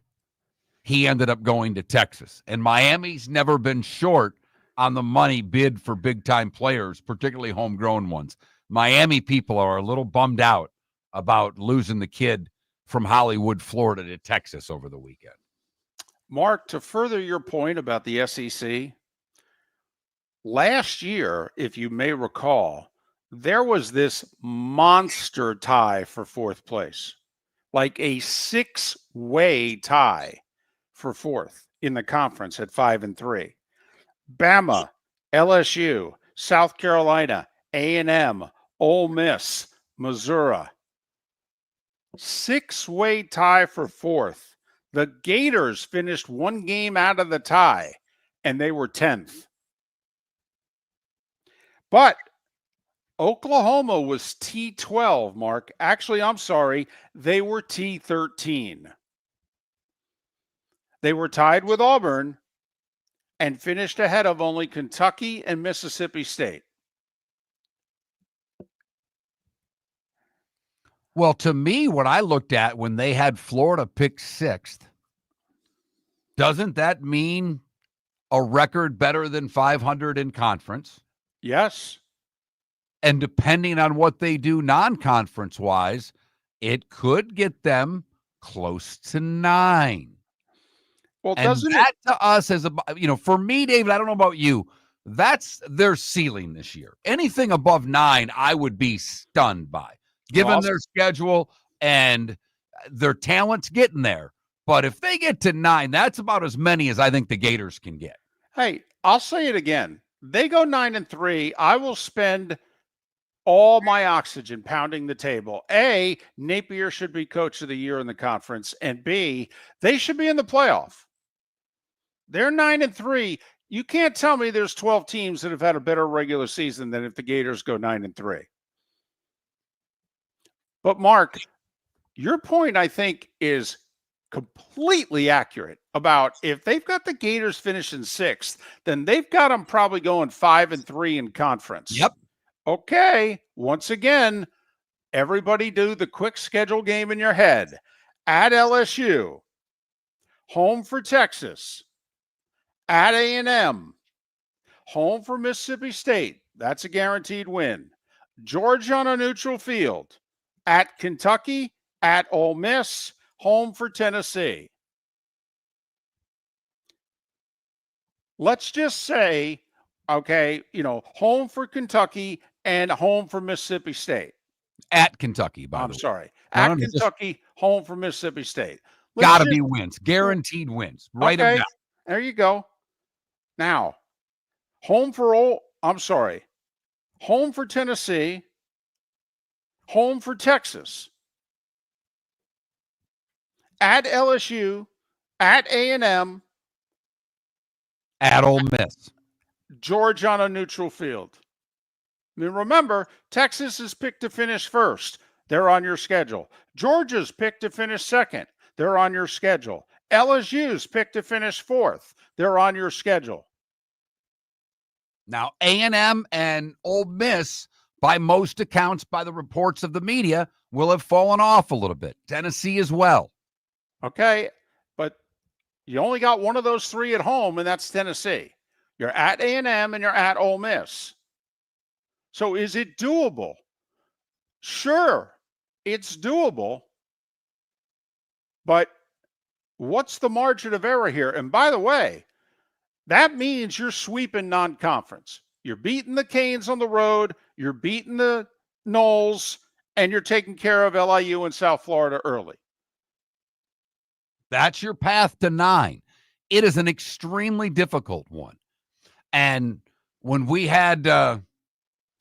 he ended up going to Texas. And Miami's never been short on the money bid for big-time players, particularly homegrown ones. Miami people are a little bummed out about losing the kid from Hollywood, Florida to Texas over the weekend. Mark, to further your point about the SEC, last year, if you may recall, there was this monster tie for 4th place, like a 6-way tie for 4th in the conference at 5-3. Bama, LSU, South Carolina, A&M, Ole Miss, Missouri. 6-way tie for fourth. The Gators finished one game out of the tie, and they were 10th. But Oklahoma was T12, Mark. Actually, I'm sorry. They were T13. They were tied with Auburn and finished ahead of only Kentucky and Mississippi State. Well, to me, what I looked at when they had Florida pick 6th, doesn't that mean a record better than 500 in conference? Yes. And depending on what they do non-conference wise, it could get them close to 9. Well, And doesn't that it? to us is, for me, David, I don't know about you, that's their ceiling this year. Anything above 9, I would be stunned by, given their schedule and their talent's getting there. But if they get to 9, that's about as many as I think the Gators can get. Hey, I'll say it again. They go 9-3. I will spend all my oxygen pounding the table. A, Napier should be coach of the year in the conference. And B, they should be in the playoff. They're 9-3. You can't tell me there's 12 teams that have had a better regular season than if the Gators go 9-3. But Mark, your point, I think, is completely accurate about if they've got the Gators finishing 6th, then they've got them probably going 5-3 in conference. Yep. Okay. Once again, everybody do the quick schedule game in your head. At LSU, home for Texas, at A&M, home for Mississippi State. That's a guaranteed win. Georgia on a neutral field, at Kentucky, at Ole Miss, home for Tennessee. Let's just say, okay, home for Kentucky and home for Mississippi State. At Kentucky, by the way. I'm sorry. No, At no, just- Kentucky, home for Mississippi State. Got to be wins. Guaranteed wins. Write them Okay, down. there you go. Now, home for Tennessee, home for Texas, at LSU, at A&M, At Ole Miss. Georgia on a neutral field. I mean, remember, Texas is picked to finish first. They're on your schedule. Georgia's picked to finish second. They're on your schedule. LSU's picked to finish 4th. They're on your schedule. Now, A&M and Ole Miss, by most accounts, by the reports of the media, will have fallen off a little bit. Tennessee as well. Okay, but you only got one of those 3 at home, and that's Tennessee. You're at A&M and you're at Ole Miss. So is it doable? Sure, it's doable. But what's the margin of error here? And by the way, that means you're sweeping non-conference. You're beating the Canes on the road, you're beating the Noles, and you're taking care of LIU and South Florida early. That's your path to 9. It is an extremely difficult one. And when we had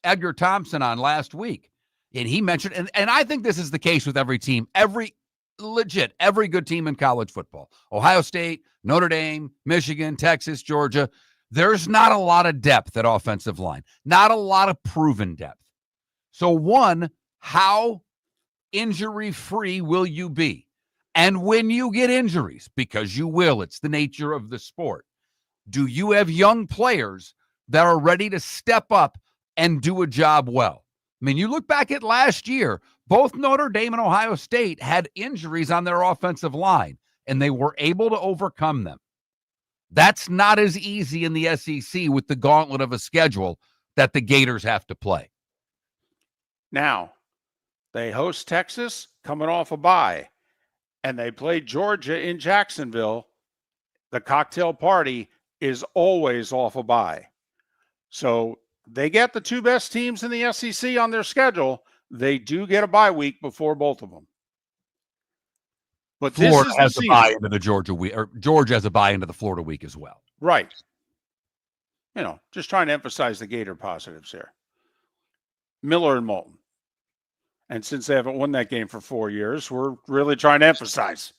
Edgar Thompson on last week, and he mentioned, and I think this is the case with every team, every good team in college football, Ohio State, Notre Dame, Michigan, Texas, Georgia, there's not a lot of depth at offensive line, not a lot of proven depth. So one, how injury-free will you be? And when you get injuries, because you will, it's the nature of the sport, do you have young players that are ready to step up and do a job well? I mean, you look back at last year, both Notre Dame and Ohio State had injuries on their offensive line, and they were able to overcome them. That's not as easy in the SEC with the gauntlet of a schedule that the Gators have to play. Now, they host Texas coming off a bye, and they play Georgia in Jacksonville. The cocktail party is always off a bye. So they get the 2 best teams in the SEC on their schedule. They do get a bye week before both of them. But Florida this is has the a bye season. into the Georgia week, or Georgia has a bye into the Florida week as well. Right. Just trying to emphasize the Gator positives here. Miller and Moulton. And since they haven't won that game for 4 years, we're really trying to emphasize.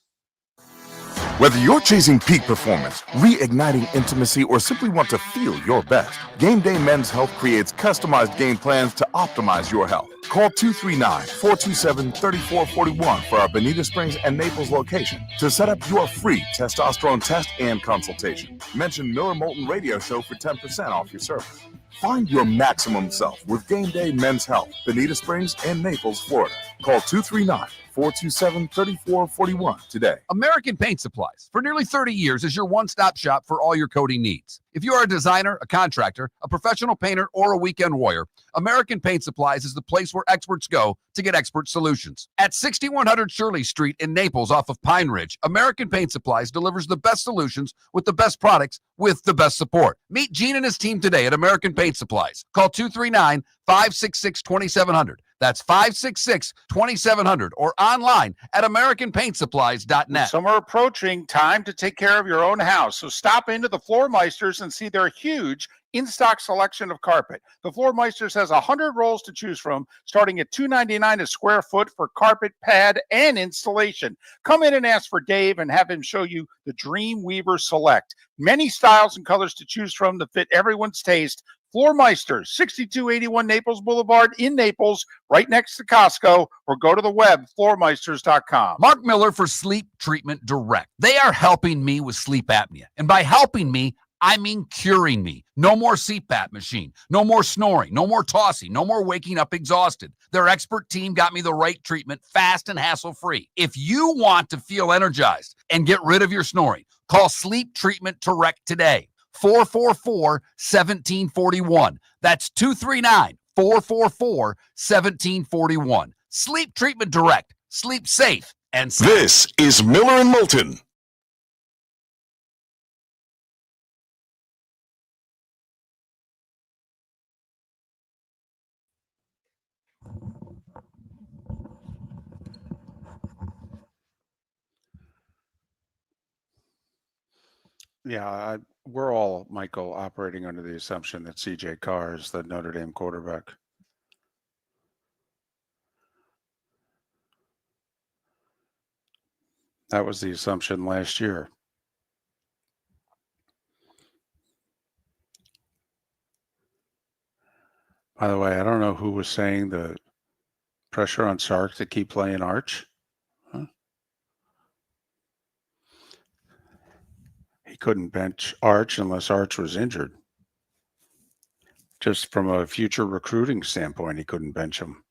Whether you're chasing peak performance, reigniting intimacy, or simply want to feel your best, Game Day Men's Health creates customized game plans to optimize your health. Call 239-427-3441 for our Bonita Springs and Naples location to set up your free testosterone test and consultation. Mention Miller Moulton Radio Show for 10% off your service. Find your maximum self with Game Day Men's Health, Bonita Springs and Naples, Florida. Call 239-427-3441 today. American Paint Supplies, for nearly 30 years, is your one-stop shop for all your coating needs. If you are a designer, a contractor, a professional painter, or a weekend warrior, American Paint Supplies is the place where experts go to get expert solutions. At 6100 Shirley Street in Naples off of Pine Ridge, American Paint Supplies delivers the best solutions with the best products with the best support. Meet Gene and his team today at American Paint Supplies. Call 239-566-2700. That's 566-2700 or online at AmericanPaintSupplies.net. Summer approaching, time to take care of your own house. So stop into the Floor Meisters and see their huge in-stock selection of carpet. The Floor Meisters has 100 rolls to choose from, starting at $2.99 a square foot for carpet, pad, and installation. Come in and ask for Dave and have him show you the Dream Weaver Select. Many styles and colors to choose from to fit everyone's taste. Floor Meisters, 6281 Naples Boulevard in Naples, right next to Costco, or go to the web, floormeisters.com. Mark Miller for Sleep Treatment Direct. They are helping me with sleep apnea. And by helping me, I mean curing me. No more CPAP machine, no more snoring, no more tossing, no more waking up exhausted. Their expert team got me the right treatment, fast and hassle-free. If you want to feel energized and get rid of your snoring, call Sleep Treatment Direct today. 444-1741. That's 239-444-1741. Sleep Treatment Direct. Sleep safe and safe. This is Miller and Moulton. Yeah, we're all, Michael, operating under the assumption that CJ Carr is the Notre Dame quarterback. That was the assumption last year. By the way, I don't know who was saying the pressure on Sark to keep playing Arch. Huh? He couldn't bench Arch unless Arch was injured. Just from a future recruiting standpoint, he couldn't bench him.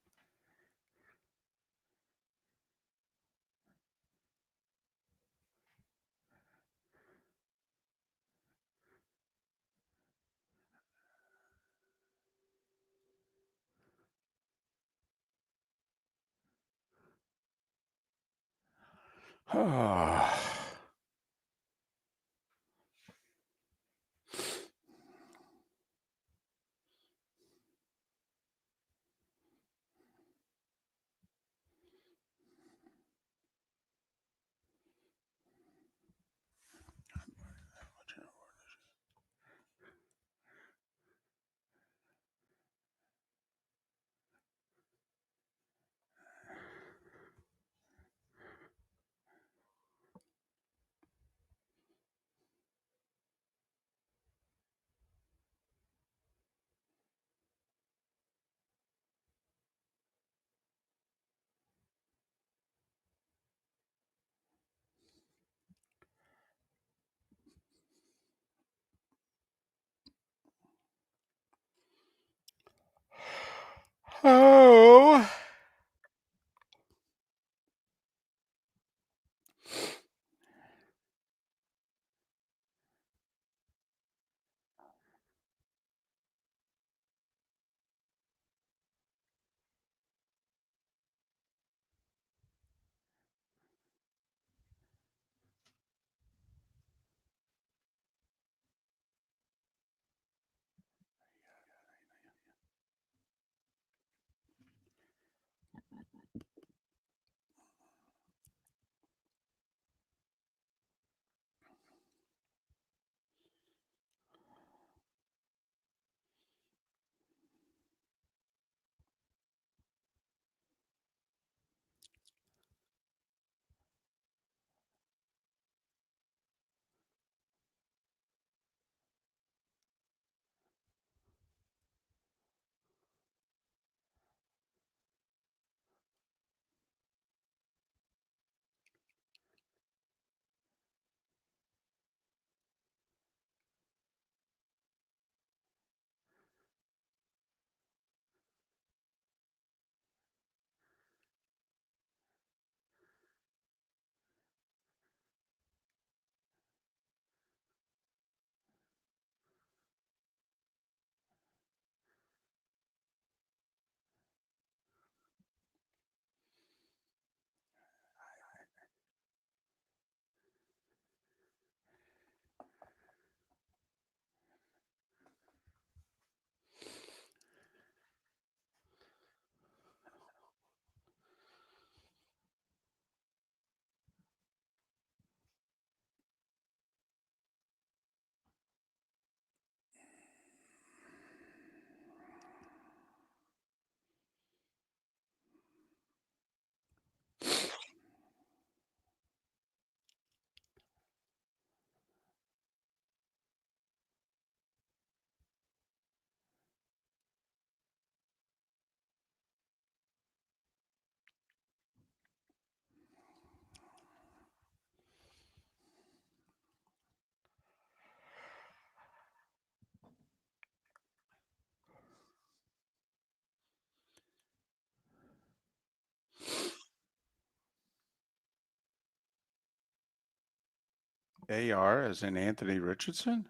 AR as in Anthony Richardson?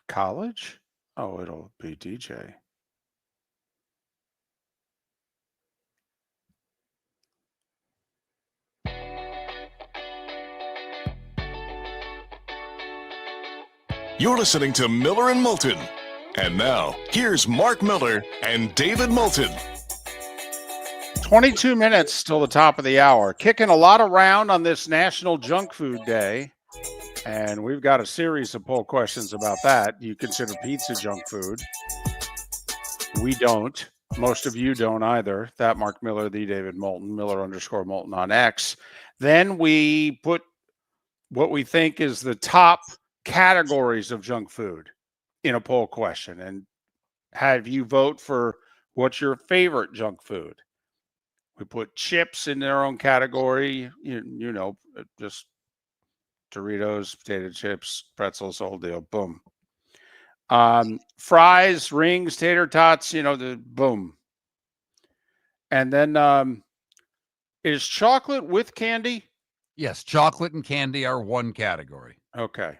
College? Oh, it'll be DJ. You're listening to Miller and Moulton. And now, here's Mark Miller and David Moulton. 22 minutes till the top of the hour. Kicking a lot around on this National Junk Food Day. And we've got a series of poll questions about that. Do you consider pizza junk food? We don't. Most of you don't either. That Mark Miller, the David Moulton, Miller_Moulton on X. Then we put what we think is the top categories of junk food in a poll question and have you vote for what's your favorite junk food. We put chips in their own category, you know, just Doritos, potato chips, pretzels, whole deal, boom. Fries, rings, tater tots, you know, the boom. And then is chocolate with candy? Yes, chocolate and candy are one category. Okay.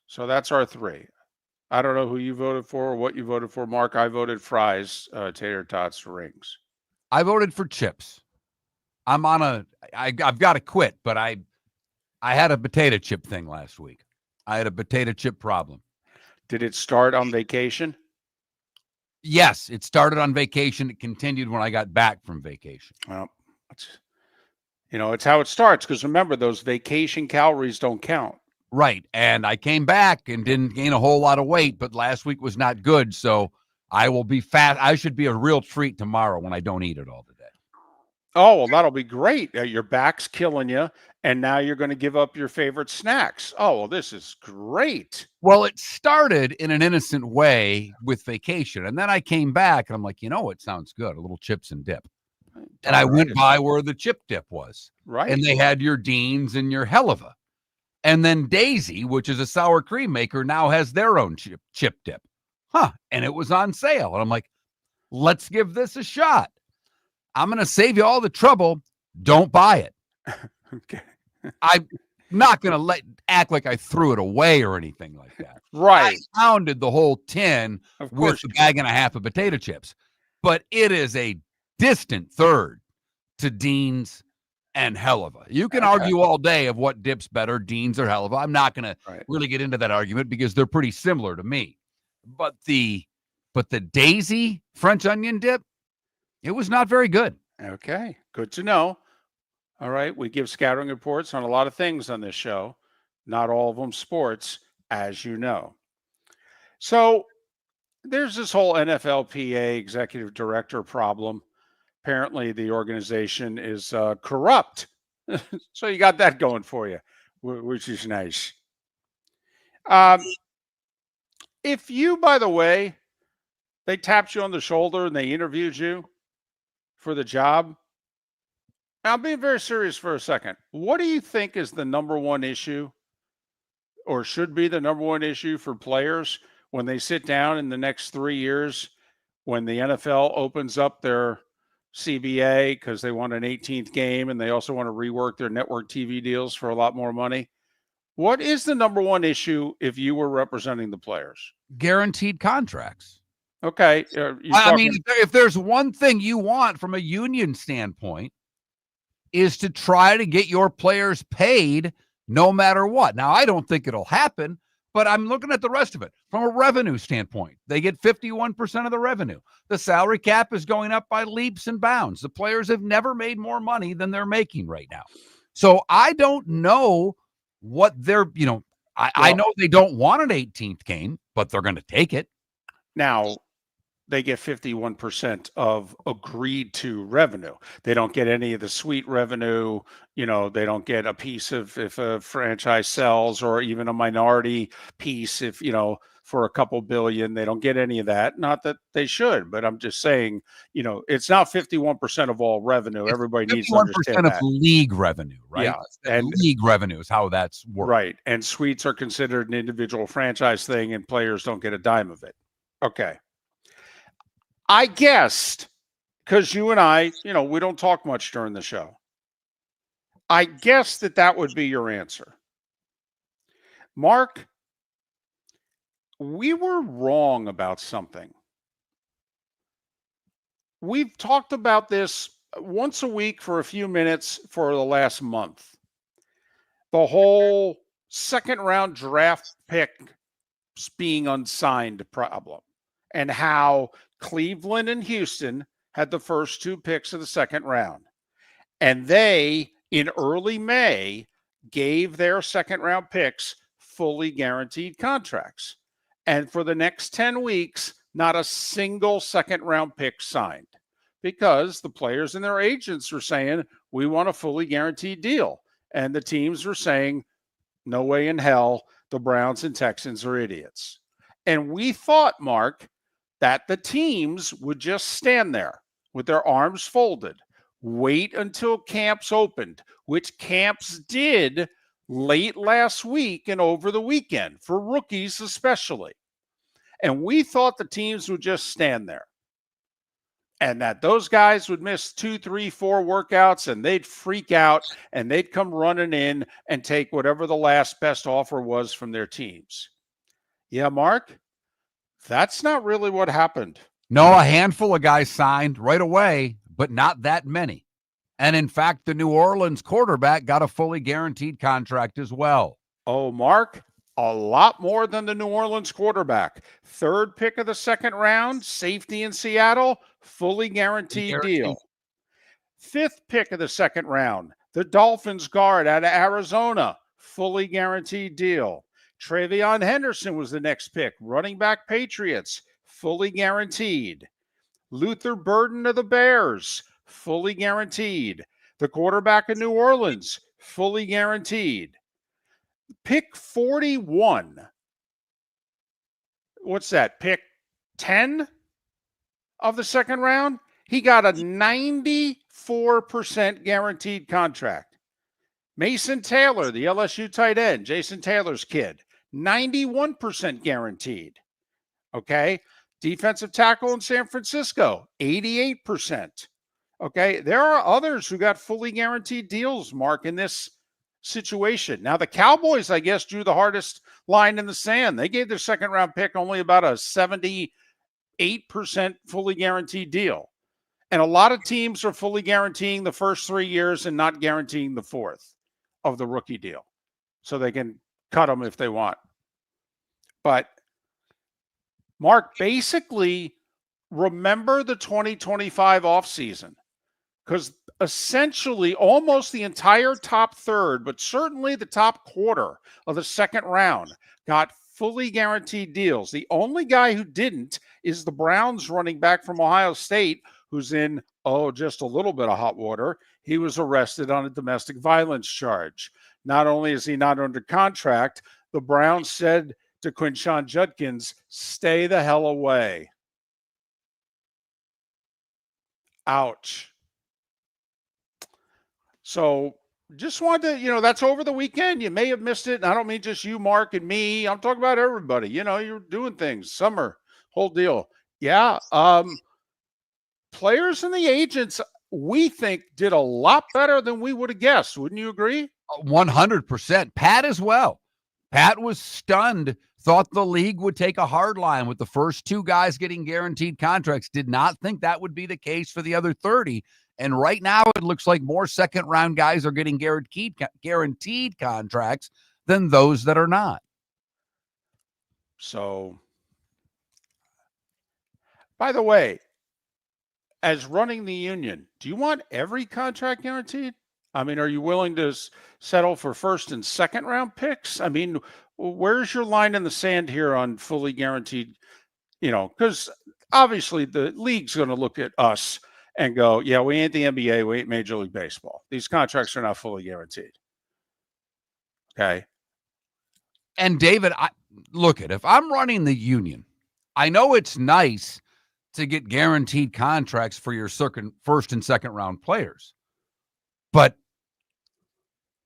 So that's our three. I don't know who you voted for or what you voted for, Mark. I voted fries, tater tots, rings. I voted for chips. I've got to quit, but I had a potato chip thing last week. I had a potato chip problem. Did it start on vacation? Yes, it started on vacation. It continued when I got back from vacation. Well, it's how it starts. Because remember, those vacation calories don't count. Right. And I came back and didn't gain a whole lot of weight, but last week was not good. So I will be fat. I should be a real treat tomorrow when I don't eat it all today. Oh, well, that'll be great. Your back's killing you. And now you're going to give up your favorite snacks. Oh, well, this is great. Well, it started in an innocent way with vacation. And then I came back and I'm like, it sounds good. A little chips and dip. And I went by where the chip dip was. Right. And they had your Dean's and your Helva. And then Daisy, which is a sour cream maker, now has their own chip dip. And it was on sale. And I'm like, let's give this a shot. I'm going to save you all the trouble. Don't buy it. Okay. I'm not going to act like I threw it away or anything like that. Right. I pounded the whole tin with a bag and a half of potato chips. But it is a distant third to Dean's and Helva. You can argue all day of what dip's better, Dean's or Helva. I'm not going to really get into that argument because they're pretty similar to me. But the Daisy French onion dip, it was not very good. Okay, good to know. All right, we give scouting reports on a lot of things on this show, not all of them sports, as you know. So there's this whole NFLPA executive director problem. Apparently, the organization is corrupt. So you got that going for you, which is nice. If you, by the way, they tapped you on the shoulder and they interviewed you for the job, now I'm being very serious for a second. What do you think is the number one issue or should be the number one issue for players when they sit down in the next 3 years when the NFL opens up their CBA because they want an 18th game and they also want to rework their network TV deals for a lot more money? What is the number one issue if you were representing the players? Guaranteed contracts. Okay. I mean, if there's one thing you want from a union standpoint is to try to get your players paid no matter what. Now, I don't think it'll happen, but I'm looking at the rest of it. From a revenue standpoint, they get 51% of the revenue. The salary cap is going up by leaps and bounds. The players have never made more money than they're making right now. So I don't know what they're, I know they don't want an 18th game, but they're going to take it. Now, they get 51% of agreed to revenue. They don't get any of the suite revenue. They don't get a piece of if a franchise sells or even a minority piece if, for a couple billion. They don't get any of that. Not that they should, but I'm just saying, it's not 51% of all revenue. Everybody needs to understand that. 51% of league revenue, right? Yeah. And league revenue is how that's worked. Right. And suites are considered an individual franchise thing and players don't get a dime of it. Okay. I guessed, because you and I, we don't talk much during the show. I guess that would be your answer. Mark, we were wrong about something. We've talked about this once a week for a few minutes for the last month. The whole second round draft pick being unsigned problem, and how Cleveland and Houston had the first 2 picks of the second round. And they, in early May, gave their second round picks fully guaranteed contracts. And for the next 10 weeks, not a single second round pick signed, because the players and their agents were saying, we want a fully guaranteed deal. And the teams were saying, no way in hell, the Browns and Texans are idiots. And we thought, Mark, that the teams would just stand there with their arms folded, wait until camps opened, which camps did late last week and over the weekend, for rookies especially. And we thought the teams would just stand there, and that those guys would miss 2, 3, 4 workouts, and they'd freak out, and they'd come running in and take whatever the last best offer was from their teams. Yeah, Mark, that's not really what happened. No, a handful of guys signed right away, but not that many. And in fact, the New Orleans quarterback got a fully guaranteed contract as well. Oh, Mark, a lot more than the New Orleans quarterback. 3rd pick of the second round, safety in Seattle, fully guaranteed deal. 5th pick of the second round, the Dolphins guard out of Arizona, fully guaranteed deal. Travion Henderson was the next pick, running back Patriots, fully guaranteed. Luther Burden of the Bears, fully guaranteed. The quarterback of New Orleans, fully guaranteed. Pick 41. What's that? Pick 10 of the second round? He got a 94% guaranteed contract. Mason Taylor, the LSU tight end, Jason Taylor's kid, 91% guaranteed. Okay. Defensive tackle in San Francisco, 88%. Okay. There are others who got fully guaranteed deals, Mark, in this situation. Now, the Cowboys, I guess, drew the hardest line in the sand. They gave their second round pick only about a 78% fully guaranteed deal. And a lot of teams are fully guaranteeing the first 3 years and not guaranteeing the 4th of the rookie deal, so they can cut them if they want. But Mark, basically, remember the 2025 offseason, because essentially almost the entire top third, but certainly the top quarter of the second round got fully guaranteed deals. The only guy who didn't is the Browns running back from Ohio State, who's in, just a little bit of hot water. He was arrested on a domestic violence charge. Not only is he not under contract, the Browns said to Quinshon Judkins, stay the hell away. Ouch. So just wanted to, that's over the weekend. You may have missed it. And I don't mean just you, Mark, and me. I'm talking about everybody. You're doing things. Summer, whole deal. Yeah. Players and the agents, we think, did a lot better than we would have guessed. Wouldn't you agree? 100%. Pat as well. Pat was stunned, thought the league would take a hard line with the first 2 guys getting guaranteed contracts. Did not think that would be the case for the other 30. And right now it looks like more second round guys are getting guaranteed contracts than those that are not. So, by the way, as running the union, do you want every contract guaranteed? I mean, are you willing to settle for first and second round picks? I mean, where's your line in the sand here on fully guaranteed? Because obviously the league's going to look at us and go, yeah, we ain't the NBA, we ain't Major League Baseball. These contracts are not fully guaranteed. Okay. And David, if I'm running the union, I know it's nice to get guaranteed contracts for your first and second round players, but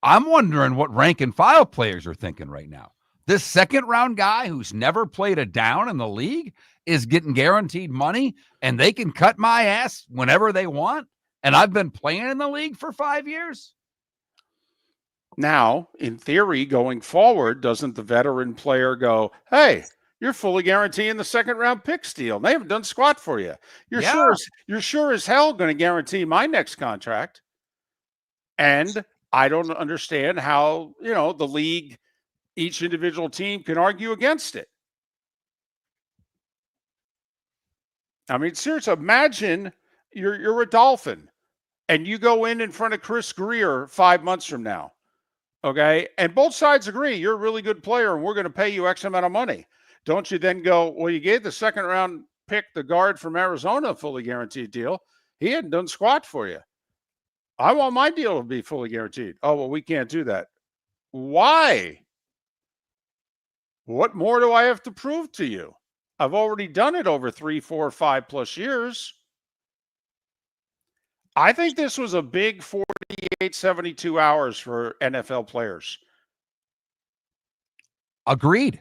I'm wondering what rank and file players are thinking right now. This second round guy who's never played a down in the league is getting guaranteed money, and they can cut my ass whenever they want. And I've been playing in the league for 5 years. Now, in theory, going forward, doesn't the veteran player go, hey, you're fully guaranteeing the second round pick steal? They haven't done squat for you. You're sure as hell going to guarantee my next contract. And I don't understand how, the league, each individual team can argue against it. I mean, seriously, imagine you're a Dolphin and you go in front of Chris Greer 5 months from now. Okay. And both sides agree you're a really good player and we're going to pay you X amount of money. Don't you then go, well, you gave the second round pick, the guard from Arizona, a fully guaranteed deal. He hadn't done squat for you. I want my deal to be fully guaranteed. Oh, well, we can't do that. Why? What more do I have to prove to you? I've already done it over 3, 4, 5+ years. I think this was a big 48, 72 hours for NFL players. Agreed.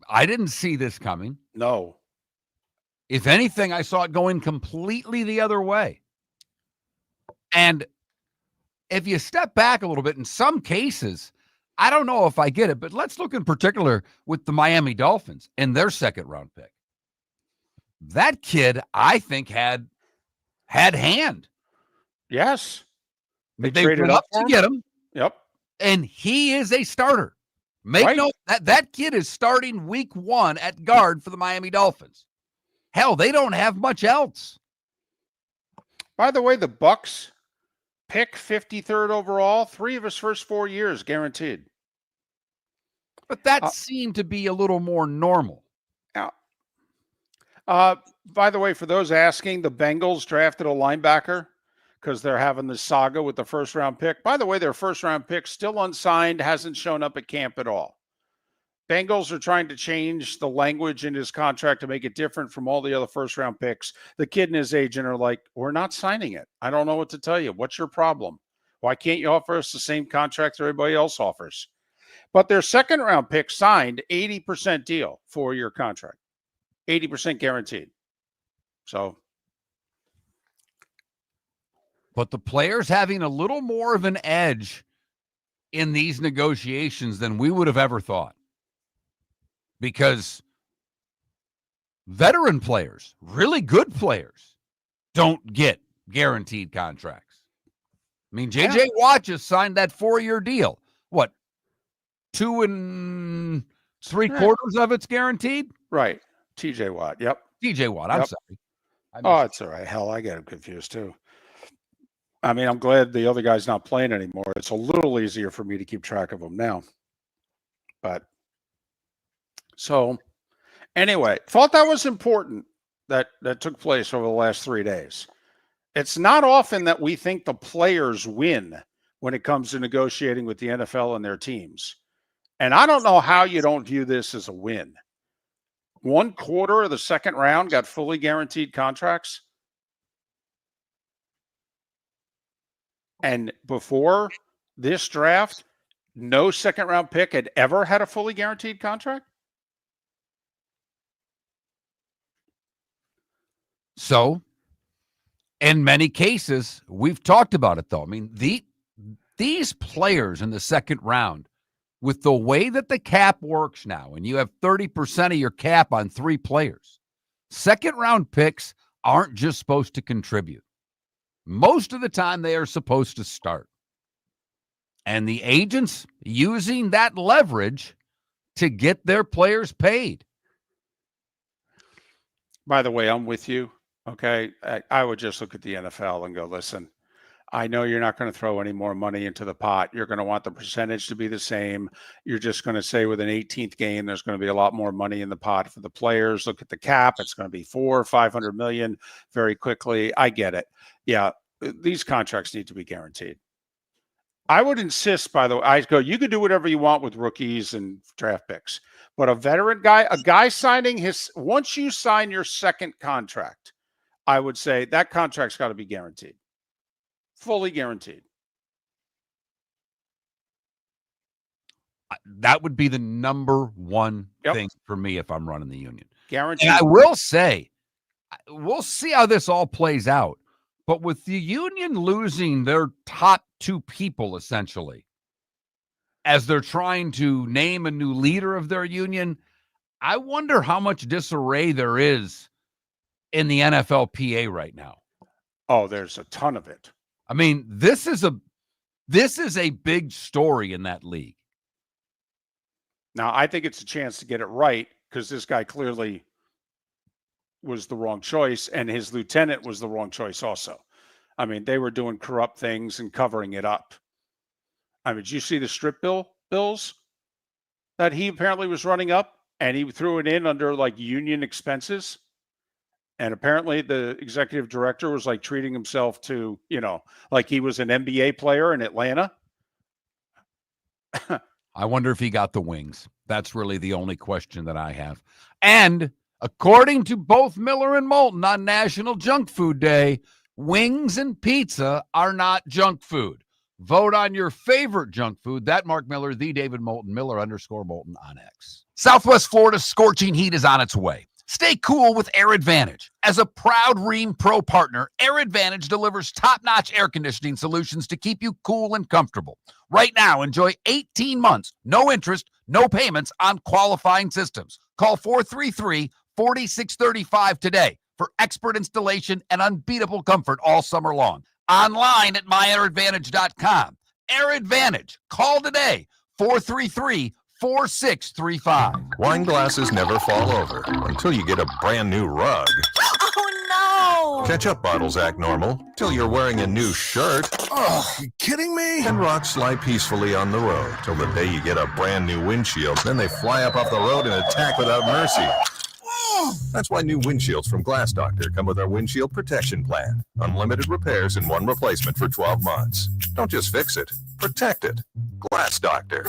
I didn't see this coming. No. If anything, I saw it going completely the other way. And if you step back a little bit, in some cases, I don't know if I get it, but let's look in particular with the Miami Dolphins and their second round pick. That kid, I think, had hand. Yes. They traded up to get him. Yep. And he is a starter. Make note that kid is starting week 1 at guard for the Miami Dolphins. Hell, they don't have much else. By the way, the Bucks pick 53rd overall, 3 of his first 4 years guaranteed. But that seemed to be a little more normal. By the way, for those asking, the Bengals drafted a linebacker because they're having this saga with the first round pick. By the way, their first round pick still unsigned, hasn't shown up at camp at all. Bengals are trying to change the language in his contract to make it different from all the other first round picks. The kid and his agent are like, we're not signing it. I don't know what to tell you. What's your problem? Why can't you offer us the same contract everybody else offers? But their second round pick signed 80% deal, 4-year contract, 80% guaranteed. So. But the players having a little more of an edge in these negotiations than we would have ever thought. Because veteran players, really good players, don't get guaranteed contracts. I mean, J.J. Watt just signed that 4-year deal. What, 2 3/4 of it's guaranteed? Right. T.J. Watt. Yep. T.J. Watt. I'm sorry. It's all right. Hell, I get him confused too. I mean, I'm glad the other guy's not playing anymore. It's a little easier for me to keep track of him now. But so anyway, thought that was important that took place over the last 3 days. It's not often that we think the players win when it comes to negotiating with the NFL and their teams. And I don't know how you don't view this as a win. 1/4 of the second round got fully guaranteed contracts. And before this draft, no second round pick had ever had a fully guaranteed contract. So, in many cases, we've talked about it, though. I mean, these players in the second round, with the way that the cap works now, and you have 30% of your cap on 3 players, second round picks aren't just supposed to contribute. Most of the time, they are supposed to start. And the agents using that leverage to get their players paid. By the way, I'm with you. Okay. I would just look at the NFL and go, listen, I know you're not going to throw any more money into the pot. You're going to want the percentage to be the same. You're just going to say with an 18th game, there's going to be a lot more money in the pot for the players. Look at the cap. It's going to be $400-500 million very quickly. I get it. Yeah. These contracts need to be guaranteed. I would insist, by the way, you can do whatever you want with rookies and draft picks, but a veteran guy, a guy signing once you sign your second contract, I would say that contract's got to be guaranteed. Fully guaranteed. That would be the number one thing for me if I'm running the union. Guaranteed. And I will say, we'll see how this all plays out. But with the union losing their top 2 people, essentially, as they're trying to name a new leader of their union. I wonder how much disarray there is in the NFLPA right now. Oh, there's a ton of it. I mean, this is a big story in that league. Now, I think it's a chance to get it right because this guy clearly was the wrong choice, and his lieutenant was the wrong choice also. I mean, they were doing corrupt things and covering it up. I mean, did you see the strip bills that he apparently was running up, and he threw it in under like union expenses? And apparently the executive director was like treating himself to, like he was an NBA player in Atlanta. I wonder if he got the wings. That's really the only question that I have. And according to both Miller and Moulton on National Junk Food Day, wings and pizza are not junk food. Vote on your favorite junk food. That Mark Miller, the David Moulton, Miller_Moulton on X. Southwest Florida's scorching heat is on its way. Stay cool with Air Advantage. As a proud Ream Pro partner, Air Advantage delivers top-notch air conditioning solutions to keep you cool and comfortable. Right now, enjoy 18 months, no interest, no payments on qualifying systems. Call 433-4635 today for expert installation and unbeatable comfort all summer long. Online at myairadvantage.com. Air Advantage. Call today, 433-4635. Wine glasses never fall over until you get a brand new rug. Oh, no! Ketchup bottles act normal till you're wearing a new shirt. Oh, you kidding me? And rocks lie peacefully on the road till the day you get a brand new windshield. Then they fly up off the road and attack without mercy. That's why new windshields from Glass Doctor come with our windshield protection plan. Unlimited repairs and one replacement for 12 months. Don't just fix it, protect it. Glass Doctor.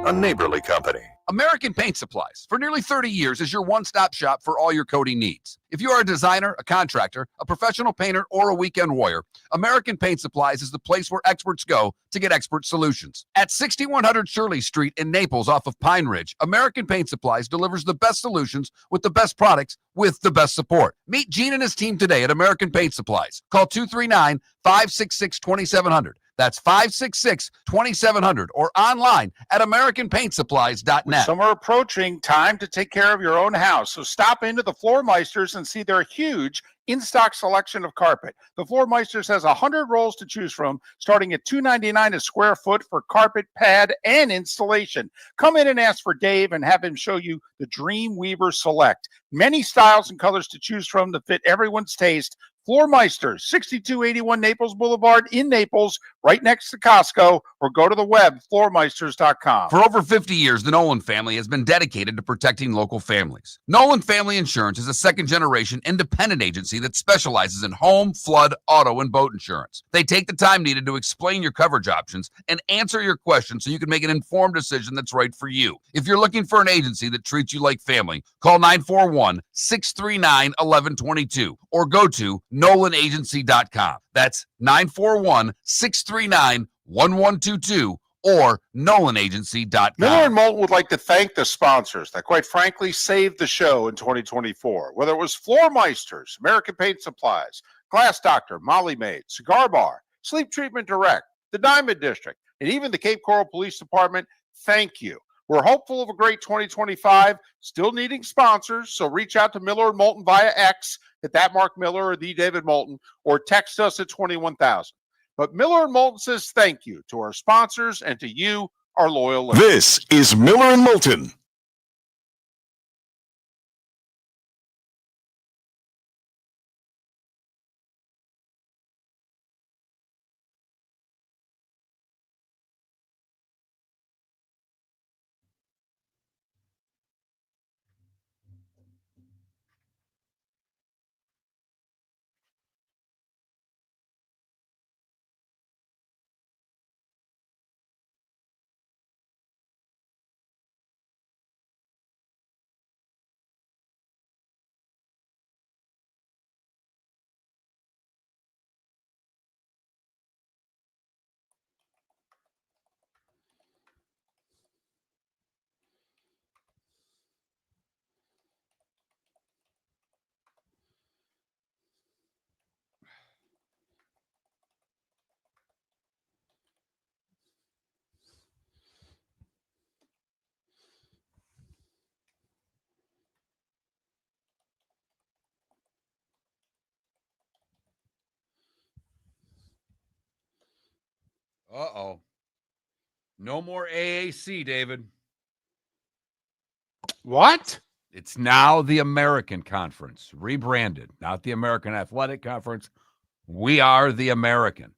A neighborly company. American Paint Supplies, for nearly 30 years, is your one-stop shop for all your coating needs. If you are a designer, a contractor, a professional painter, or a weekend warrior, American Paint Supplies is the place where experts go to get expert solutions. At 6100 Shirley Street in Naples off of Pine Ridge, American Paint Supplies delivers the best solutions with the best products with the best support. Meet Gene and his team today at American Paint Supplies. Call 239-566-2700. That's 566-2700 or online at AmericanPaintSupplies.net. With summer approaching, time to take care of your own house. So stop into the Floor Meisters and see their huge in-stock selection of carpet. The Floor Meisters has 100 rolls to choose from, starting at $2.99 a square foot for carpet, pad, and installation. Come in and ask for Dave and have him show you the Dream Weaver Select. Many styles and colors to choose from to fit everyone's taste. Floor Meisters, 6281 Naples Boulevard in Naples, right next to Costco, or go to the web, floormeisters.com. For over 50 years, the Nolan family has been dedicated to protecting local families. Nolan Family Insurance is a second-generation independent agency that specializes in home, flood, auto, and boat insurance. They take the time needed to explain your coverage options and answer your questions so you can make an informed decision that's right for you. If you're looking for an agency that treats you like family, call 941-639-1122 or go to NolanAgency.com. That's 941-639-1122 or NolanAgency.com. Miller and Moulton would like to thank the sponsors that, quite frankly, saved the show in 2024. Whether it was Floor Meisters, American Paint Supplies, Glass Doctor, Molly Maid, Cigar Bar, Sleep Treatment Direct, the Diamond District, and even the Cape Coral Police Department, thank you. We're hopeful of a great 2025, still needing sponsors, so reach out to Miller and Moulton via X at that Mark Miller or the David Moulton, or text us at 21,000. But Miller and Moulton says thank you to our sponsors and to you, our loyal listeners. This is Miller and Moulton. Uh-oh. No more AAC, David. What? It's now the American Conference, rebranded, not the American Athletic Conference. We are the American.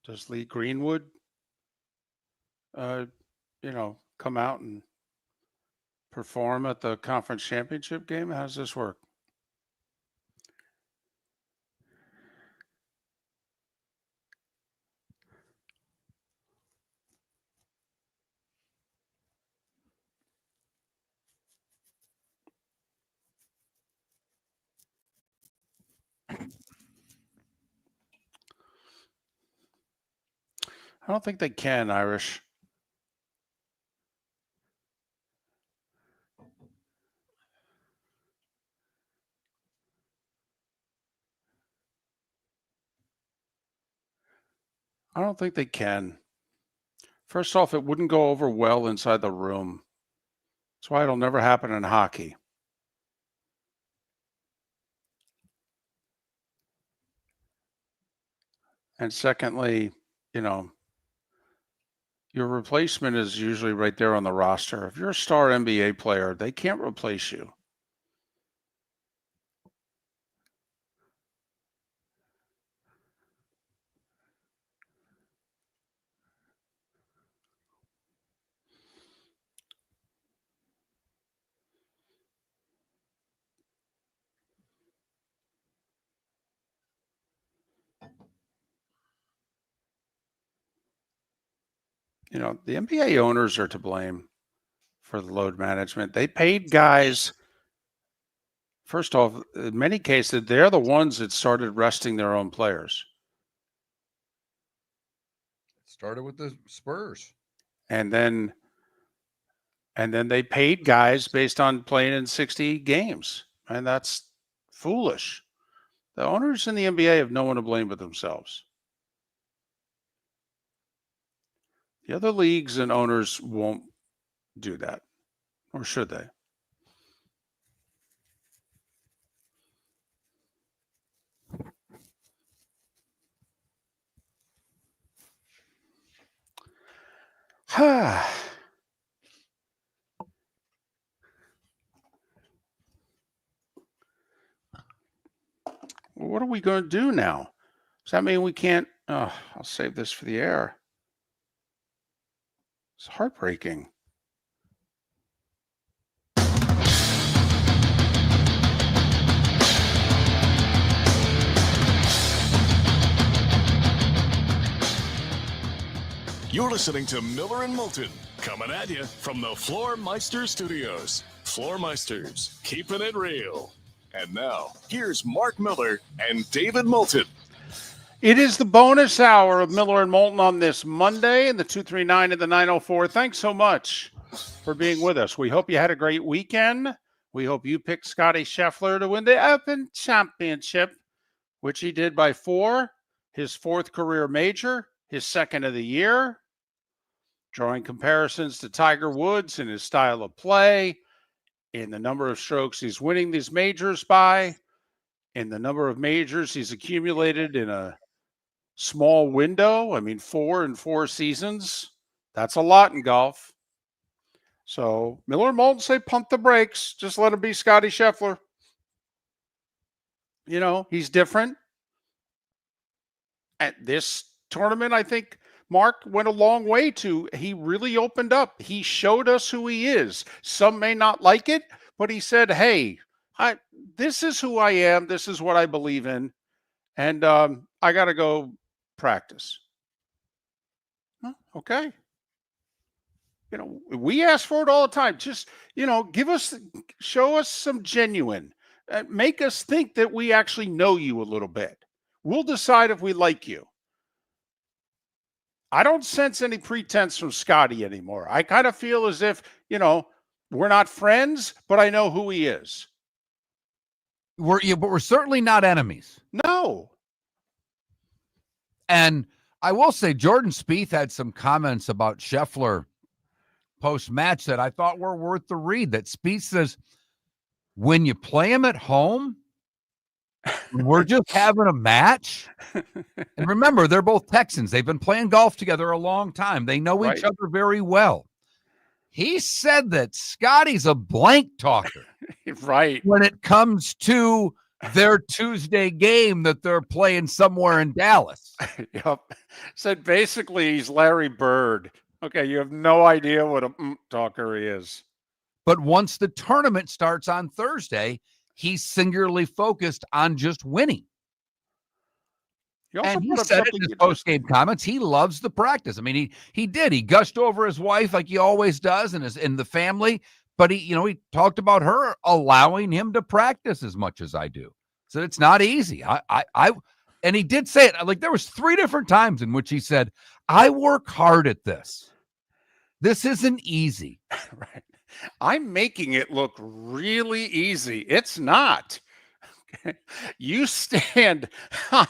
Does Lee Greenwood, come out and perform at the conference championship game? How does this work? I don't think they can, Irish. I don't think they can. First off, it wouldn't go over well inside the room. That's why it'll never happen in hockey. And secondly, your replacement is usually right there on the roster. If you're a star NBA player, they can't replace you. The NBA owners are to blame for the load management. They paid guys. First off, in many cases, they're the ones that started resting their own players. Started with the Spurs. And then they paid guys based on playing in 60 games. And that's foolish. The owners in the NBA have no one to blame but themselves. The other leagues and owners won't do that, or should they? What are we going to do now? Does that mean we can't? Oh, I'll save this for the air. It's heartbreaking. You're listening to Miller and Moulton, coming at you from the Floor Meister Studios. Floor Meisters, keeping it real. And now, here's Mark Miller and David Moulton. It is the bonus hour of Miller and Moulton on this Monday in the 239 and the 904. Thanks so much for being with us. We hope you had a great weekend. We hope you picked Scotty Scheffler to win the Open Championship, which he did by 4, his 4th career major, his 2nd of the year, drawing comparisons to Tiger Woods in his style of play, in the number of strokes he's winning these majors by, in the number of majors he's accumulated in a small window. 4 in 4 seasons. That's a lot in golf. So Miller and Moulton say pump the brakes. Just let him be Scotty Scheffler. He's different. At this tournament, I think Mark went a long way he really opened up. He showed us who he is. Some may not like it, but he said, hey, this is who I am. This is what I believe in. And I got to go practice. Okay. We ask for it all the time. Just, show us some genuine. Make us think that we actually know you a little bit. We'll decide if we like you. I don't sense any pretense from Scotty anymore. I kind of feel as if, we're not friends, but I know who he is. But we're certainly not enemies. No. And I will say Jordan Spieth had some comments about Scheffler post-match that I thought were worth the read. That Spieth says, when you play them at home, we're just having a match. And remember, they're both Texans. They've been playing golf together a long time. They know each other very well. He said that Scotty's a blank talker. Right. When it comes to their Tuesday game that they're playing somewhere in Dallas. Yep. Said basically he's Larry Bird. Okay, you have no idea what a talker he is. But once the tournament starts on Thursday, he's singularly focused on just winning. And he said it in his post-game comments, he loves the practice. I mean, he did. He gushed over his wife like he always does and in the family. But he talked about her allowing him to practice as much as I do. So it's not easy. And he did say it. Like there was 3 different times in which he said, I work hard at this. This isn't easy. Right. I'm making it look really easy. It's not. Okay. You stand on,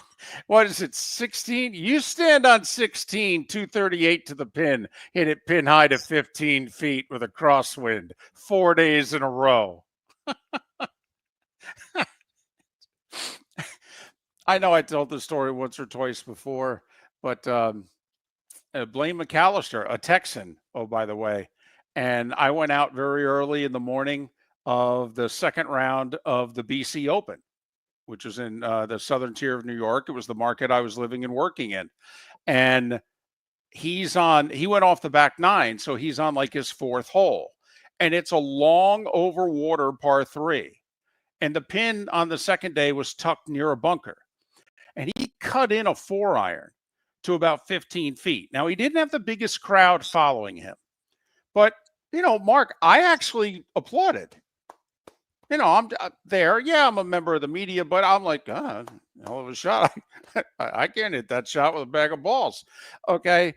what is it, 16? You stand on 16, 238 to the pin, hit it pin high to 15 feet with a crosswind 4 days in a row. I know I told the story once or twice before, but Blaine McAllister, a Texan, oh, by the way, and I went out very early in the morning of the second round of the BC Open, which was in the southern tier of New York. It was the market I was living and working in. And he went off the back 9, so he's on like his 4th hole. And it's a long over water par 3. And the pin on the second day was tucked near a bunker. And he cut in a 4-iron to about 15 feet. Now, he didn't have the biggest crowd following him. But, Mark, I actually applauded. I'm there. Yeah, I'm a member of the media, but I'm like, hell of a shot. I can't hit that shot with a bag of balls. Okay.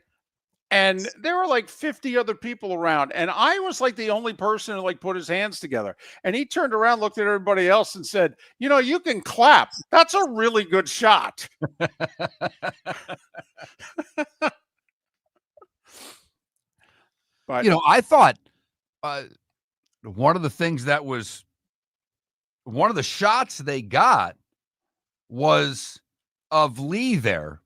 And there were like 50 other people around. And I was like the only person who put his hands together. And he turned around, looked at everybody else and said, you can clap. That's a really good shot. But, I thought one of the things that was one of the shots they got was of Lee there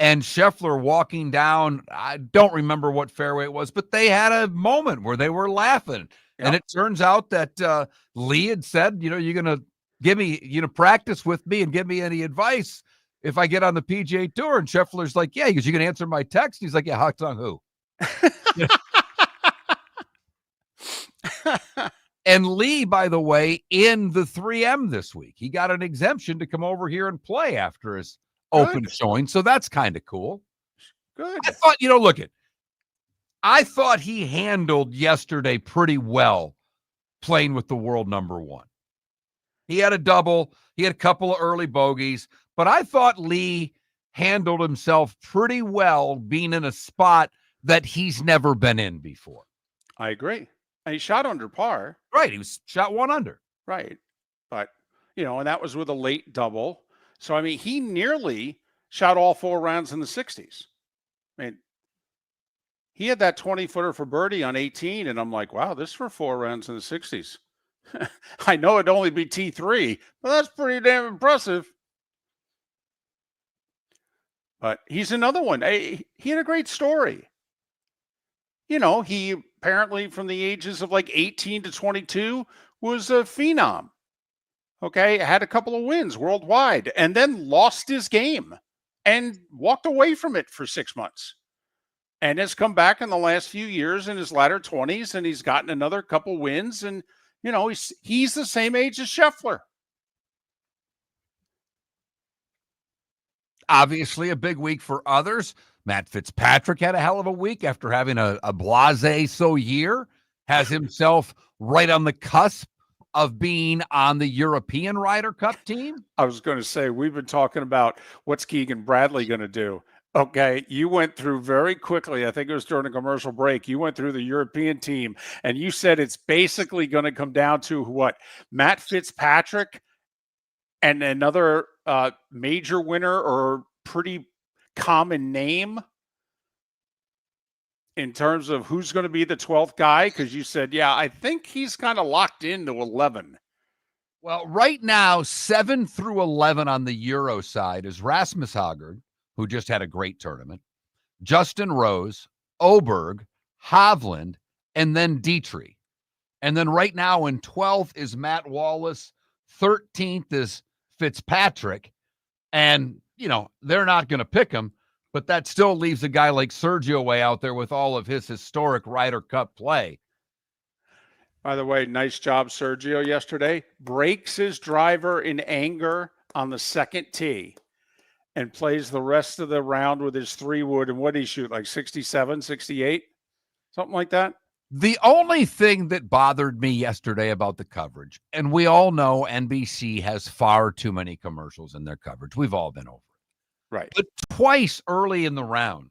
and Scheffler walking down. I don't remember what fairway it was, but they had a moment where they were laughing. Yep. And it turns out that Lee had said, you're going to give me, practice with me and give me any advice if I get on the PGA Tour. And Scheffler's like, yeah, because you can answer my text. He's like, yeah, Hawks on who? And Lee, by the way, in the 3M this week, he got an exemption to come over here and play after his open showing. So that's kind of cool. Good. I thought, I thought he handled yesterday pretty well playing with the world number 1. He had a double. He had a couple of early bogeys, but I thought Lee handled himself pretty well being in a spot that he's never been in before. I agree. And he shot under par. Right. He was shot 1 under. Right. But, and that was with a late double. So, I mean, he nearly shot all 4 rounds in the 60s. I mean, he had that 20-footer for birdie on 18, and I'm like, wow, this for 4 rounds in the 60s. I know it'd only be T3, but that's pretty damn impressive. But he's another one. He had a great story. He apparently from the ages of 18 to 22 was a phenom. Okay. Had a couple of wins worldwide and then lost his game and walked away from it for 6 months and has come back in the last few years in his latter 20s. And he's gotten another couple wins. And, he's the same age as Scheffler. Obviously a big week for others. Matt Fitzpatrick had a hell of a week after having a blase-so year, has himself right on the cusp of being on the European Ryder Cup team. I was going to say, we've been talking about what's Keegan Bradley going to do. Okay, you went through very quickly, I think it was during a commercial break, you went through the European team, and you said it's basically going to come down to what? Matt Fitzpatrick and another major winner or pretty common name in terms of who's going to be the 12th guy? Because you said, yeah, I think he's kind of locked into 11. Well, right now, 7 through 11 on the Euro side is Rasmus Hagard, who just had a great tournament, Justin Rose, Oberg, Hovland, and then Dietrich. And then right now in 12th is Matt Wallace. 13th is Fitzpatrick. And, they're not going to pick him, but that still leaves a guy like Sergio way out there with all of his historic Ryder Cup play. By the way, nice job, Sergio, yesterday. Breaks his driver in anger on the second tee and plays the rest of the round with his 3-wood. And what did he shoot, like 67, 68? Something like that? The only thing that bothered me yesterday about the coverage, and we all know NBC has far too many commercials in their coverage. We've all been over it. Right. But twice early in the round,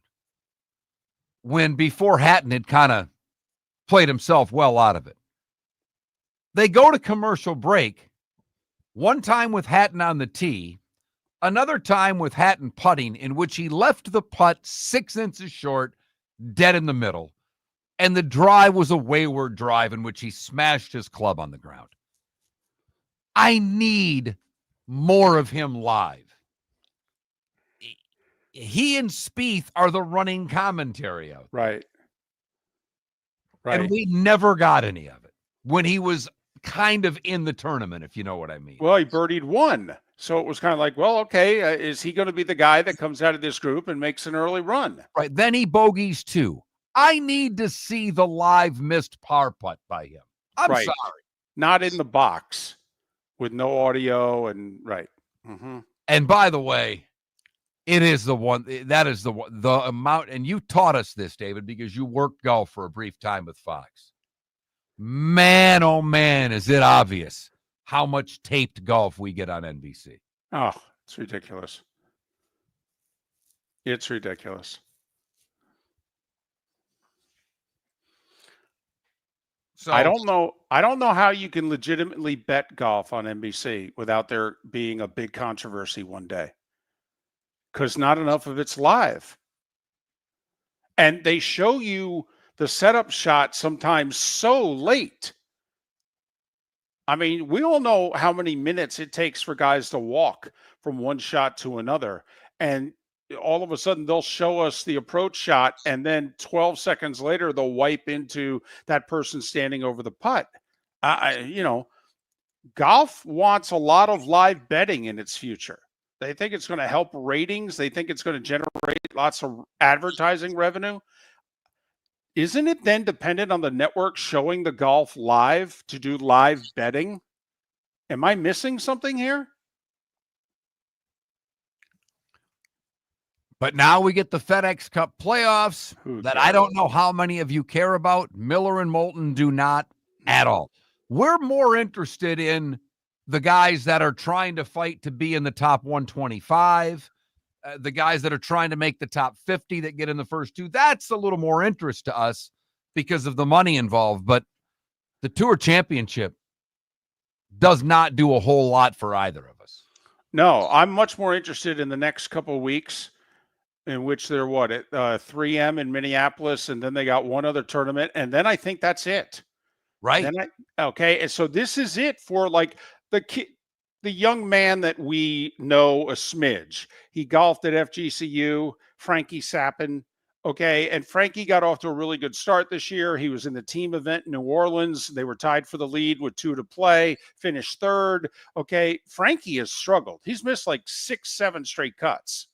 before Hatton had kind of played himself well out of it, they go to commercial break, one time with Hatton on the tee, another time with Hatton putting, in which he left the putt 6 inches short, dead in the middle. And the drive was a wayward drive in which he smashed his club on the ground. I need more of him live. He and Spieth are the running commentary out there. Right. Right. And we never got any of it when he was kind of in the tournament, if you know what I mean. Well, he birdied 1. So it was kind of like, well, okay, is he going to be the guy that comes out of this group and makes an early run? Right. Then he bogeys 2. I need to see the live missed par putt by him. I'm Right. sorry. Not in the box with no audio and right. Mm-hmm. And by the way, it is the one that is the amount. And you taught us this, David, because you worked golf for a brief time with Fox. Man, oh man, is it obvious how much taped golf we get on NBC. Oh, it's ridiculous. It's ridiculous. So I don't know how you can legitimately bet golf on NBC without there being a big controversy one day. Because not enough of it's live. And they show you the setup shot sometimes so late. I mean, we all know how many minutes it takes for guys to walk from one shot to another. And all of a sudden they'll show us the approach shot, and then 12 seconds later they'll wipe into that person standing over the putt. Golf wants a lot of live betting in its future. They think it's going to help ratings. They think it's going to generate lots of advertising revenue. Isn't it then dependent on the network showing the golf live to do live betting? Am I missing something here? But now we get the FedEx Cup playoffs that I don't know how many of you care about. Miller and Moulton do not at all. We're more interested in the guys that are trying to fight to be in the top 125, the guys that are trying to make the top 50 that get in the first 2. That's a little more interest to us because of the money involved. But the Tour Championship does not do a whole lot for either of us. No, I'm much more interested in the next couple of weeks, in which they're at 3M in Minneapolis, and then they got one other tournament, and then I think that's it. Right. Okay. And so this is it for like the young man that we know a smidge. He golfed at FGCU, Frankie Sappin. Okay. And Frankie got off to a really good start this year. He was in the team event in New Orleans. They were tied for the lead with 2 to play, finished 3rd. Okay. Frankie has struggled. He's missed like 6, 7 straight cuts.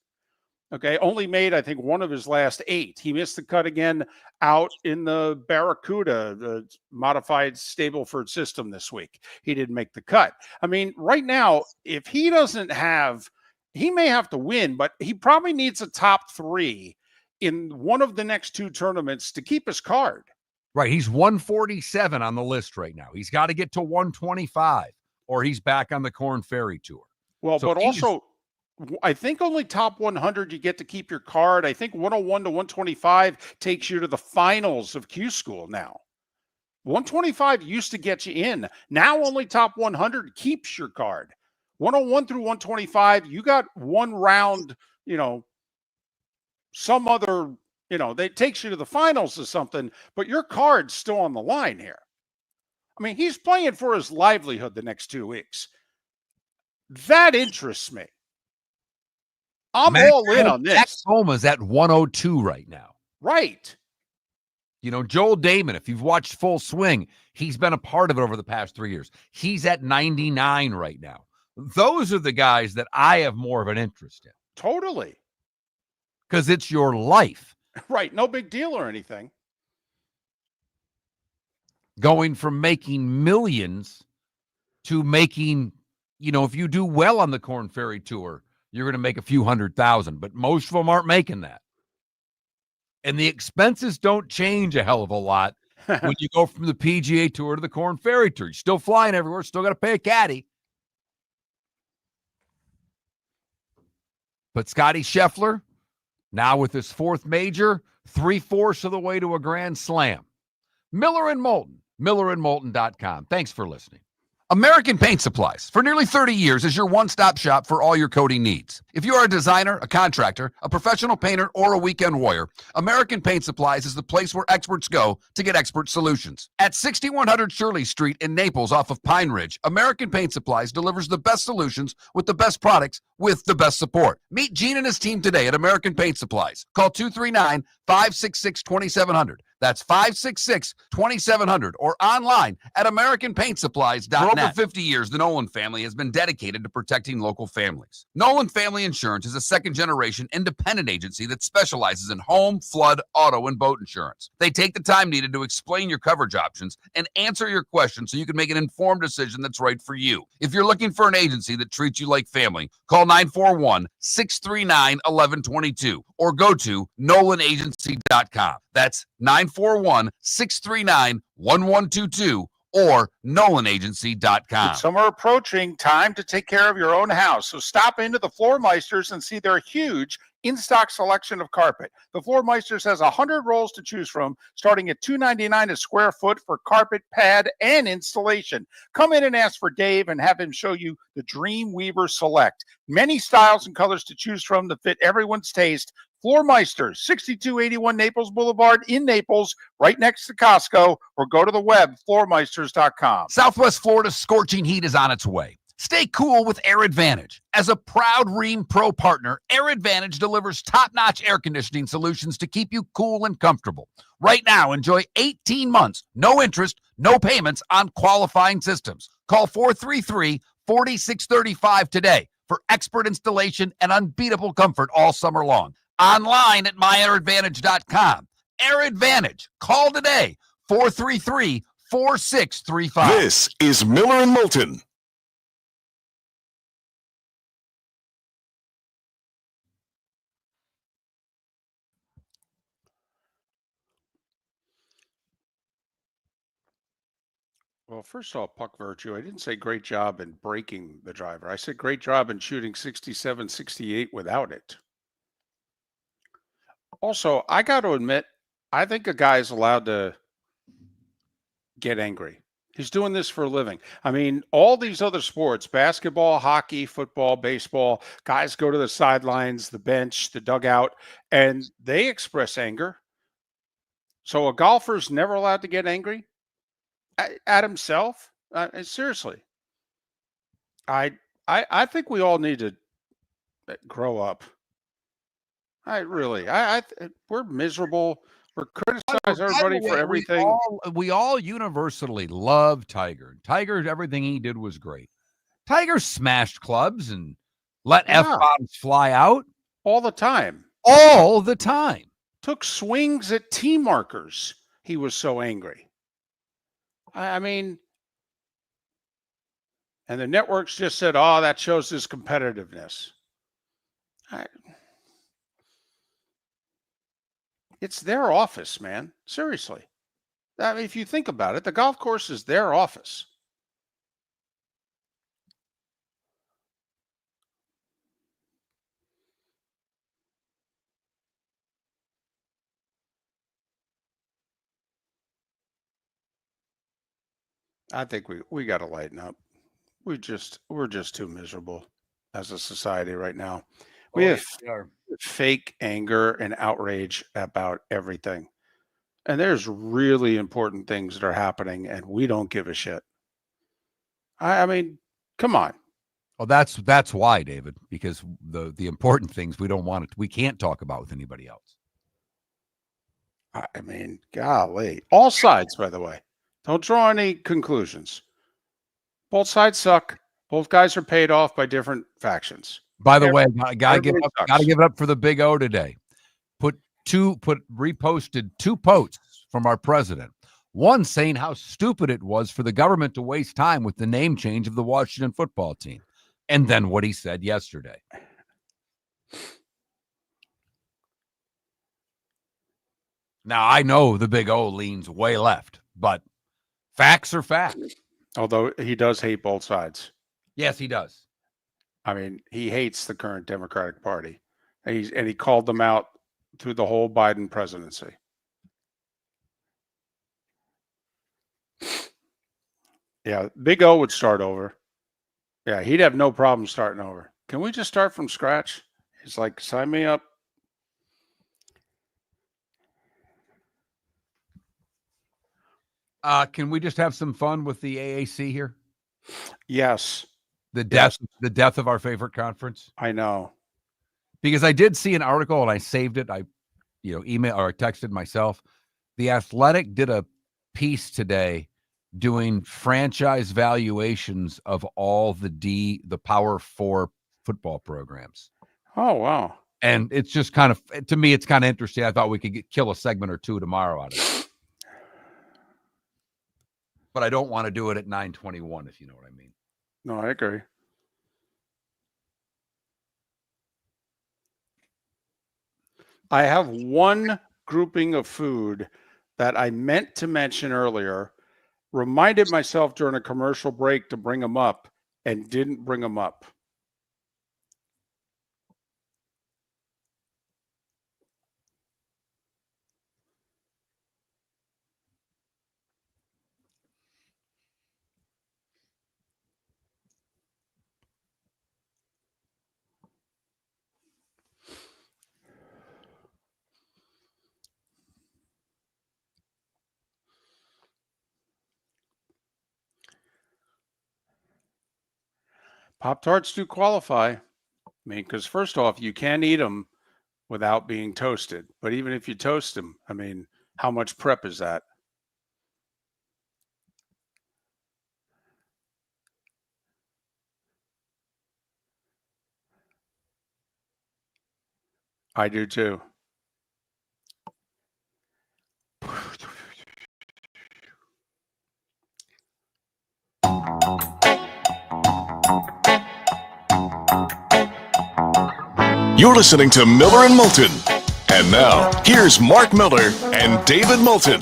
Okay, only made, I think, one of his last 8. He missed the cut again out in the Barracuda, the modified Stableford system this week. He didn't make the cut. I mean, right now, if he doesn't have, he may have to win, but he probably needs a top 3 in one of the next 2 tournaments to keep his card. Right, he's 147 on the list right now. He's got to get to 125, or he's back on the Corn Ferry Tour. Well, so but also, I think only top 100 you get to keep your card. I think 101 to 125 takes you to the finals of Q School now. 125 used to get you in. Now only top 100 keeps your card. 101 through 125, you got one round, some other, that takes you to the finals or something, but your card's still on the line here. I mean, he's playing for his livelihood the next 2 weeks. That interests me. I'm all in on this. Homa's at 102 right now. Right. You know, Joel Damon, if you've watched Full Swing, he's been a part of it over the past 3 years. He's at 99 right now. Those are the guys that I have more of an interest in. Totally. Because it's your life. Right. No big deal or anything. Going from making millions to making, you know, if you do well on the Korn Ferry Tour, you're going to make a few $100,000. But most of them aren't making that. And the expenses don't change a hell of a lot when you go from the PGA Tour to the Korn Ferry Tour. You're still flying everywhere, still got to pay a caddy. But Scotty Scheffler, now with his 4th major, 3/4 of the way to a Grand Slam. Miller and Moulton, MillerandMoulton.com. Thanks for listening. American Paint Supplies, for nearly 30 years, is your one-stop shop for all your coating needs. If you are a designer, a contractor, a professional painter, or a weekend warrior, American Paint Supplies is the place where experts go to get expert solutions. At 6100 Shirley Street in Naples off of Pine Ridge, American Paint Supplies delivers the best solutions with the best products with the best support. Meet Gene and his team today at American Paint Supplies. Call 239-566-2700. That's 566-2700 or online at AmericanPaintSupplies.net. For over 50 years, the Nolan family has been dedicated to protecting local families. Nolan Family Insurance is a second-generation independent agency that specializes in home, flood, auto, and boat insurance. They take the time needed to explain your coverage options and answer your questions so you can make an informed decision that's right for you. If you're looking for an agency that treats you like family, call 941-639-1122 or go to NolanAgency.com. That's 941-639-1122 or NolanAgency.com. Some are approaching time to take care of your own house. So stop into the Floor Meisters and see their huge in-stock selection of carpet. The Floor Meisters has 100 rolls to choose from, starting at $2.99 a square foot for carpet, pad, and installation. Come in and ask for Dave and have him show you the Dream Weaver Select. Many styles and colors to choose from to fit everyone's taste. Floor Meisters, 6281 Naples Boulevard in Naples, right next to Costco, or go to the web, floormeisters.com. Southwest Florida's scorching heat is on its way. Stay cool with Air Advantage. As a proud Rheem Pro partner, Air Advantage delivers top-notch air conditioning solutions to keep you cool and comfortable. Right now, enjoy 18 months, no interest, no payments on qualifying systems. Call 433-4635 today for expert installation and unbeatable comfort all summer long. Online at myairadvantage.com. Air Advantage. Call today, 433-4635. This is Miller and Moulton. Well, first of all, Puck Virtue, I didn't say great job in breaking the driver. I said great job in shooting 67, 68 without it. Also, I got to admit, I think a guy is allowed to get angry. He's doing this for a living. I mean, all these other sports, basketball, hockey, football, baseball, guys go to the sidelines, the bench, the dugout, and they express anger. So a golfer's never allowed to get angry at himself? Seriously. I think we all need to grow up. We're miserable. We're criticizing everybody for everything. We all universally love Tiger. Tiger, everything he did was great. Tiger smashed clubs and let F-bombs fly out. All the time. All the time. Took swings at tee markers. He was so angry. I mean, and the networks just said, oh, that shows his competitiveness. It's their office, man. Seriously. I mean, if you think about it, the golf course is their office. I think we got to lighten up. We're just too miserable as a society right now. We have fake anger and outrage about everything. And there's really important things that are happening, and we don't give a shit. I mean, come on. Well, that's why, David, because the important things we can't talk about with anybody else. I mean, golly. All sides, by the way. Don't draw any conclusions. Both sides suck. Both guys are paid off by different factions. By the way, gotta give Everybody it up for the Big O today. Reposted 2 posts from our president. One saying how stupid it was for the government to waste time with the name change of the Washington football team. And then what he said yesterday. Now, I know the Big O leans way left, but facts are facts. Although he does hate both sides. Yes, he does. I mean, he hates the current Democratic Party. And he called them out through the whole Biden presidency. Yeah, Big O would start over. Yeah, he'd have no problem starting over. Can we just start from scratch? He's like, sign me up. Can we just have some fun with the AAC here? Yes. The death of our favorite conference. I know. Because I did see an article and I saved it. I email or texted myself. The Athletic did a piece today doing franchise valuations of all the Power 4 football programs. Oh, wow. And it's just kind of, to me, it's kind of interesting. I thought we could kill a segment or two tomorrow out of it. But I don't want to do it at 9:21, if you know what I mean. No, I agree. I have one grouping of food that I meant to mention earlier, reminded myself during a commercial break to bring them up, and didn't bring them up. Pop-Tarts do qualify. I mean, because first off, you can eat them without being toasted. But even if you toast them, I mean, how much prep is that? I do too. You're listening to Miller and Moulton. And now, here's Mark Miller and David Moulton.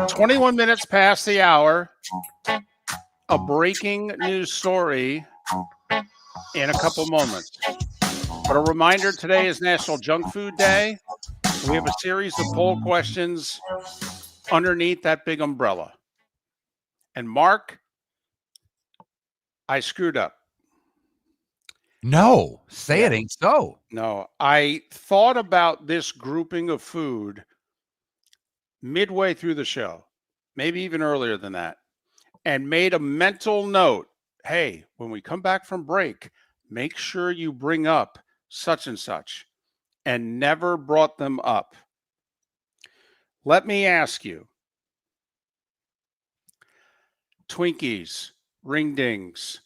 21 minutes past the hour. A breaking news story in a couple moments. But a reminder, today is National Junk Food Day. We have a series of poll questions underneath that big umbrella. And Mark, I screwed up. No, it ain't so. No, I thought about this grouping of food midway through the show, maybe even earlier than that, and made a mental note. Hey, when we come back from break, make sure you bring up such and such, and never brought them up. Let me ask you, Twinkies, Ring Dings,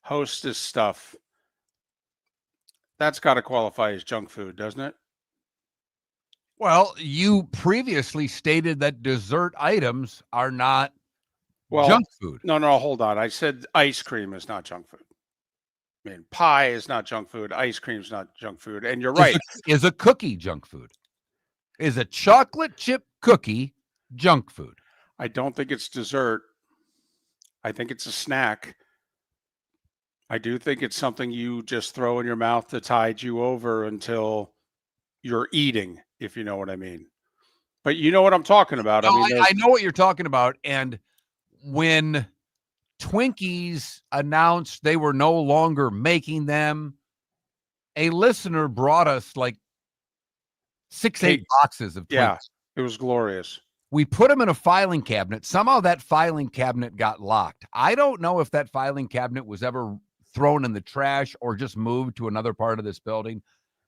Hostess stuff, that's got to qualify as junk food, doesn't it? Well, you previously stated that dessert items are not junk food. No, hold on. I said ice cream is not junk food. I mean, pie is not junk food. Ice cream is not junk food. And you're right. Is a cookie junk food? Is a chocolate chip cookie junk food? I don't think it's dessert. I think it's a snack. I do think it's something you just throw in your mouth to tide you over until you're eating, if you know what I mean. But you know what I'm talking about. No, I know what you're talking about. And when Twinkies announced they were no longer making them, a listener brought us like 8 Cakes. boxes of Twinkies. Yeah, it was glorious. We put them in a filing cabinet. Somehow that filing cabinet got locked. I don't know if that filing cabinet was ever thrown in the trash or just moved to another part of this building.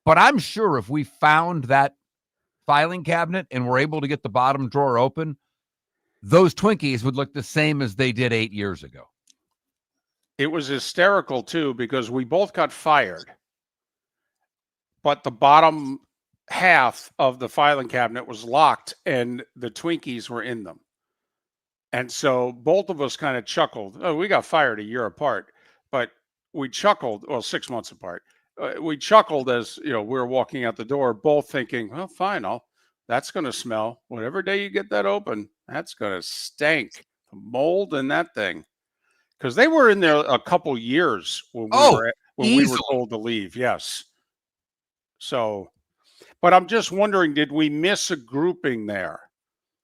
But I'm sure if we found that filing cabinet and were able to get the bottom drawer open, those Twinkies would look the same as they did 8 years ago. It was hysterical, too, because we both got fired. But the bottom half of the filing cabinet was locked and the Twinkies were in them. And so both of us kind of chuckled. Oh, we got fired a year apart, but we chuckled, well, 6 months apart. We chuckled as, we were walking out the door, both thinking, well, fine, that's going to smell. Whatever day you get that open, that's going to stink. The mold in that thing. Because they were in there a couple years when we were told to leave. Yes. So, but I'm just wondering, did we miss a grouping there?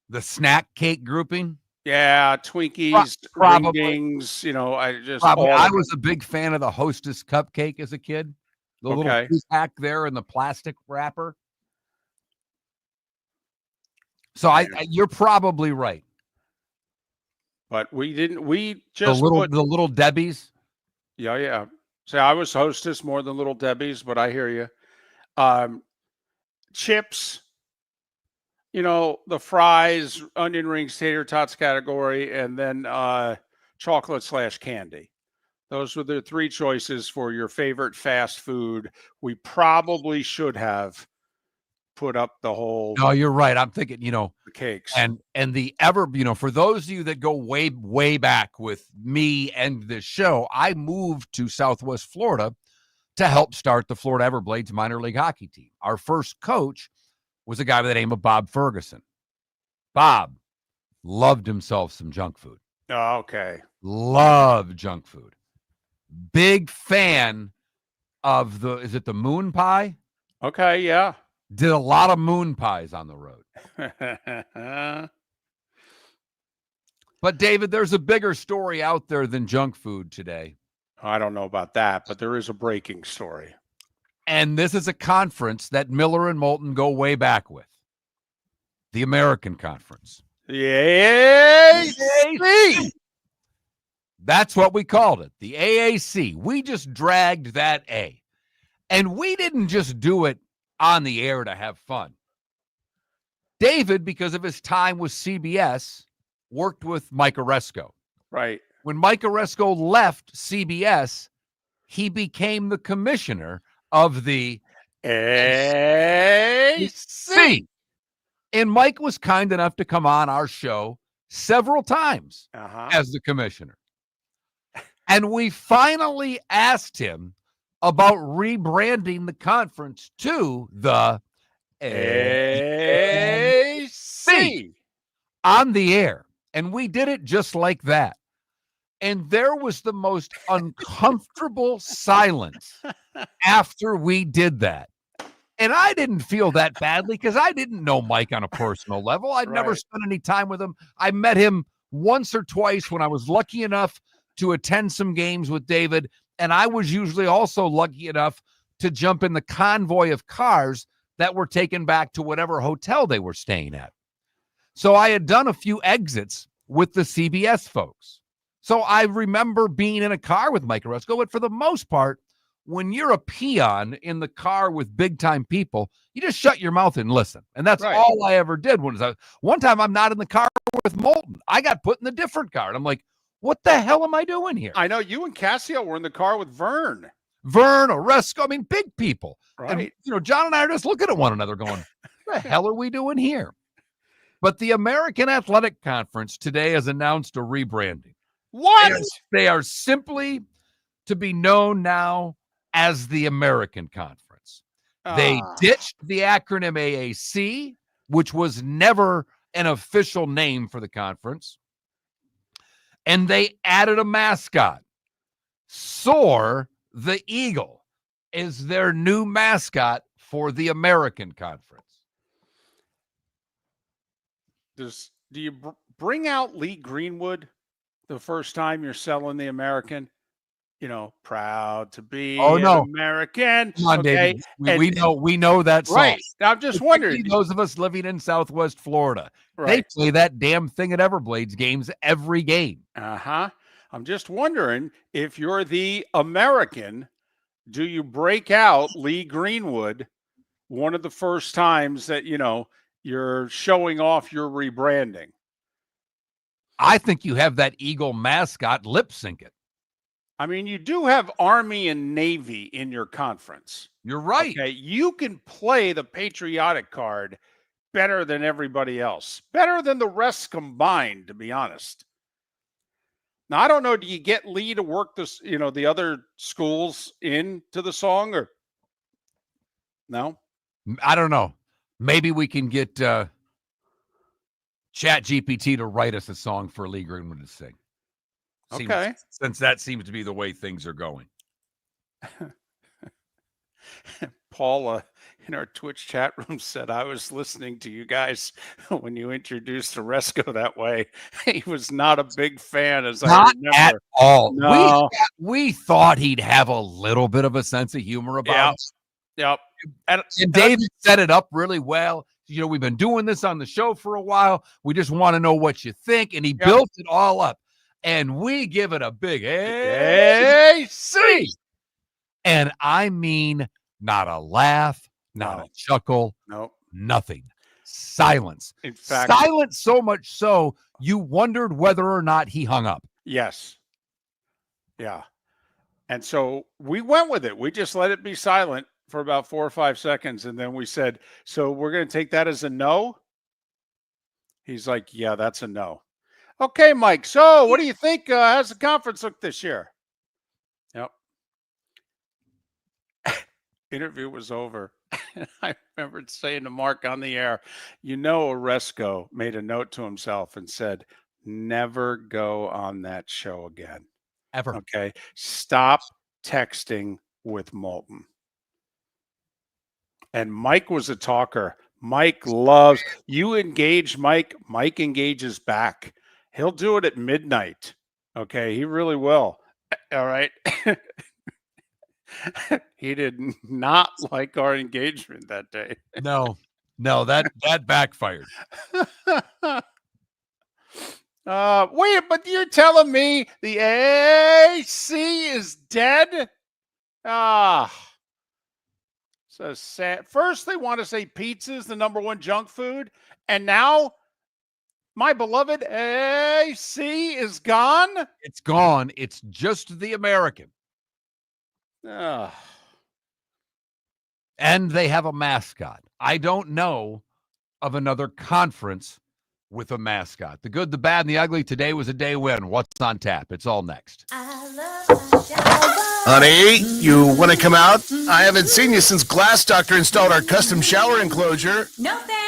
The snack cake grouping? Yeah, Twinkies, Probably. Ring-dings, I was a big fan of the Hostess cupcake as a kid. The little pack there in the plastic wrapper. So you're probably right. But we just the little Debbies. Yeah. See, I was Hostess more than Little Debbie's, but I hear you. Chips, the fries, onion rings, tater tots category, and then chocolate/candy. Those were the three choices for your favorite fast food. We probably should have put up the whole. No, you're right. I'm thinking, the cakes and the for those of you that go way, way back with me and this show, I moved to Southwest Florida to help start the Florida Everblades minor league hockey team. Our first coach was a guy by the name of Bob Ferguson. Bob loved himself some junk food. Oh, okay. Loved junk food. Big fan of is it the moon pie? Okay, yeah. Did a lot of moon pies on the road. But David, there's a bigger story out there than junk food today. I don't know about that, but there is a breaking story. And this is a conference that Miller and Moulton go way back with. The American Conference. The AAC. That's what we called it, the AAC. We just dragged that A. And we didn't just do it on the air to have fun. David, because of his time with CBS, worked with Mike Oresco. Right. When Mike Oresco left CBS, he became the commissioner of the AAC. And Mike was kind enough to come on our show several times as the commissioner. And we finally asked him about rebranding the conference to the AAC on the air. And we did it just like that. And there was the most uncomfortable silence after we did that. And I didn't feel that badly because I didn't know Mike on a personal level. I'd never spent any time with him. I met him once or twice when I was lucky enough to attend some games with David. And I was usually also lucky enough to jump in the convoy of cars that were taken back to whatever hotel they were staying at. So I had done a few exits with the CBS folks. So I remember being in a car with Mike Oresco, but for the most part, when you're a peon in the car with big-time people, you just shut your mouth and listen. And that's all I ever did. One time I'm not in the car with Moulton. I got put in a different car. And I'm like, what the hell am I doing here? I know you and Cassio were in the car with Vern, Oresco, big people. Right. And, John and I are just looking at one another going, what the hell are we doing here? But the American Athletic Conference today has announced a rebranding. What? They are simply to be known now as the American Conference. They ditched the acronym AAC, which was never an official name for the conference. And they added a mascot. Soar the Eagle is their new mascot for the American Conference. Do you bring out Lee Greenwood the first time you're selling the American? proud to be Oh, an no. American. Come on, Okay. David. We know that song. Right. I'm just Particularly wondering. those of us living in Southwest Florida. They Right. play that damn thing at Everblades games every game. Uh-huh. I'm just wondering, if you're the American, do you break out Lee Greenwood one of the first times that, you're showing off your rebranding? I think you have that Eagle mascot lip sync it. I mean, you do have Army and Navy in your conference. You're right. Okay. You can play the patriotic card better than everybody else, better than the rest combined, to be honest. Now, I don't know. Do you get Lee to work this, the other schools into the song, or no? I don't know. Maybe we can get Chat GPT to write us a song for Lee Greenwood to sing. Okay. Since that seems to be the way things are going. Paula in our Twitch chat room said, I was listening to you guys when you introduced Oresco that way. He was not a big fan, as I Not remember. at all. No. We thought he'd have a little bit of a sense of humor about it. Yep. And David set it up really well. We've been doing this on the show for a while. We just want to know what you think. And he built it all up. And we give it a big AC. And I mean, not a laugh, not a chuckle, nothing. Silence. In fact, silence so much so you wondered whether or not he hung up. Yes. Yeah. And so we went with it. We just let it be silent for about 4 or 5 seconds. And then we said, so we're going to take that as a no? He's like, yeah, that's a no. Okay, Mike. So what do you think? How's the conference look this year? Yep. Interview was over. I remember saying to Mark on the air, Oresco made a note to himself and said, never go on that show again. Ever. Okay. Stop texting with Moulton. And Mike was a talker. Mike loves, you engage Mike. Mike engages back. He'll do it at midnight. Okay. He really will. All right. He did not like our engagement that day. No, that backfired. Wait, but you're telling me the AC is dead? So sad. First, they want to say pizza is the #1 junk food, and now my beloved AC is gone. It's gone. It's just the American. And they have a mascot. I don't know of another conference with a mascot. The good, the bad, and the ugly. Today was a day win. What's on tap? It's all next. Honey, you want to come out? I haven't seen you since Glass Doctor installed our custom shower enclosure. No thanks.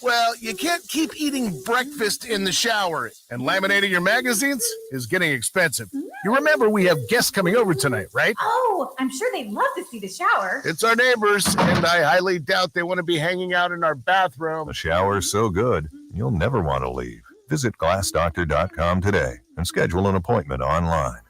Well, you can't keep eating breakfast in the shower, and laminating your magazines is getting expensive. You remember we have guests coming over tonight, right? Oh, I'm sure they'd love to see the shower. It's our neighbors, and I highly doubt they want to be hanging out in our bathroom. The shower's so good, you'll never want to leave. Visit glassdoctor.com today and schedule an appointment online.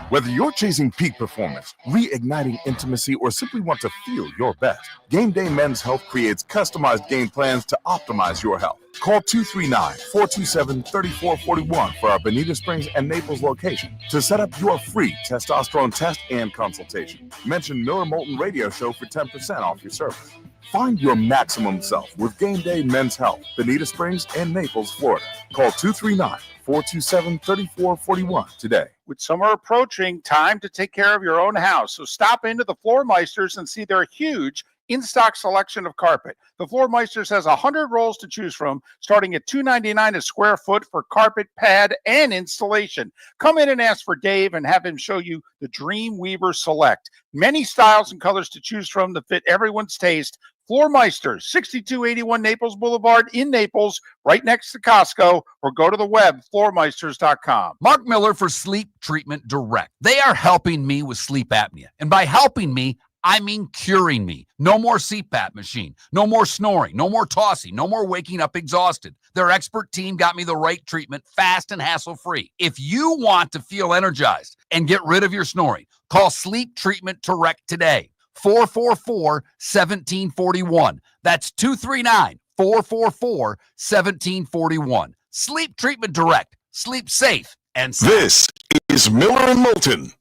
Whether you're chasing peak performance, reigniting intimacy, or simply want to feel your best, Game Day Men's Health creates customized game plans to optimize your health. Call 239-427-3441 for our Bonita Springs and Naples location to set up your free testosterone test and consultation. Mention Miller Moulton Radio Show for 10% off your service. Find your maximum self with Game Day Men's Health, Bonita Springs and Naples, Florida. Call 239-427-3441 today. With summer approaching, time to take care of your own house. So stop into the Floor Meisters and see their huge in-stock selection of carpet. The Floor Meisters has 100 rolls to choose from, starting at $2.99 a square foot for carpet, pad, and installation. Come in and ask for Dave and have him show you the Dream Weaver Select. Many styles and colors to choose from that fit everyone's taste. Floor Meisters, 6281 Naples Boulevard in Naples, right next to Costco, or go to the web, floormeisters.com. Mark Miller for Sleep Treatment Direct. They are helping me with sleep apnea. And by helping me, I mean curing me. No more CPAP machine. No more snoring. No more tossing. No more waking up exhausted. Their expert team got me the right treatment, fast and hassle-free. If you want to feel energized and get rid of your snoring, call Sleep Treatment Direct today. 444-1741. That's 239-444-1741. Sleep Treatment Direct. Sleep safe and sound. This is Miller and Moulton.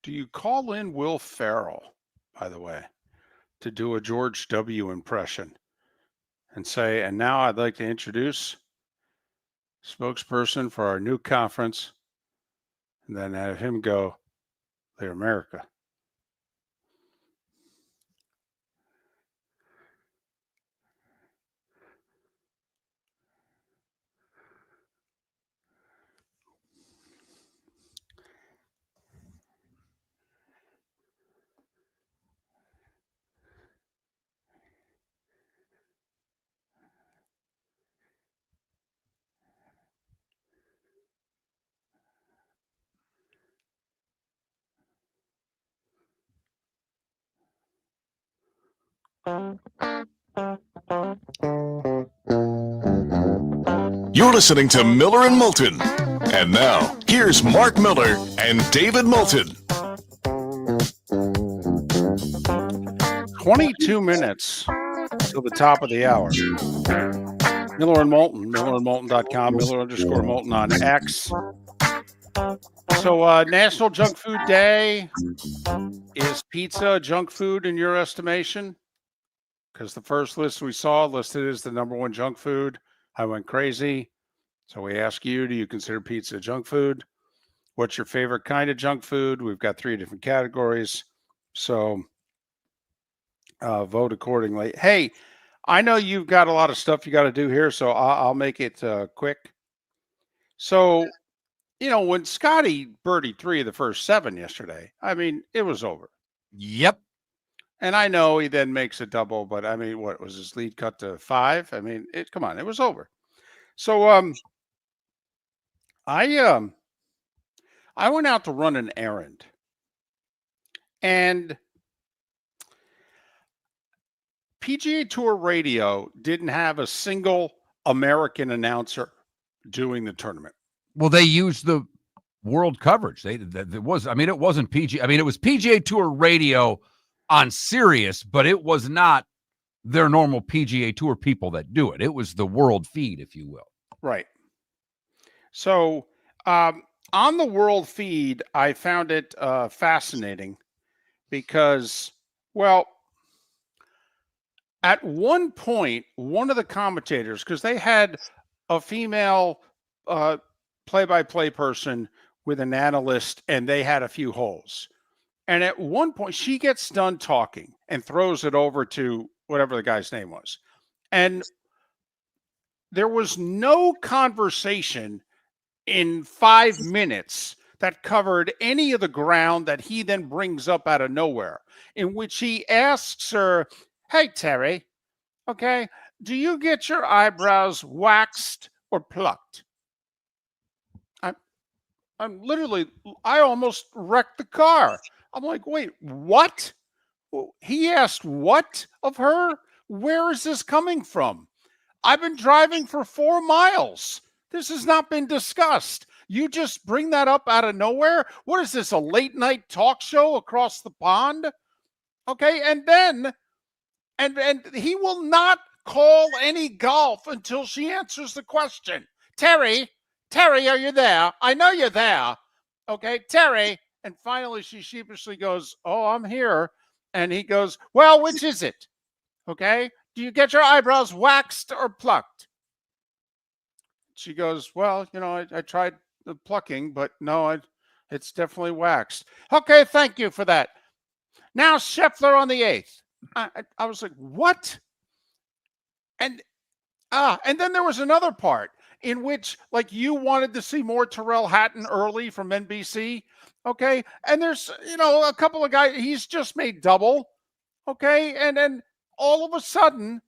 Do you call in Will Ferrell, by the way, to do a George W. impression and say, and now I'd like to introduce spokesperson for our new conference, and then have him go, "They're America." You're listening to Miller and Moulton. And now, here's Mark Miller and David Moulton. 22 minutes till the top of the hour. Miller and Moulton, MillerandMoulton.com, Miller_Moulton on X. So National Junk Food Day. Is pizza junk food in your estimation? Because the first list we saw listed as the number one junk food. I went crazy. So we ask you, do you consider pizza junk food? What's your favorite kind of junk food? We've got 3 different categories. So vote accordingly. Hey, I know you've got a lot of stuff you got to do here, so I'll make it quick. So, when Scotty birdied 3 of the first 7 yesterday, I mean, it was over. Yep. And I know he then makes a double, but I mean, what was his lead cut to 5? I mean, come on, it was over. So I went out to run an errand, and PGA Tour Radio didn't have a single American announcer doing the tournament. Well, they used the world coverage. It wasn't PGA. I mean, it was PGA Tour Radio on Sirius, but it was not their normal PGA Tour people that do it. It was the world feed, if you will. Right. So on the world feed, I found it fascinating because, well, at one point, one of the commentators, because they had a female play-by-play person with an analyst, and they had a few holes. And at one point, she gets done talking and throws it over to whatever the guy's name was. And there was no conversation in 5 minutes that covered any of the ground that he then brings up out of nowhere, in which he asks her, "Hey, Terry, okay, do you get your eyebrows waxed or plucked?" I'm literally, I almost wrecked the car. I'm like, wait, what? He asked what of her? Where is this coming from? I've been driving for 4 miles. This has not been discussed. You just bring that up out of nowhere? What is this, a late night talk show across the pond? Okay, and then, and he will not call any golf until she answers the question. Terry, are you there? I know you're there. Okay, Terry. And finally, she sheepishly goes, "Oh, I'm here." And he goes, "Well, which is it? Okay, do you get your eyebrows waxed or plucked?" She goes, "Well, I tried the plucking, but no, it's definitely waxed." "Okay, thank you for that. Now, Scheffler on the 8th. I was like, what? And then there was another part in which, like, you wanted to see more Terrell Hatton early from NBC. Okay. And there's, a couple of guys, he's just made double. Okay. And then all of a sudden,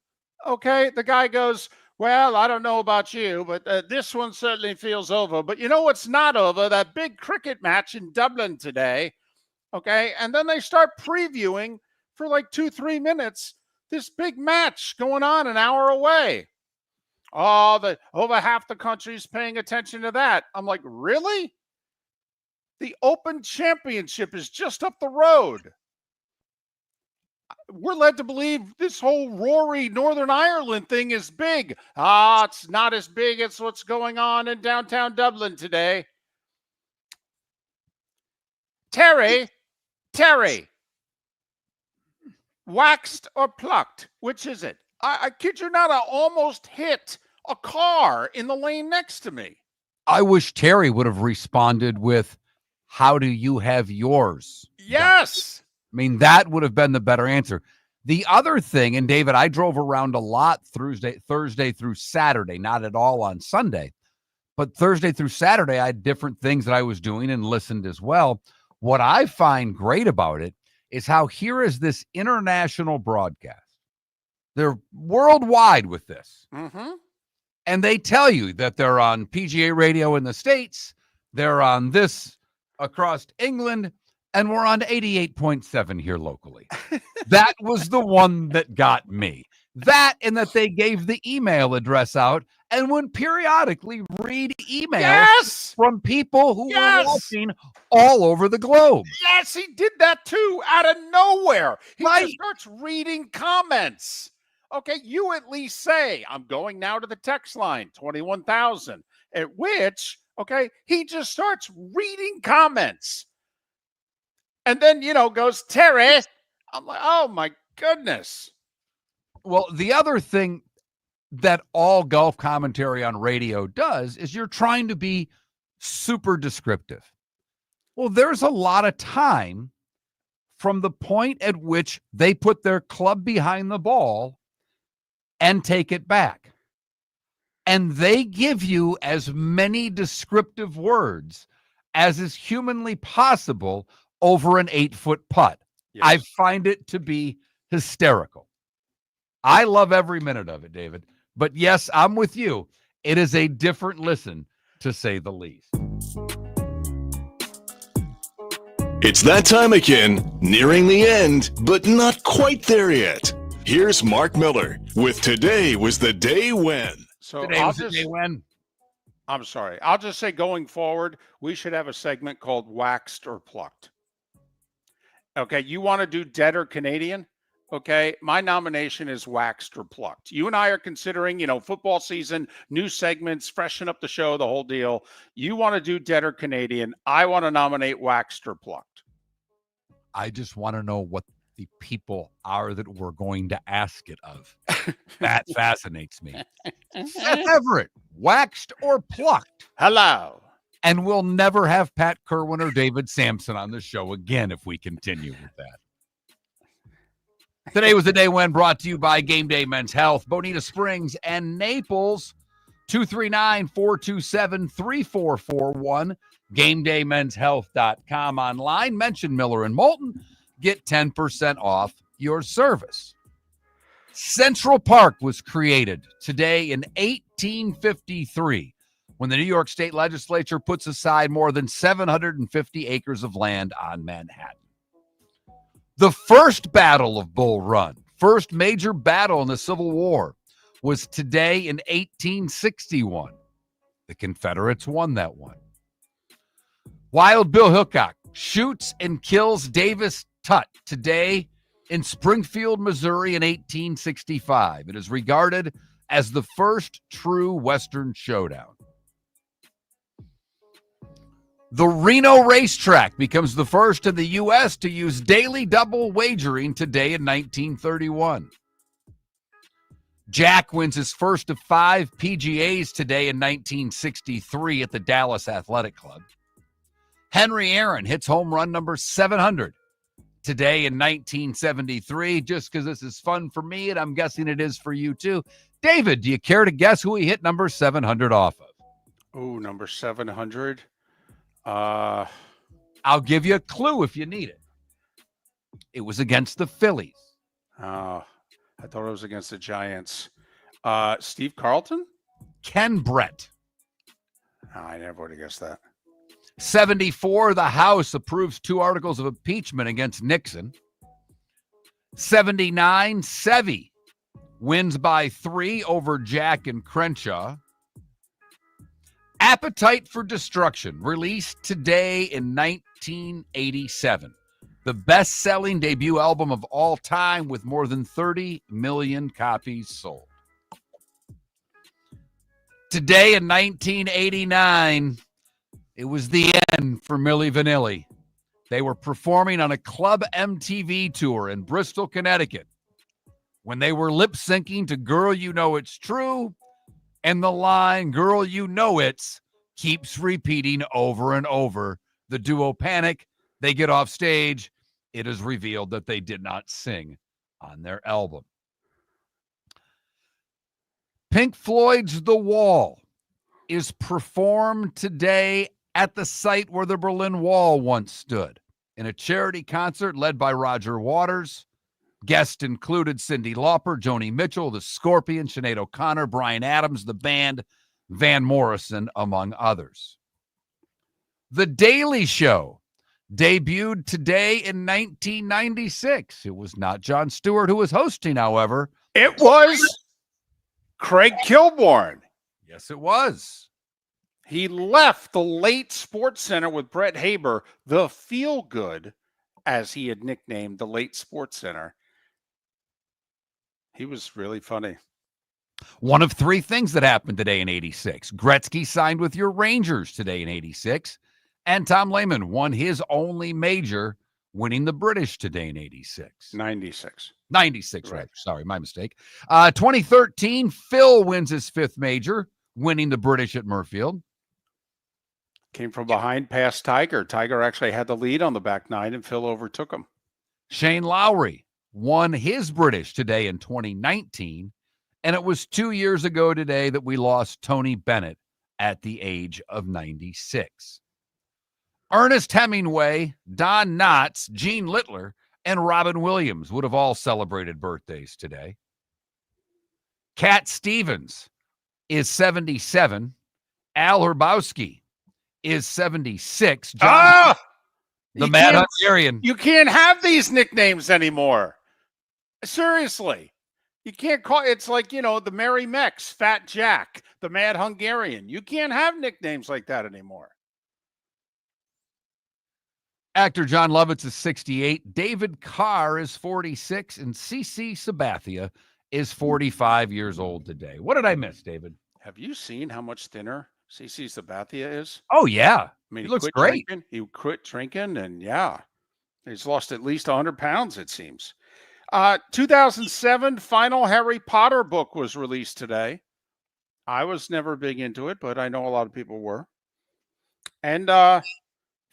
okay, the guy goes, "Well, I don't know about you, but this one certainly feels over. But you know what's not over? That big cricket match in Dublin today." Okay. And then they start previewing for like 2-3 minutes this big match going on an hour away. Oh, over half the country's paying attention to that. I'm like, really? The Open Championship is just up the road. We're led to believe this whole Rory Northern Ireland thing is big. It's not as big as what's going on in downtown Dublin today. Terry, waxed or plucked? Which is it? I kid you not, I almost hit a car in the lane next to me. I wish Terry would have responded with, "How do you have yours?" Yes. I mean, that would have been the better answer. The other thing, and David, I drove around a lot Thursday through Saturday, not at all on Sunday, but Thursday through Saturday, I had different things that I was doing and listened as well. What I find great about it is how here is this international broadcast. They're worldwide with this. Mm-hmm. And they tell you that they're on PGA radio in the States. They're on this across England. and we're on 88.7 here locally. That was the one that got me. That and that they gave the email address out and would periodically read emails from people who were watching all over the globe. Yes, he did that too, out of nowhere. He just starts reading comments. Okay, you at least say, I'm going now to the text line, 21,000, at which, okay, he just starts reading comments. And then, goes, Terry. I'm like, oh my goodness. Well, the other thing that all golf commentary on radio does is you're trying to be super descriptive. Well, there's a lot of time from the point at which they put their club behind the ball and take it back. And they give you as many descriptive words as is humanly possible over an 8-foot putt. Yes. I find it to be hysterical. I love every minute of it, David. But yes, I'm with you. It is a different listen, to say the least. It's that time again, nearing the end, but not quite there yet. Here's Mark Miller with Today Was the Day When. So Today was the day when. I'm sorry. I'll just say going forward, we should have a segment called Waxed or Plucked. Okay, you want to do Dead or Canadian? Okay, my nomination is Waxed or Plucked. You and I are considering, football season, new segments, freshen up the show, the whole deal. You want to do Dead or Canadian. I want to nominate Waxed or Plucked. I just want to know what the people are that we're going to ask it of. That fascinates me. Seth Everett, Waxed or Plucked? Hello. And we'll never have Pat Kerwin or David Sampson on the show again if we continue with that. Today was the day when, brought to you by Game Day Men's Health, Bonita Springs and Naples, 239-427-3441, GameDayMen'sHealth.com online. Mention Miller and Moulton. Get 10% off your service. Central Park was created today in 1853 when the New York State Legislature puts aside more than 750 acres of land on Manhattan. The first Battle of Bull Run, first major battle in the Civil War, was today in 1861. The Confederates won that one. Wild Bill Hickok shoots and kills Davis Tutt today in Springfield, Missouri in 1865. It is regarded as the first true Western showdown. The Reno racetrack becomes the first in the U.S. to use daily double wagering today in 1931. Jack wins his first of 5 PGAs today in 1963 at the Dallas Athletic Club. Henry Aaron hits home run number 700 today in 1973, just because this is fun for me, and I'm guessing it is for you too. David, do you care to guess who he hit number 700 off of? Oh, number 700. I'll give you a clue if you need it. It was against the Phillies. I thought it was against the Giants. Steve Carlton? Ken Brett. Oh, I never would have guessed that. 74, the House approves 2 articles of impeachment against Nixon. 79, Sevy wins by 3 over Jack and Crenshaw. Appetite for Destruction, released today in 1987. The best-selling debut album of all time with more than 30 million copies sold. Today in 1989, it was the end for Milli Vanilli. They were performing on a Club MTV tour in Bristol, Connecticut, when they were lip-syncing to Girl You Know It's True, and the line, Girl You Know It's, keeps repeating over and over. The duo panic. They get off stage. It is revealed that they did not sing on their album. Pink Floyd's The Wall is performed today at the site where the Berlin Wall once stood in a charity concert led by Roger Waters. Guests included Cyndi Lauper, Joni Mitchell, the Scorpions, Sinead O'Connor, Bryan Adams, the band, Van Morrison, among others. The Daily Show debuted today in 1996. It was not Jon Stewart who was hosting, however. It was Craig Kilborn. Yes, it was. He left the late Sports Center with Brett Haber, the Feel Good, as he had nicknamed the late Sports Center. He was really funny. One of three things that happened today in 86. Gretzky signed with your Rangers today in 86. And Tom Lehman won his only major, winning the British today in 86. 96. 96, Right. right. Sorry, my mistake. 2013, Phil wins his fifth major, winning the British at Murfield. Came from behind past Tiger. Tiger actually had the lead on the back nine, and Phil overtook him. Shane Lowry won his British today in 2019. And it was 2 years ago today that we lost Tony Bennett at the age of 96. Ernest Hemingway, Don Knotts, Gene Littler, and Robin Williams would have all celebrated birthdays today. Cat Stevens is 77. Al Hrabowski is 76. The Mad Hungarian. You can't have these nicknames anymore. Seriously. You can't call it's like, the Merry Mex, Fat Jack, the Mad Hungarian. You can't have nicknames like that anymore. Actor John Lovitz is 68. David Carr is 46. And CC Sabathia is 45 years old today. What did I miss, David? Have you seen how much thinner CC Sabathia is? Oh, yeah. I mean, he looks great. He quit drinking, and he's lost at least 100 pounds, it seems. 2007 final Harry Potter book was released today. I was never big into it, but I know a lot of people were. And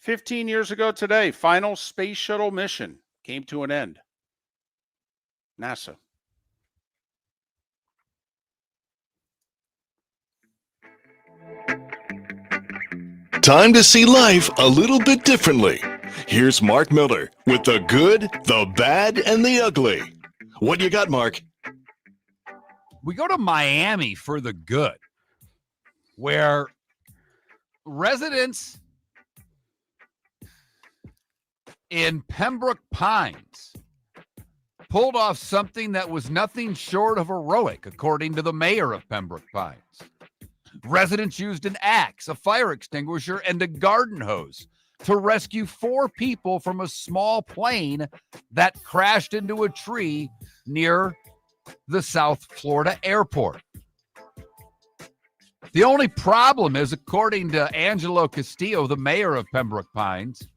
15 years ago today, final space shuttle mission came to an end. NASA. Time to see life a little bit differently. Here's Mark Miller with the good, the bad, and the ugly. What you got, Mark? We go to Miami for the good, where residents in Pembroke Pines pulled off something that was nothing short of heroic, according to the mayor of Pembroke Pines. Residents used an axe, a fire extinguisher, and a garden hose to rescue 4 people from a small plane that crashed into a tree near the South Florida airport. The only problem is, according to Angelo Castillo, the mayor of Pembroke Pines,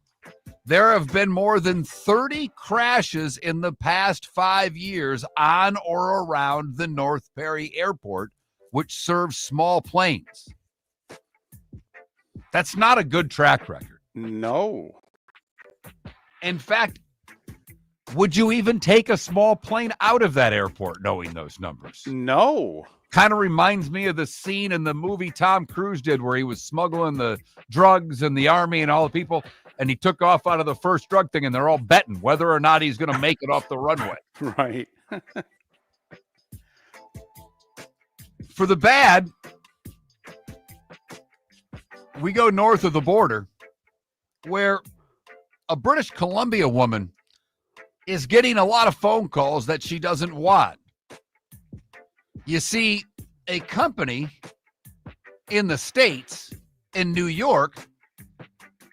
there have been more than 30 crashes in the past 5 years on or around the North Perry Airport, which serves small planes. That's not a good track record. No. In fact, would you even take a small plane out of that airport knowing those numbers? No. Kind of reminds me of the scene in the movie Tom Cruise did where he was smuggling the drugs and the army and all the people, and he took off out of the first drug thing, and they're all betting whether or not he's going to make it off the runway. Right. For the bad, we go north of the border, where a British Columbia woman is getting a lot of phone calls that she doesn't want. You see, a company in the States, in New York,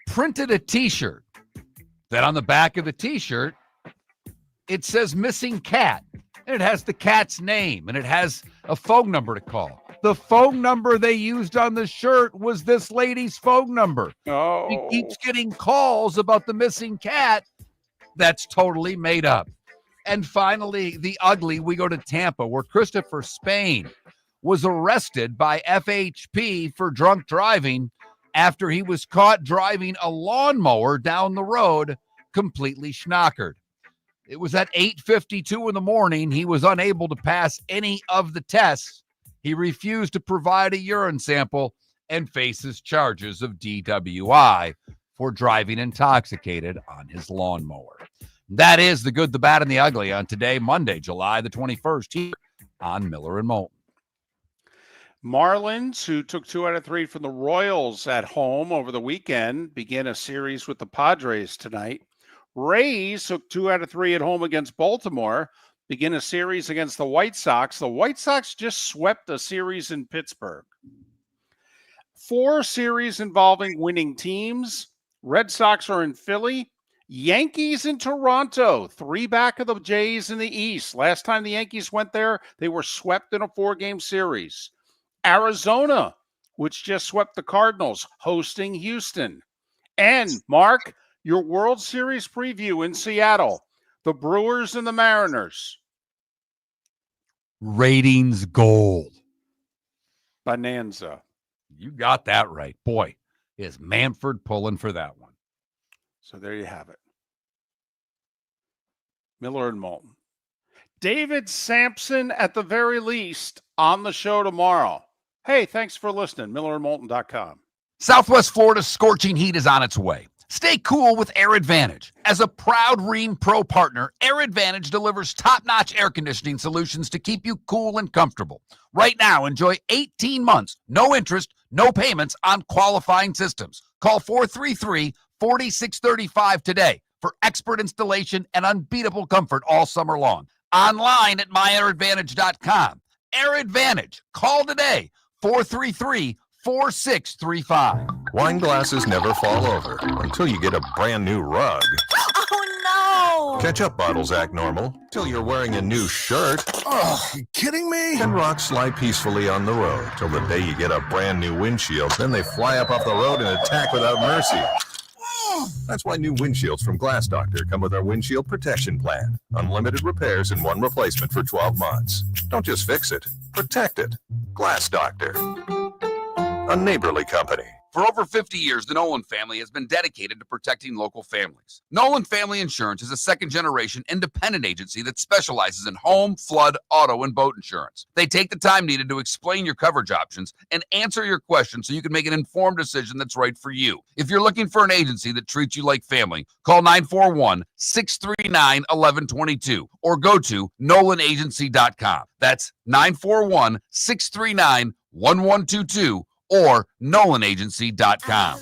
printed a T-shirt. That on the back of the T-shirt, it says missing cat. And it has the cat's name, and it has a phone number to call. The phone number they used on the shirt was this lady's phone number. Oh. She keeps getting calls about the missing cat. That's totally made up. And finally, the ugly, we go to Tampa, where Christopher Spain was arrested by FHP for drunk driving after he was caught driving a lawnmower down the road completely schnockered. It was at 8:52 in the morning. He was unable to pass any of the tests. He refused to provide a urine sample and faces charges of DWI for driving intoxicated on his lawnmower. That is the good, the bad, and the ugly on today, Monday, July the 21st, here on Miller and Moulton. Marlins, who took 2 out of 3 from the Royals at home over the weekend, begin a series with the Padres tonight. Rays took 2 out of 3 at home against Baltimore, begin a series against the White Sox. The White Sox just swept a series in Pittsburgh. 4 series involving winning teams. Red Sox are in Philly. Yankees in Toronto, 3 back of the Jays in the East. Last time the Yankees went there, they were swept in a 4-game series. Arizona, which just swept the Cardinals, hosting Houston. And, Mark, your World Series preview in Seattle, the Brewers and the Mariners. Ratings gold. Bonanza. You got that right. Boy, is Manfred pulling for that one. So there you have it. Miller and Moulton. David Sampson, at the very least, on the show tomorrow. Hey, thanks for listening. MillerandMoulton.com. Southwest Florida's scorching heat is on its way. Stay cool with Air Advantage. As a proud Rheem Pro partner, Air Advantage delivers top-notch air conditioning solutions to keep you cool and comfortable. Right now, enjoy 18 months, no interest, no payments on qualifying systems. Call 433-4635 today for expert installation and unbeatable comfort all summer long. Online at myairadvantage.com. Air Advantage. Call today, 433-4635. Wine glasses never fall over until you get a brand new rug. Oh, no! Ketchup bottles act normal till you're wearing a new shirt. Oh, you kidding me? And rocks slide peacefully on the road till the day you get a brand new windshield. Then they fly up off the road and attack without mercy. That's why new windshields from Glass Doctor come with our windshield protection plan. Unlimited repairs and 1 replacement for 12 months. Don't just fix it, protect it. Glass Doctor. A neighborly company. For over 50 years, the Nolan family has been dedicated to protecting local families. Nolan Family Insurance is a second-generation independent agency that specializes in home, flood, auto, and boat insurance. They take the time needed to explain your coverage options and answer your questions so you can make an informed decision that's right for you. If you're looking for an agency that treats you like family, call 941-639-1122 or go to NolanAgency.com. That's 941-639-1122 or NolanAgency.com.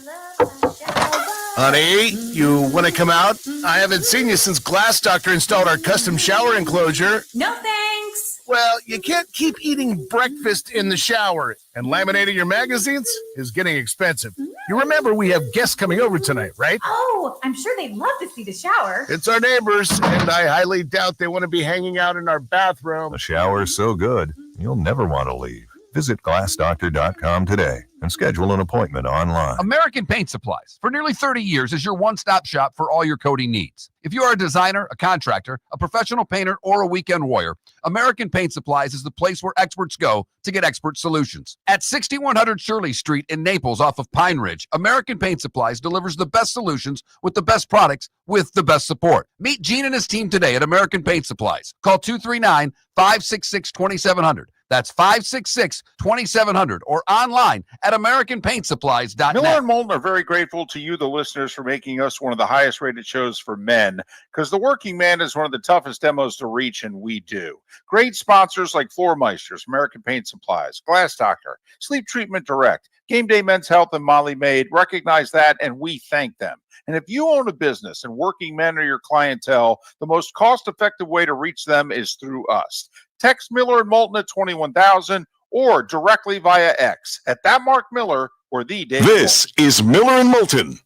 Honey, you want to come out? I haven't seen you since Glass Doctor installed our custom shower enclosure. No thanks. Well, you can't keep eating breakfast in the shower, and laminating your magazines is getting expensive. You remember we have guests coming over tonight, right? Oh, I'm sure they'd love to see the shower. It's our neighbors, and I highly doubt they want to be hanging out in our bathroom. The shower is so good, you'll never want to leave. Visit glassdoctor.com today and schedule an appointment online. American Paint Supplies, for nearly 30 years, is your one-stop shop for all your coating needs. If you are a designer, a contractor, a professional painter, or a weekend warrior, American Paint Supplies is the place where experts go to get expert solutions. At 6100 Shirley Street in Naples off of Pine Ridge, American Paint Supplies delivers the best solutions with the best products with the best support. Meet Gene and his team today at American Paint Supplies. Call 239-566-2700. That's 566-2700 or online at AmericanPaintSupplies.net. Miller and Moulton are very grateful to you, the listeners, for making us one of the highest rated shows for men, because the working man is one of the toughest demos to reach, and we do. Great sponsors like Floor Meisters, American Paint Supplies, Glass Doctor, Sleep Treatment Direct, Game Day Men's Health, and Molly Maid recognize that, and we thank them. And if you own a business and working men are your clientele, the most cost-effective way to reach them is through us. Text Miller and Moulton at 21,000 or directly via X at that Mark Miller or the Dave This Moulton. is Miller and Moulton.